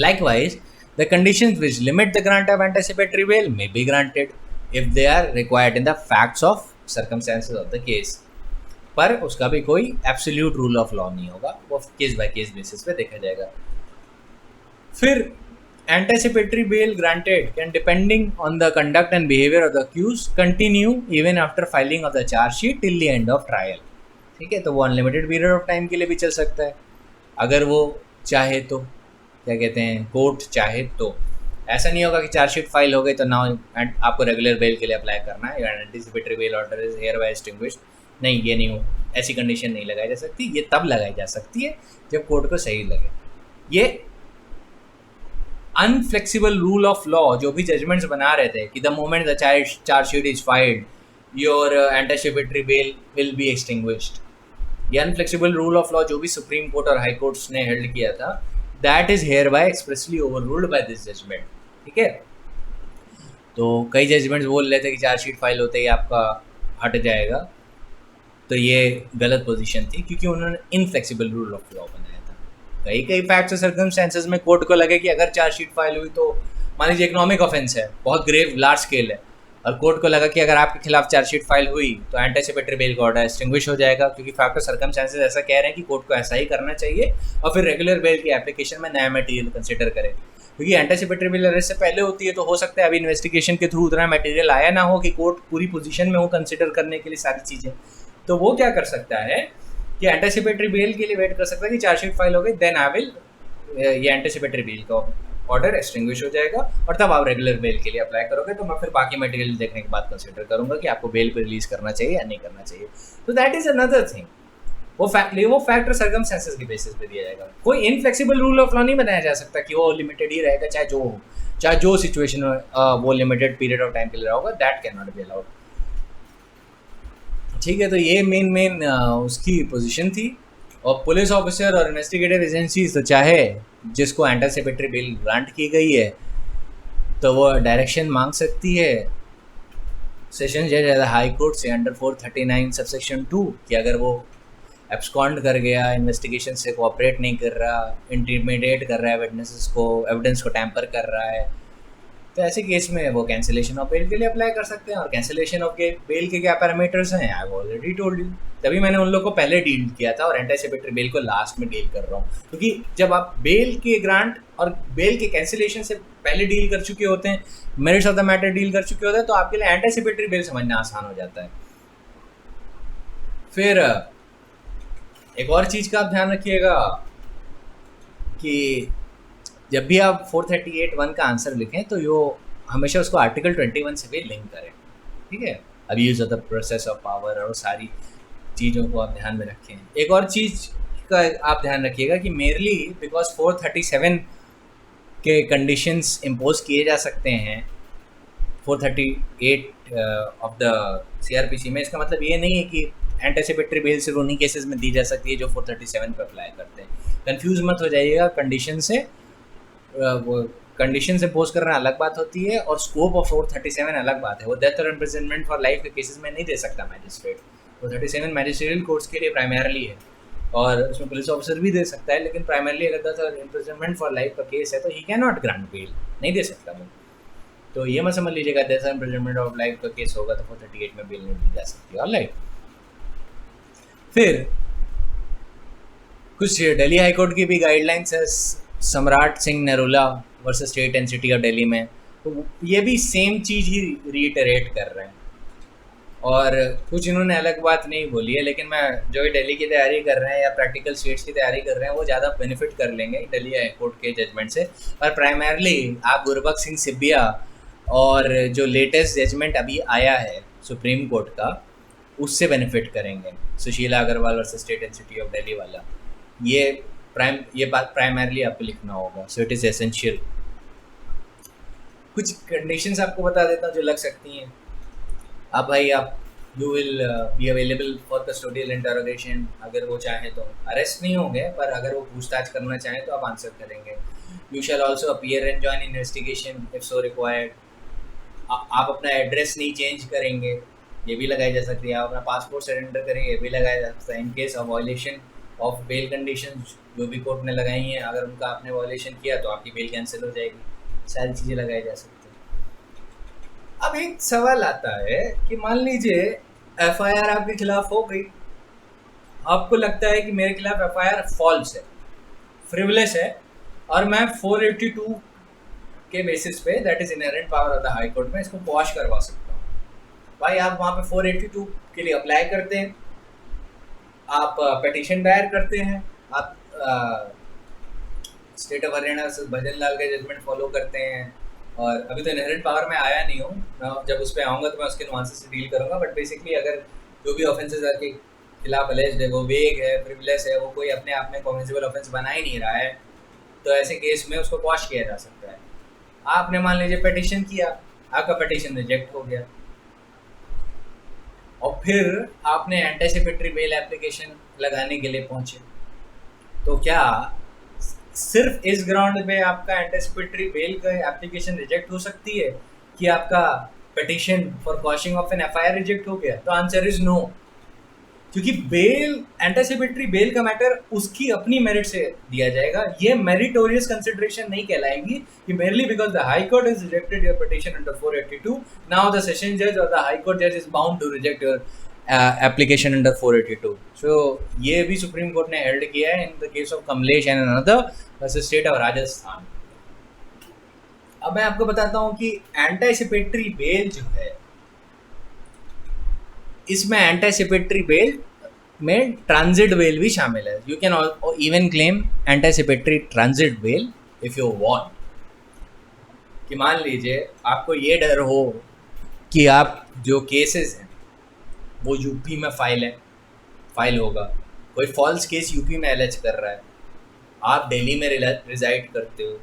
Likewise, the conditions which limit the grant of anticipatory bail may be granted if they are required in the facts of circumstances of the case। पर उसका भी कोई absolute rule of law नहीं होगा, वो case by case basis पे देखा जाएगा। फिर anticipatory bail granted can, depending on the conduct and behavior of the accused, continue even after filing of the charge sheet till the end of trial। ठीक है, तो वो unlimited period of time के लिए भी चल सकता है अगर वो चाहे तो, क्या कहते हैं, कोर्ट चाहे तो। ऐसा नहीं होगा कि चार्जशीट फाइल हो गई तो नाउ आपको रेगुलर बेल के लिए अप्लाई करना है, anticipatory bail order is hereby extinguished. नहीं, ये नहीं हो, ऐसी कंडीशन नहीं लगाई जा सकती। ये तब लगाई जा सकती है जब कोर्ट को सही लगे। ये अनफ्लेक्सिबल रूल ऑफ लॉ जो भी जजमेंट्स बना रहे थे कि the moment the chargesheet is filed your anticipatory bail will B extinguished, ये अनफ्लेक्सिबल रूल ऑफ लॉ जो भी सुप्रीम कोर्ट और हाई कोर्ट्स ने हेल्ड किया था, that is hereby expressly overruled by this judgment। ठीक है, तो कई जजमेंट्स बोल रहे थे कि चार्जशीट फाइल होते ही आपका हट जाएगा, तो ये गलत पोजीशन थी क्योंकि उन्होंने इनफ्लेक्सिबल रूल ऑफ लॉ बनाया था। कई कई फैक्ट्स और सर्कमस्टेंसेस में कोर्ट को लगे कि अगर चार्जशीट फाइल हुई तो मान लीजिए इकोनॉमिक ऑफेंस है, बहुत ग्रेव लार्ज स्केल है, और कोर्ट को लगा कि अगर आपके खिलाफ चार्जशीट फाइल हुई तो एंटीसिपेटरी बेल का ऑर्डर एक्सटिंग्विश हो जाएगा, क्योंकि फैक्ट और सर्कमस्टेंसेस ऐसा कह रहे हैं कि कोर्ट को ऐसा ही करना चाहिए और फिर रेगुलर बेल की एप्लीकेशन में नया मटेरियल कंसिडर करें, क्योंकि एंटीसिपेटरी बेल अरेस्ट से पहले होती है तो हो सकता है अभी इन्वेस्टिगेशन के थ्रू उतना मटेरियल आया ना हो कि कोर्ट पूरी पोजीशन में हो कंसिडर करने के लिए सारी चीज़ें। तो वो क्या कर सकता है कि एंटीसिपेटरी बेल के लिए वेट कर सकता है कि चार्जशीट फाइल हो गई, देन आई विल ये एंटीसिपेटरी बेल का ऑर्डर एक्सटिंग्विश हो जाएगा और तब आप रेगुलर बेल के लिए अप्लाई करोगे, तो मैं फिर बाकी मटेरियल देखने के बाद कंसिडर करूंगा कि आपको बेल पे रिलीज करना चाहिए या नहीं करना चाहिए। तो दैट इज अनदर थिंग। वो फैक्ट और सर्कमस्टेंसेस के बेसिस पे दिया जाएगा। कोई इनफ्लेक्सिबल रूल ऑफ लॉ नहीं बनाया जा सकता कि वो लिमिटेड ही रहेगा चाहे जो सिचुएशन वो लिमिटेड पीरियड ऑफ टाइम के लिए होगा, that can not be allowed. ठीक है, तो ये मेन उसकी पोजीशन थी। और पुलिस ऑफिसर और इन्वेस्टिगेटिव एजेंसीज तो चाहे जिसको एंटीसिपेटरी बेल ग्रांट की गई है तो वो डायरेक्शन मांग सकती है सेशन जज हाई कोर्ट से अंडर 439 सबसेक्शन 2 कि अगर वो एब्सकॉन्ड कर गया, इन्वेस्टिगेशन से कोऑपरेट नहीं कर रहा, इंटिमिडेट कर रहा है विटनेसेस को, एविडेंस को टैम्पर कर रहा है, तो ऐसे केस में वो कैंसिलेशन ऑफ बेल के लिए अप्लाई कर सकते हैं। और कैंसिलेशन ऑफ बेल के क्या पैरामीटर्स हैं, आई ऑलरेडी टोल्ड यू। तभी मैंने उन लोग को पहले डील किया था और एंटीसिपेटरी बेल को लास्ट में डील कर रहा हूँ, क्योंकि जब आप बेल के ग्रांट और बेल के कैंसिलेशन से पहले डील कर चुके होते हैं, merits of the matter deal कर चुके होते हैं, तो आपके लिए एंटीसिपेटरी बेल समझना आसान हो जाता है। फिर एक और चीज़ का आप ध्यान रखिएगा कि जब भी आप 438(1) का आंसर लिखें तो यो हमेशा उसको आर्टिकल 21 से भी लिंक करें। ठीक है, abuse of the process of power और सारी चीज़ों को आप ध्यान में रखें। एक और चीज़ का आप ध्यान रखिएगा कि मेरली बिकॉज 437 के कंडीशंस इम्पोज किए जा सकते हैं 438 ऑफ द CRPC में, इसका मतलब ये नहीं है कि एंटीसिपेटरी बेल सिर्फ उन्हीं केसेस में दी जा सकती है जो 437 पर अप्लाई करते हैं। कंफ्यूज मत हो जाइएगा, कंडीशन से वो कंडीशन से इम्पोज करना अलग बात होती है और स्कोप ऑफ 437 अलग बात है। वो डेथ और इम्प्रिजनमेंट फॉर लाइफ के केसेस में नहीं दे सकता मैजिस्ट्रेट। 437 मैजिस्ट्रियल कोर्ट्स के लिए प्राइमरली है और उसमें पुलिस ऑफिसर भी दे सकता है, लेकिन प्राइमरली अगर डेथ और इम्प्रिजनमेंट फॉर लाइफ का केस है तो he can not grant bell, नहीं दे सकता वो। तो ये मत समझ लीजिएगा डेथ और इम्प्रिजनमेंट ऑफ लाइफ का केस होगा तो 438 में बेल नहीं दी जा सकती। ऑलराइट, फिर कुछ दिल्ली हाईकोर्ट की भी गाइडलाइंस है सम्राट Singh Narula versus state and city of Delhi में, तो ये भी सेम चीज़ ही रीइटरेट कर रहे हैं और कुछ इन्होंने अलग बात नहीं बोली है, लेकिन मैं जो दिल्ली की तैयारी कर रहे हैं या प्रैक्टिकल स्टेट्स की तैयारी कर रहे हैं वो ज़्यादा बेनिफिट कर लेंगे दिल्ली हाईकोर्ट के जजमेंट से। पर प्राइमरली आप गुरबख्श सिंह सिब्बिया और जो लेटेस्ट जजमेंट अभी आया है सुप्रीम कोर्ट का उससे बेनिफिट करेंगे, Sushila Agarwal versus state and city of Delhi वाला। ये बात प्राइमरली आपको लिखना होगा, सो इट इज़ एसेंशियल। कुछ कंडीशंस आपको बता देता हूँ जो लग सकती हैं। आप you will be available for custodial interrogation, अगर वो चाहें तो अरेस्ट नहीं होंगे, पर अगर वो पूछताछ करना चाहें तो आप आंसर करेंगे। You shall also appear and join investigation if so required. आप अपना एड्रेस नहीं चेंज करेंगे, ये भी लगाई जा सकती है। आप अपना पासपोर्ट सरेंडर करेंगे, ये भी लगाया जा सकता है। In case of violation of bail condition जो भी कोर्ट ने लगाई हैं, अगर उनका आपने वायलेशन किया तो आपकी बेल कैंसिल हो जाएगी। सारी चीज़ें लगाई जा सकती हैं। अब एक सवाल आता है कि मान लीजिए FIR आपके खिलाफ हो गई, आपको लगता है कि मेरे खिलाफ FIR फॉल्स है, फ्रिवलेस है, और मैं 482 के बेसिस पे, that is inherent power of the high court में, इसको क्वॉश करवा सकता हूँ। भाई आप वहाँ पे 482 के लिए अप्लाई करते हैं, आप पिटीशन दायर करते हैं, आप स्टेट ऑफ हरियाणा से भजन लाल का जजमेंट फॉलो करते हैं, और अभी तो इनहेरेंट पावर में आया नहीं हूँ, मैं जब उस पर आऊँगा तो मैं उसके नुआंसेस से डील करूँगा। बट बेसिकली अगर जो भी ऑफेंसेस आपके खिलाफ अलेज्ड है वो वेग है, प्रिविलेज है, वो कोई अपने आप में कॉम्पेंसेबल ऑफेंस बना ही नहीं रहा है, तो ऐसे केस में उसको क्वॉश किया जा सकता है। आपने मान लीजिए पिटीशन किया, आपका पिटीशन रिजेक्ट हो गया, और फिर आपने एंटीसिपेटरी बेल एप्लीकेशन लगाने के लिए पहुंचे, तो क्या सिर्फ इस ग्राउंड पे आपका एंटीसिपेटरी बेल का एप्लीकेशन रिजेक्ट हो सकती है कि आपका petition for quashing of an FIR reject हो गया? तो आंसर इज नो। क्योंकि बेल, एंटीसिपेटरी बेल का मैटर उसकी अपनी मेरिट से दिया जाएगा, ये मेरिटोरियस कंसिडरेशन नहीं कहलाएगी कि merely because the high court has rejected your petition under 482 now the session judge or the high court judge is bound to reject your application under 482. so ये भी सुप्रीम कोर्ट ने held किया है in the case of Kamlesh and another versus state of Rajasthan. अब मैं आपको बताता हूँ कि एंटीसिपेटरी बेल जो है, इसमें एंटीसिपेटरी बेल में ट्रांजिट बेल भी शामिल है. You can even claim anticipatory transit bail if you want. कि मान लीजिए आपको ये डर हो कि आप जो केसेस हैं वो यूपी में फाइल होगा, कोई फॉल्स केस यूपी में एलेज कर रहा है, आप दिल्ली में रिजाइड करते हो,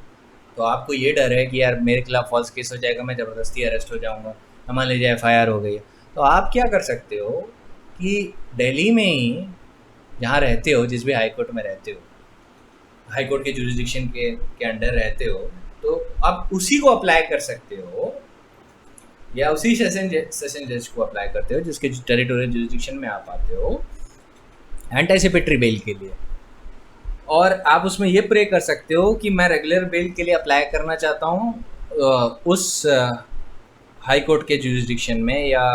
तो आपको ये डर है कि यार मेरे खिलाफ फॉल्स केस हो जाएगा, मैं ज़बरदस्ती अरेस्ट हो जाऊंगा, मान लीजिए FIR हो गई है, तो आप क्या कर सकते हो कि दिल्ली में ही जहाँ रहते हो, जिस भी हाई कोर्ट में रहते हो, हाई कोर्ट के जुरिडिक्शन के अंडर रहते हो, तो आप उसी को अप्लाई कर सकते हो या उसी सेशन जज को अप्लाई करते हो जिसके टेरिटोरियल जुरिडिक्शन में आप आते हो एंटीसिपेटरी बेल के लिए. और आप उसमें ये प्रे कर सकते हो कि मैं रेगुलर बेल के लिए अप्लाई करना चाहता हूँ उस हाई कोर्ट के जुरिडिक्शन में या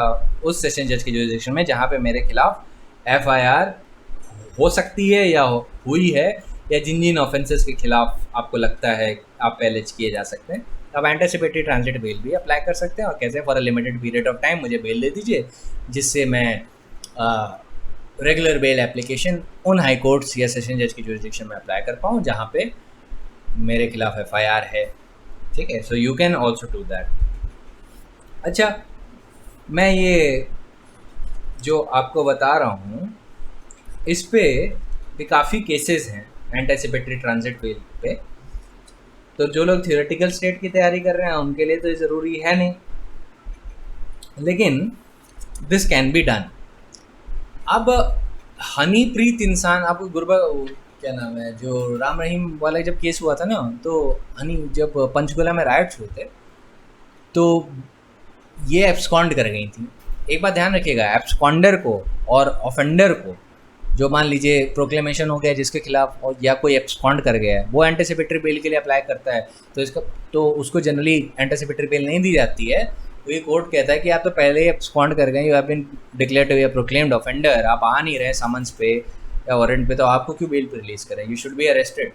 उस सेशन जज के जुरिडिक्शन में जहाँ पे मेरे खिलाफ FIR हो सकती है या हुई है, या जिन ऑफेंसेस के खिलाफ आपको लगता है आप एलिज किए जा सकते हैं. आप एंटीसिपेटरी ट्रांजिट बेल भी अप्लाई कर सकते हैं और कैसे for a limited period of time मुझे बेल दे दीजिए, जिससे मैं रेगुलर बेल एप्लीकेशन उन हाई कोर्ट्स या सेशन जज की जुरिडिक्शन में अप्लाई कर पाऊँ जहाँ पे मेरे खिलाफ FIR है. ठीक है, so you can also do that. अच्छा, मैं ये जो आपको बता रहा हूँ इस पे भी काफ़ी केसेस हैं एंटीसिपेटरी ट्रांजिट बेल पे, तो जो लोग थियोरेटिकल स्टेट की तैयारी कर रहे हैं उनके लिए तो ये ज़रूरी है नहीं, लेकिन दिस कैन बी डन. अब हनीप्रीत इंसान, आपको क्या नाम है, जो राम रहीम वाला जब केस हुआ था ना, तो जब पंचकुला में राइट्स हुए थे तो ये एब्सकॉन्ड कर गई थी. एक बात ध्यान रखिएगा, एब्सकॉन्डर को और ऑफेंडर को, जो मान लीजिए प्रोक्लेमेशन हो गया जिसके खिलाफ और या कोई एब्सकॉन्ड कर गया है, वो एंटीसिपेटरी बेल के लिए अप्लाई करता है, तो उसको जनरली एंटीसिपेटरी बेल नहीं दी जाती है. तो ये कोर्ट कहता है कि आप तो पहले ही एब्सकॉन्ड कर गए, you have been declared to be a proclaimed offender, आप आ नहीं रहे समन्स पे या वारंट पे, तो आपको क्यों बेल पे रिलीज करें, यू शुड बी अरेस्टेड.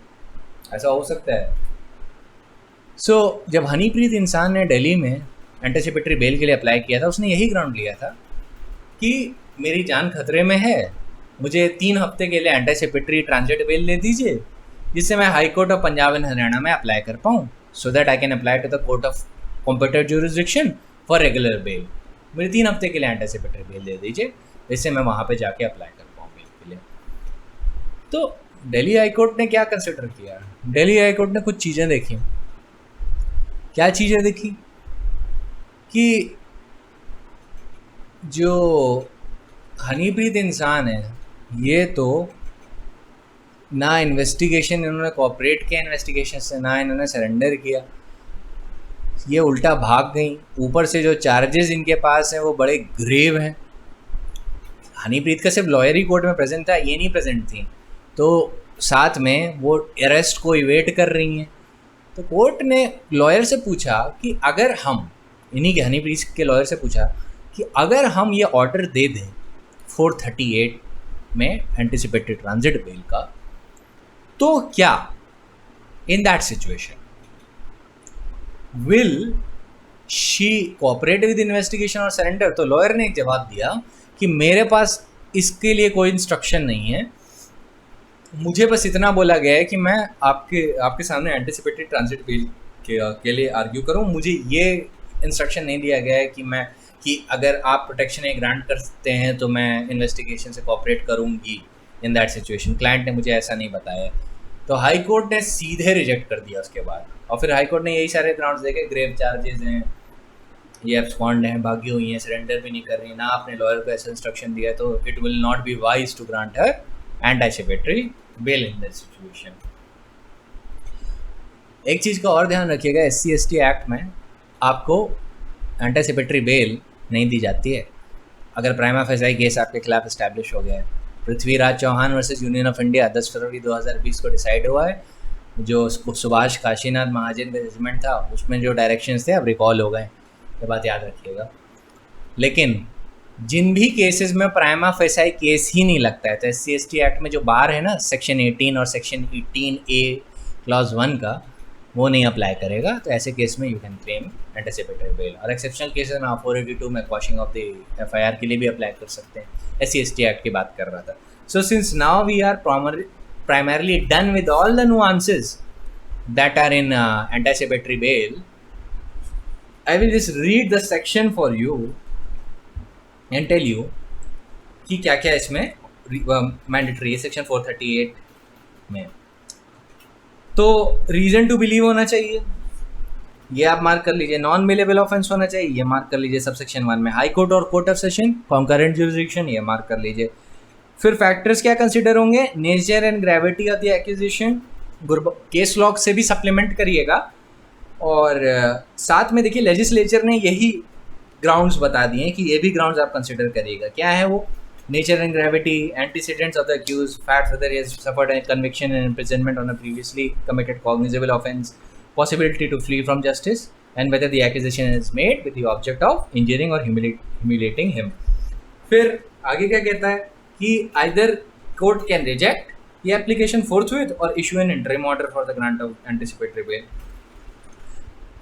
ऐसा हो सकता है. सो जब हनीप्रीत इंसान ने दिल्ली में एंटीसिपेटरी बेल के लिए अप्लाई किया था, उसने यही ग्राउंड लिया था कि मेरी जान खतरे में है, मुझे 3 हफ्ते के लिए एंटीसिपेटरी ट्रांजिट बेल दे दीजिए, जिससे मैं high court of Punjab and Haryana में अप्लाई कर पाऊँ, so that I can apply to the court of competent jurisdiction for regular bail. मेरे 3 हफ्ते के लिए एंटीसिपेटरी बेल दे दीजिए, इससे मैं वहाँ पे जाके अप्लाई कर पाऊँ बेल के लिए. तो दिल्ली हाई कोर्ट ने क्या कंसिडर किया, दिल्ली हाई कोर्ट ने कुछ चीज़ें देखी. क्या चीज़ें देखी कि जो हनीप्रीत इंसान है, ये तो ना इन्वेस्टिगेशन इन्होंने कोऑपरेट किया इन्वेस्टिगेशन से, ना इन्होंने सरेंडर किया, ये उल्टा भाग गई. ऊपर से जो चार्जेस इनके पास हैं वो बड़े ग्रेव हैं. हनीप्रीत का सिर्फ लॉयर ही कोर्ट में प्रेजेंट था, ये नहीं प्रेजेंट थी, तो साथ में वो अरेस्ट को इवेट कर रही हैं. तो कोर्ट ने लॉयर से पूछा कि अगर हम, इन्हीं के हनीप्रीत के लॉयर से पूछा कि अगर हम ये ऑर्डर दे दें 438 में एंटीसिपेटरी ट्रांजिट बेल का, तो क्या इन that situation will she cooperate with investigation और सरेंडर. तो लॉयर ने एक जवाब दिया कि मेरे पास इसके लिए कोई इंस्ट्रक्शन नहीं है, मुझे बस इतना बोला गया है कि मैं आपके सामने एंटीसिपेटरी ट्रांजिट बेल के लिए आर्ग्यू करूं, मुझे ये इंस्ट्रक्शन नहीं दिया गया है कि अगर आप प्रोटेक्शन एक ग्रांट करते हैं तो मैं इन्वेस्टिगेशन से कोऑपरेट करूंगी इन दैट सिचुएशन. क्लाइंट ने मुझे ऐसा नहीं बताया. तो हाई कोर्ट ने सीधे रिजेक्ट कर दिया उसके बाद. और फिर हाई कोर्ट ने यही सारे ग्राउंड्स देखे, ग्रेव चार्जेस हैं, ये एब्सकॉन्ड हैं, भागी हुई हैं, सरेंडर भी नहीं कर रही, ना आपने लॉयर को ऐसा इंस्ट्रक्शन दिया, तो it will not be wise to grant her anticipatory bail in that situation. एक चीज़ का और ध्यान रखिएगा, SC/ST एक्ट में आपको एंटीसिपेटरी बेल नहीं दी जाती है. अगर प्राइमा फेसाई केस आपके खिलाफ इस्टेब्लिश हो गया है, Prithviraj Chauhan versus union of India 10 फरवरी 2020 को डिसाइड हुआ है, जो सुभाष काशीनाथ महाजन का जजमेंट था उसमें जो डायरेक्शंस थे अब रिकॉल हो गए, ये बात याद रखिएगा। लेकिन जिन भी केसेस में प्राइमा फेसाई केस ही नहीं लगता है, तो SC/ST एक्ट में जो बार है ना सेक्शन 18 और सेक्शन 18A क्लॉज 1 का, वो नहीं अप्लाई करेगा। तो ऐसे केस में you can claim anticipatory bell. और एक्सेप्शनल केसेस में 482 में क्वॉशिंग ऑफ द FIR के लिए भी अप्लाई कर सकते हैं। SC/ST एक्ट की बात कर रहा था। So since now we are primarily done with all the nuances that are in anticipatory bail, I will just read the section for you and tell you कि क्या क्या इसमें मैंडेटरी है सेक्शन 438 में। तो रीजन टू बिलीव होना चाहिए, ये आप मार्क कर लीजिए। नॉन बेलेबल ऑफेंस होना चाहिए, ये मार्क कर लीजिए सबसेक्शन 1 में। हाई कोर्ट और court of session, concurrent jurisdiction, ये मार्क कर लीजिए। फिर फैक्टर्स क्या कंसिडर होंगे, nature and gravity of the accusation, case log से भी सप्लीमेंट करिएगा। और साथ में देखिए लेजिस्लेचर ने यही ग्राउंड्स बता दिए कि ये भी ग्राउंड्स आप कंसिडर करिएगा। क्या है वो, nature and gravity, antecedents of the accused, facts whether he has suffered a conviction and imprisonment on a previously committed cognizable offence, possibility to flee from justice, and whether the accusation is made with the object of injuring और humiliating him. फिर आगे क्या कहता है कि either court can reject the application forthwith or issue an interim order for the grant of anticipatory bail.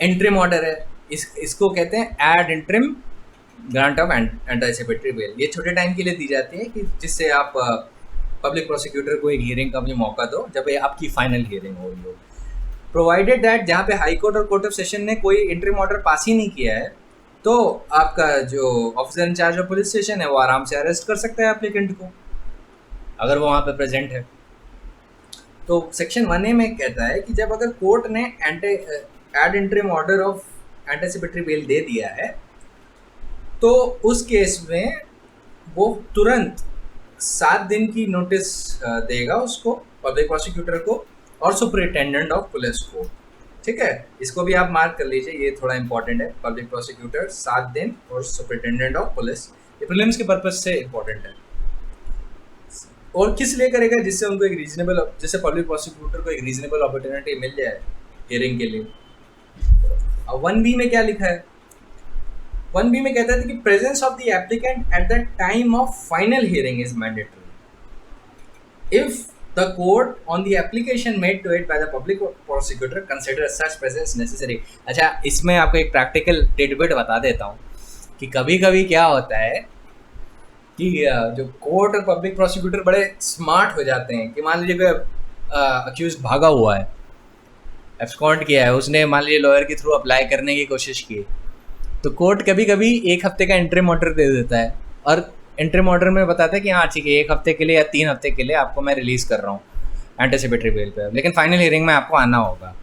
interim order है, इसको कहते हैं ad interim grant of anticipatory bail। ये छोटे टाइम के लिए दी जाती है कि जिससे आप पब्लिक प्रोसिक्यूटर को एक हियरिंग का भी मौका दो जब ये आपकी फाइनल हियरिंग हो रही हो। प्रोवाइडेड दैट जहाँ पे हाई कोर्ट और कोर्ट ऑफ सेशन ने कोई इंटरिम ऑर्डर पास ही नहीं किया है, तो आपका जो officer in charge of police station है वो आराम से अरेस्ट कर सकता है एप्लीकेंट को अगर वो वहाँ पे प्रेजेंट है। तो सेक्शन 1A में कहता है कि जब अगर कोर्ट ने ad interim order of anticipatory bail दे दिया है तो उस केस में वो तुरंत 7 दिन की नोटिस देगा उसको, पब्लिक प्रोसिक्यूटर को और सुपरिटेंडेंट ऑफ पुलिस को। ठीक है, इसको भी आप मार्क कर लीजिए, ये थोड़ा इंपॉर्टेंट है। पब्लिक प्रोसिक्यूटर 7 दिन और सुपरिटेंडेंट ऑफ पुलिस, ये प्रीलिम्स के पर्पज से इंपॉर्टेंट है। और किस लिए करेगा, जिससे उनको एक रीजनेबल, जैसे पब्लिक प्रोसिक्यूटर को एक रीजनेबल अपॉर्चुनिटी मिल जाए हियरिंग के लिए। अब 1B में क्या लिखा है, 1B में कहता है कि presence of the applicant at the time of final hearing is mandatory if the court on the application made to it by the public prosecutor consider such presence necessary. अच्छा, इसमें आपको एक प्रैक्टिकल टिडबिट बता देता हूँ कि कभी कभी क्या होता है कि जो कोर्ट और पब्लिक प्रोसिक्यूटर बड़े स्मार्ट हो जाते हैं कि मान लीजिए कोई अक्यूज भागा हुआ है, एब्सकॉन्ड किया है, उसने मान लीजिए लॉयर के थ्रू अप्लाई करने की कोशिश की, तो कोर्ट कभी कभी 1 हफ्ते का इंटरिम ऑर्डर दे देता है और इंटरिम ऑर्डर में बताता है कि हाँ ठीक है 1 हफ्ते के लिए या 3 हफ्ते के लिए आपको मैं रिलीज़ कर रहा हूँ एंटिसिपेटरी बेल पे, लेकिन फाइनल हियरिंग में आपको आना होगा।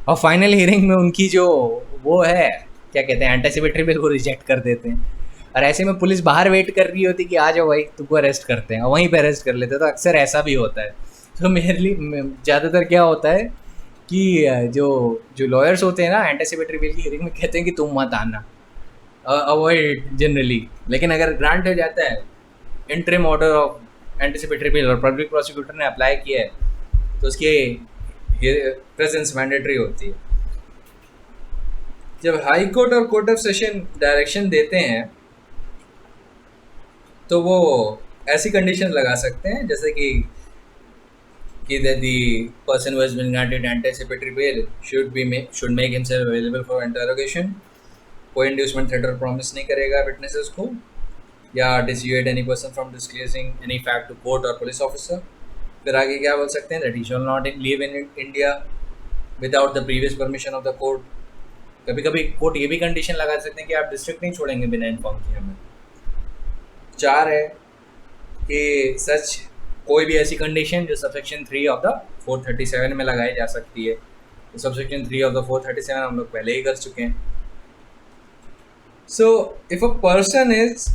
और फाइनल हियरिंग में उनकी जो वो है क्या कहते हैं एंटिसिपेटरी बेल को रिजेक्ट कर देते हैं, और ऐसे में पुलिस बाहर वेट कर रही होती कि आ जाओ भाई तुमको अरेस्ट करते हैं, और वहीं पे अरेस्ट कर लेते हैं। तो अक्सर ऐसा भी होता है। तो मेरे लिए ज़्यादातर क्या होता है कि जो लॉयर्स होते हैं ना एंटिसिपेटरी बेल की हियरिंग में कहते हैं कि तुम मत आना, अवॉइड जनरली। लेकिन अगर ग्रांट हो जाता है interim order of anticipatory bell और पब्लिक प्रोसिक्यूटर ने अप्लाई किया है तो उसकी प्रेजेंस मैंडेटरी होती है। जब हाई कोर्ट और कोर्ट ऑफ सेशन डायरेक्शन देते हैं तो वो ऐसी कंडीशन लगा सकते हैं जैसे कि that the person who has been granted anticipatory bail should make himself available for interrogation, कोई inducement threat और promise नहीं करेगा witnesses को, या dissuade any person from disclosing any fact to court or police officer। फिर आगे क्या बोल सकते हैं, that he shall not live in India without the previous permission of the court। कभी कभी कोर्ट ये भी कंडीशन लगा सकते हैं कि आप डिस्ट्रिक्ट नहीं छोड़ेंगे बिना इन्फॉर्म किए हमें। 4 है कि सच कोई भी ऐसी कंडीशन जो सबसेक्शन 3 ऑफ द 437 में लगाई जा सकती है। तो सबसेक्शन 3 ऑफ द 437 हम लोग पहले ही कर चुके हैं। So if a person is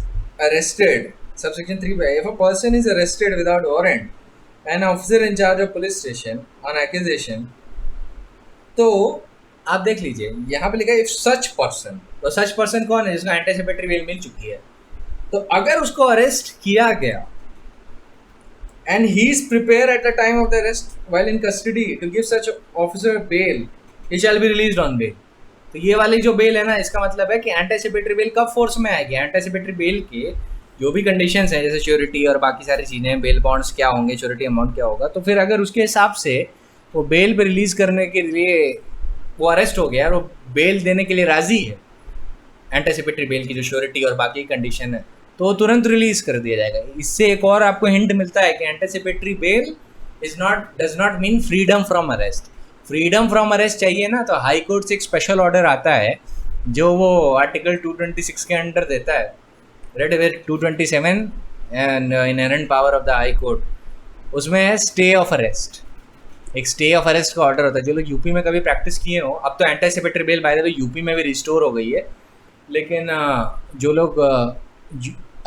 arrested, subsection 3 पे, if a person is arrested without warrant an officer in charge of police station on accusation, तो आप देख लीजिए यहाँ पे लिखा है इफ सच पर्सन। तो सच पर्सन कौन है, जिसको एंटिसिपेटरी बेल मिल चुकी है। तो अगर उसको अरेस्ट किया गया and he is prepared at the time of the arrest while in custody to give such officer bail, he shall be released on bail. तो ये वाली जो बेल है ना, इसका मतलब है कि एंटीसिपेटरी बेल कब फोर्स में आएगी, एंटीसिपेटरी बेल के जो भी कंडीशंस हैं जैसे श्योरिटी और बाकी सारी चीज़ें, बेल बॉन्ड्स क्या होंगे, श्योरिटी अमाउंट क्या होगा, तो फिर अगर उसके हिसाब से वो बेल पे रिलीज़ करने के लिए वो अरेस्ट हो गया और वो बेल देने के लिए राज़ी है, एंटीसिपेटरी बेल की जो श्योरिटी और बाकी कंडीशन है, तो वो तुरंत रिलीज कर दिया जाएगा। इससे एक और आपको हिंट मिलता है कि anticipatory bail does not mean freedom from arrest. Freedom from arrest चाहिए ना, तो हाई कोर्ट से एक स्पेशल ऑर्डर आता है जो वो आर्टिकल 226 के अंडर देता है, read with 227 and inherent power of the high court, उसमें है स्टे ऑफ अरेस्ट। एक स्टे ऑफ अरेस्ट का ऑर्डर होता है। जो लोग यूपी में कभी प्रैक्टिस किए हो, अब तो anticipatory bail by the way UP में भी रिस्टोर हो गई है, लेकिन जो लोग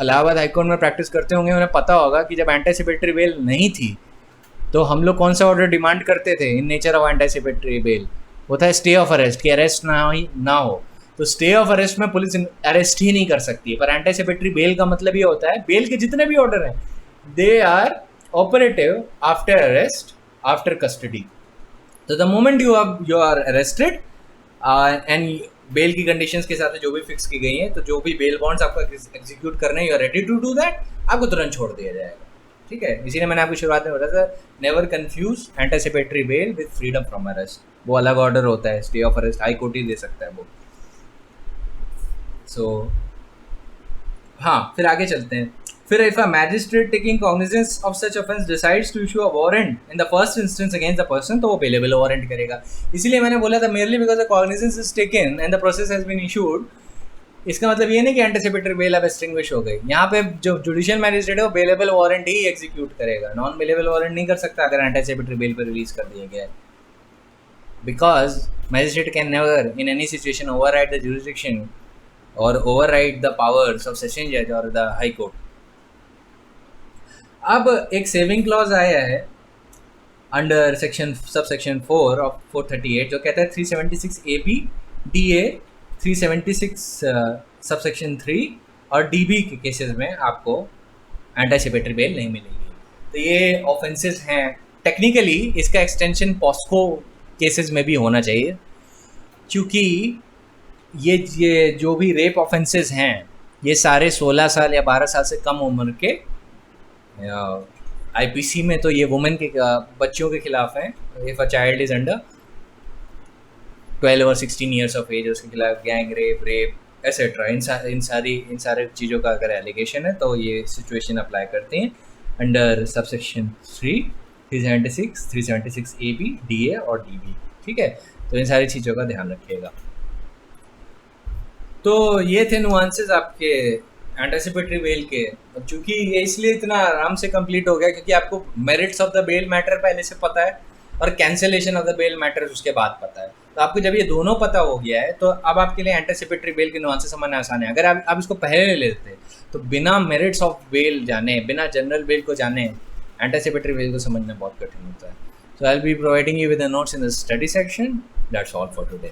इलाहाबाद हाईकोर्ट में प्रैक्टिस करते होंगे उन्हें पता होगा कि जब एंटीसिपेटरी बेल नहीं थी तो हम लोग कौन सा ऑर्डर डिमांड करते थे in nature of anticipatory bell, वो था स्टे ऑफ अरेस्ट, कि अरेस्ट ना हो। तो स्टे ऑफ अरेस्ट में पुलिस अरेस्ट ही नहीं कर सकती है, पर एंटीसिपेटरी बेल का मतलब ये होता है बेल के जितने भी ऑर्डर हैं they are operative after arrest, after custody. तो the moment you are arrested and bail की कंडीशंस के साथ जो भी फिक्स की गई हैं, तो जो भी बेल बॉन्ड्स आपको एग्जीक्यूट करने हैं, you are ready to do that, आपको तुरंत छोड़ दिया जाएगा। ठीक है, इसीलिए मैंने आपको शुरुआत में बताया था, never confuse anticipatory bail with freedom from arrest, वो अलग ऑर्डर होता है, stay of arrest high court ही दे सकता है वो। सो हाँ, फिर आगे चलते हैं। फिर if a magistrate taking cognizance of such offence decides to issue a warrant in the first instance against the person, तो वो bailable warrant करेगा। इसीलिए मैंने बोला था merely because the cognizance is taken and the process has been issued, इसका मतलब ये नहीं कि anticipatory bail अब extinguish हो गई। यहाँ पे जो judicial magistrate है वो bailable warrant ही execute करेगा, non bailable warrant नहीं कर सकता अगर anticipatory bail पे release कर दिया गया है, because magistrate can never in any situation override the jurisdiction or override the powers of session judge or the high court। अब एक सेविंग क्लॉज आया है अंडर सबसेक्शन 4 ऑफ 438 जो कहता है 376 AB DA 376 सबसेक्शन 3 और DB के केसेस में आपको एंटीसिपेटरी बेल नहीं मिलेगी। तो ये ऑफेंसेस हैं, टेक्निकली इसका एक्सटेंशन पॉस्को केसेस में भी होना चाहिए, क्योंकि ये जो भी रेप ऑफेंसेस हैं ये सारे 16 साल या 12 साल से कम उम्र के IPC में तो ये वुमेन के बच्चियों के खिलाफ हैं। If a child is under 12 और 16 ईयर्स ऑफ एज, उसके खिलाफ गैंग रेप एसेट्रा, इन सारे चीज़ों का अगर एलिगेशन है तो ये सिचुएशन अप्लाई करते हैं अंडर सबसेक्शन 376 AB DA और DB। ठीक है, तो इन सारी चीज़ों का ध्यान रखिएगा। तो ये थे नुआंसेस आपके एंटीसिपेटरी बेल के। चूँकि ये इसलिए इतना आराम से कंप्लीट हो गया क्योंकि आपको merits of the bail matter पहले से पता है और cancellation of the bail matter उसके बाद पता है। तो आपको जब ये दोनों पता हो गया है तो अब आपके लिए एंटीसिपेटरी बेल के नुआंसेस समझना आसान है। अगर आप इसको पहले ले लेते तो बिना मेरिट्स ऑफ बेल जाने, बिना जनरल बेल को जाने एंटीसिपेटरी बेल को समझना बहुत कठिन होता है। So I will be providing you with the notes in the study section. That's all for today.